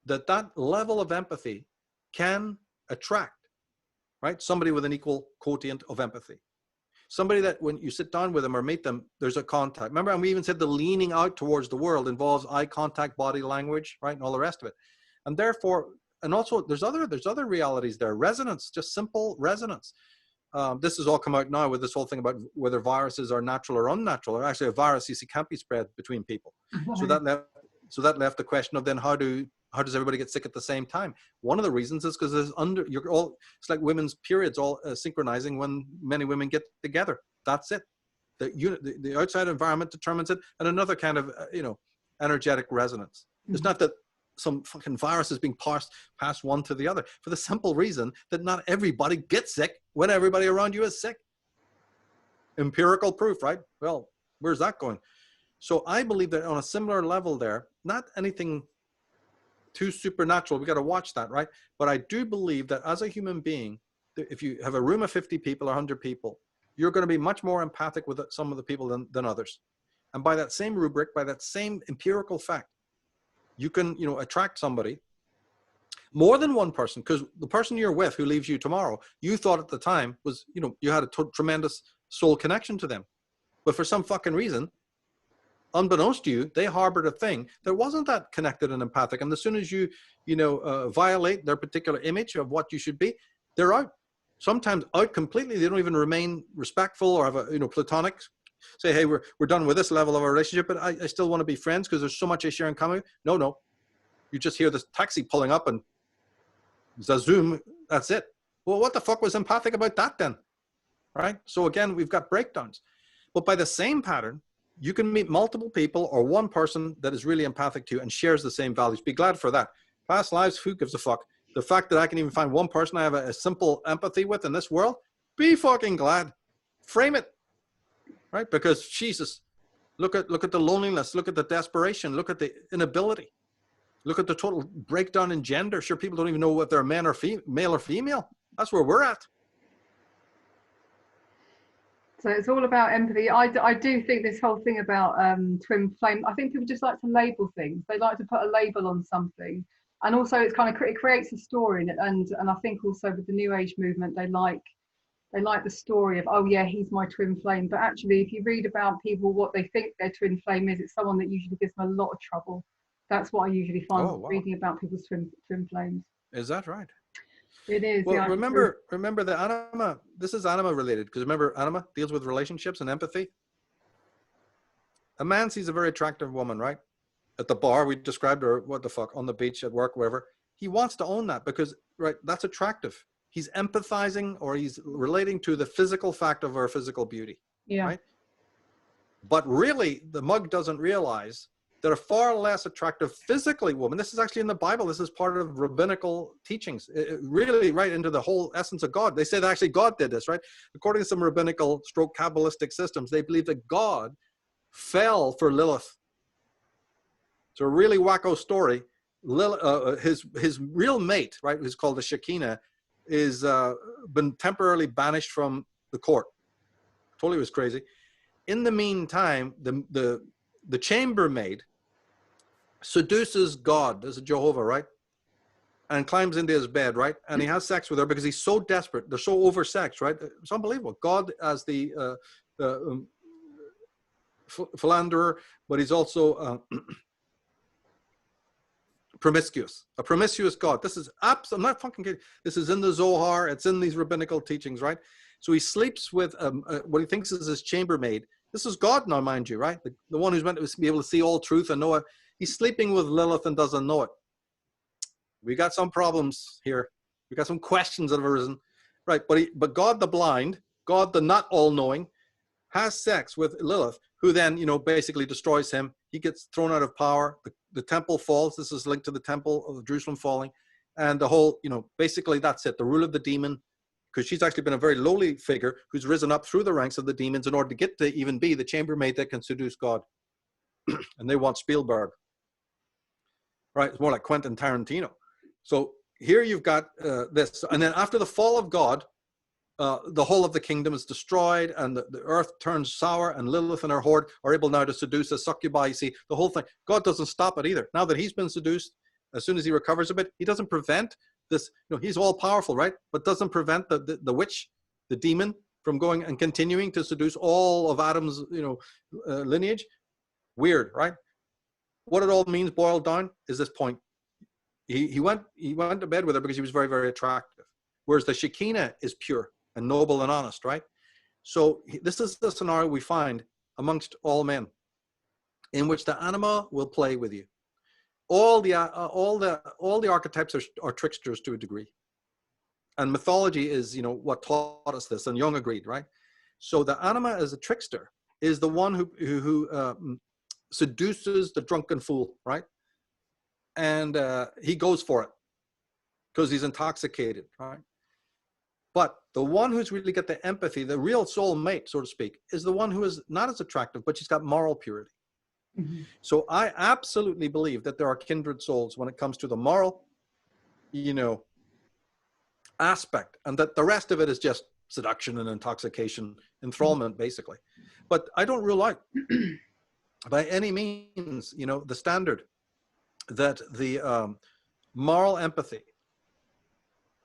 that that level of empathy can attract, right, somebody with an equal quotient of empathy. Somebody that when you sit down with them or meet them, there's a contact. Remember, and we even said the leaning out towards the world involves eye contact, body language, right, and all the rest of it. And therefore, and also there's other realities there. Resonance, just simple resonance. This has all come out now with this whole thing about whether viruses are natural or unnatural. Or actually, a virus, you see, can't be spread between people. So that left the question of then how does everybody get sick at the same time? One of the reasons is because it's like women's periods all synchronizing when many women get together. That's it. The outside environment determines it, and another kind of energetic resonance. It's not that some fucking virus is being passed one to the other, for the simple reason that not everybody gets sick when everybody around you is sick. Empirical proof, right? Well, where's that going? So I believe that on a similar level there, not anything too supernatural, we got to watch that, right? But I do believe that as a human being, if you have a room of 50 people or 100 people, you're going to be much more empathic with some of the people than others. And by that same rubric, by that same empirical fact, you can, attract somebody, more than one person, because the person you're with who leaves you tomorrow, you thought at the time was, you had a tremendous soul connection to them. But for some fucking reason, unbeknownst to you, they harbored a thing that wasn't that connected and empathic. And as soon as you, violate their particular image of what you should be, they're out. Sometimes out completely. They don't even remain respectful or have a, platonic. Say, hey, we're done with this level of our relationship, but I still want to be friends because there's so much I share in common. No. You just hear this taxi pulling up and zazoom, that's it. Well, what the fuck was empathic about that then? Right? So again, we've got breakdowns. But by the same pattern, you can meet multiple people or one person that is really empathic to you and shares the same values. Be glad for that. Past lives, who gives a fuck? The fact that I can even find one person I have a simple empathy with in this world, be fucking glad. Frame it. Right? Because Jesus, look at the loneliness, look at the desperation, look at the inability, look at the total breakdown in gender. Sure, people don't even know if they're male or female. That's where we're at. So it's all about empathy. I do think this whole thing about twin flame, I think people just like to label things. They like to put a label on something. And also it's kind of, it creates a story. And I think also with the New Age movement, they like the story of, oh yeah, he's my twin flame. But actually, if you read about people, what they think their twin flame is, it's someone that usually gives them a lot of trouble. That's what I usually find reading about people's twin flames. Is that right? It is. Well, yeah, remember the Anima, this is Anima related, because remember, Anima deals with relationships and empathy. A man sees a very attractive woman, right? At the bar, we described her, what the fuck, on the beach, at work, wherever. He wants to own that because, right, that's attractive. He's empathizing or he's relating to the physical fact of her physical beauty. Yeah. Right? But really, the mug doesn't realize that a far less attractive physically woman, this is actually in the Bible, this is part of rabbinical teachings, really right into the whole essence of God. They say that actually God did this, right? According to some rabbinical stroke Kabbalistic systems, they believe that God fell for Lilith. It's a really wacko story. His real mate, right, who's called the Shekinah, is been temporarily banished from the court. Totally was crazy. in the meantime, the chambermaid seduces God. This is Jehovah, right? And climbs into his bed, right? And he has sex with her because he's so desperate. They're so oversexed, right? It's unbelievable. God as the philanderer, but he's also promiscuous. A promiscuous God. This is I'm not fucking kidding. This is in the Zohar. It's in these rabbinical teachings, right? So he sleeps with what he thinks is his chambermaid. This is God now, mind you, right? The one who's meant to be able to see all truth and know it. He's sleeping with Lilith and doesn't know it. We got some problems here. We got some questions that have arisen, right? But God the blind, God the not all-knowing, has sex with Lilith, who then, you know, basically destroys him. He gets thrown out of power. The temple falls. This is linked to the temple of Jerusalem falling, and the whole, you know, basically that's it. The rule of the demon, because she's actually been a very lowly figure who's risen up through the ranks of the demons in order to get to even be the chambermaid that can seduce God. And they want Spielberg, right? It's more like Quentin Tarantino. So here you've got this, and then after the fall of God, the whole of the kingdom is destroyed, and the earth turns sour, and Lilith and her horde are able now to seduce a succubi. You see, the whole thing. God doesn't stop it either. Now that he's been seduced, as soon as he recovers a bit, he doesn't prevent this. You know, he's all powerful, right? But doesn't prevent the witch, the demon, from going and continuing to seduce all of Adam's, you know, lineage. Weird, right? What it all means, boiled down, is this point. He went to bed with her because he was very, very attractive. Whereas the Shekinah is pure and noble and honest, right? So this is the scenario we find amongst all men, in which the anima will play with you. All the archetypes are tricksters to a degree, and mythology is, you know, what taught us this, and Jung agreed, right? So the anima as a trickster is the one who seduces the drunken fool, right? And he goes for it because he's intoxicated, right? But the one who's really got the empathy, the real soul mate, so to speak, is the one who is not as attractive, but she's got moral purity. Mm-hmm. So I absolutely believe that there are kindred souls when it comes to the moral, you know, aspect, and that the rest of it is just seduction and intoxication, enthrallment, basically. But I don't rule out by any means, you know, the standard that the moral empathy,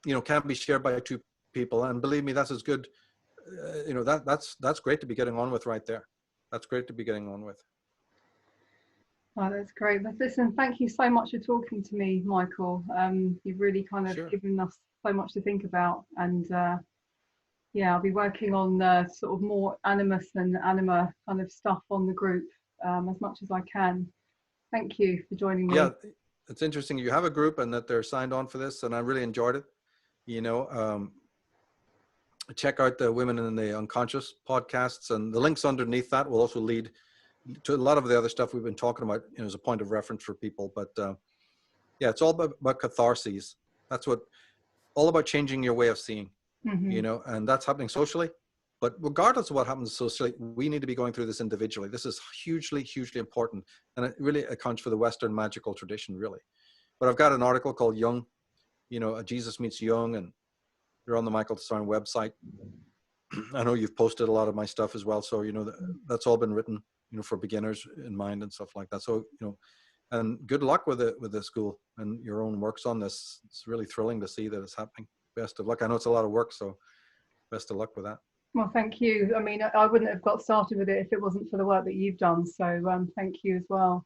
you know, can be shared by two people. And believe me, that's as good, you know, that's great to be getting on with right there. That's great to be getting on with. Oh, that's great. But listen, thank you so much for talking to me, Michael. You've really kind of given us so much to think about. And yeah, I'll be working on sort of more Animus and Anima kind of stuff on the group as much as I can. Thank you for joining me. Yeah, it's interesting you have a group and that they're signed on for this, and I really enjoyed it. You know, check out the Women in the Unconscious podcasts, and the links underneath that will also lead to a lot of the other stuff we've been talking about, you know, as a point of reference for people. But yeah, it's all about catharses. That's what, all about changing your way of seeing, you know, and that's happening socially. But regardless of what happens socially, we need to be going through this individually. This is hugely, hugely important. And it really accounts for the Western magical tradition, really. But I've got an article called Jung, you know, Jesus Meets Jung, and you're on the Michael Tsarion website. I know you've posted a lot of my stuff as well. So, you know, that's all been written, you know, for beginners in mind and stuff like that. So, you know, and good luck with it, with the school and your own works on this. It's really thrilling to see that it's happening. Best of luck. I know it's a lot of work, so best of luck with that. Well, thank you. I mean, I wouldn't have got started with it if it wasn't for the work that you've done. So thank you as well.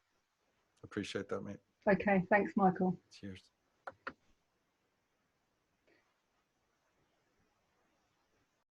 Appreciate that, mate. Okay. Thanks, Michael. Cheers.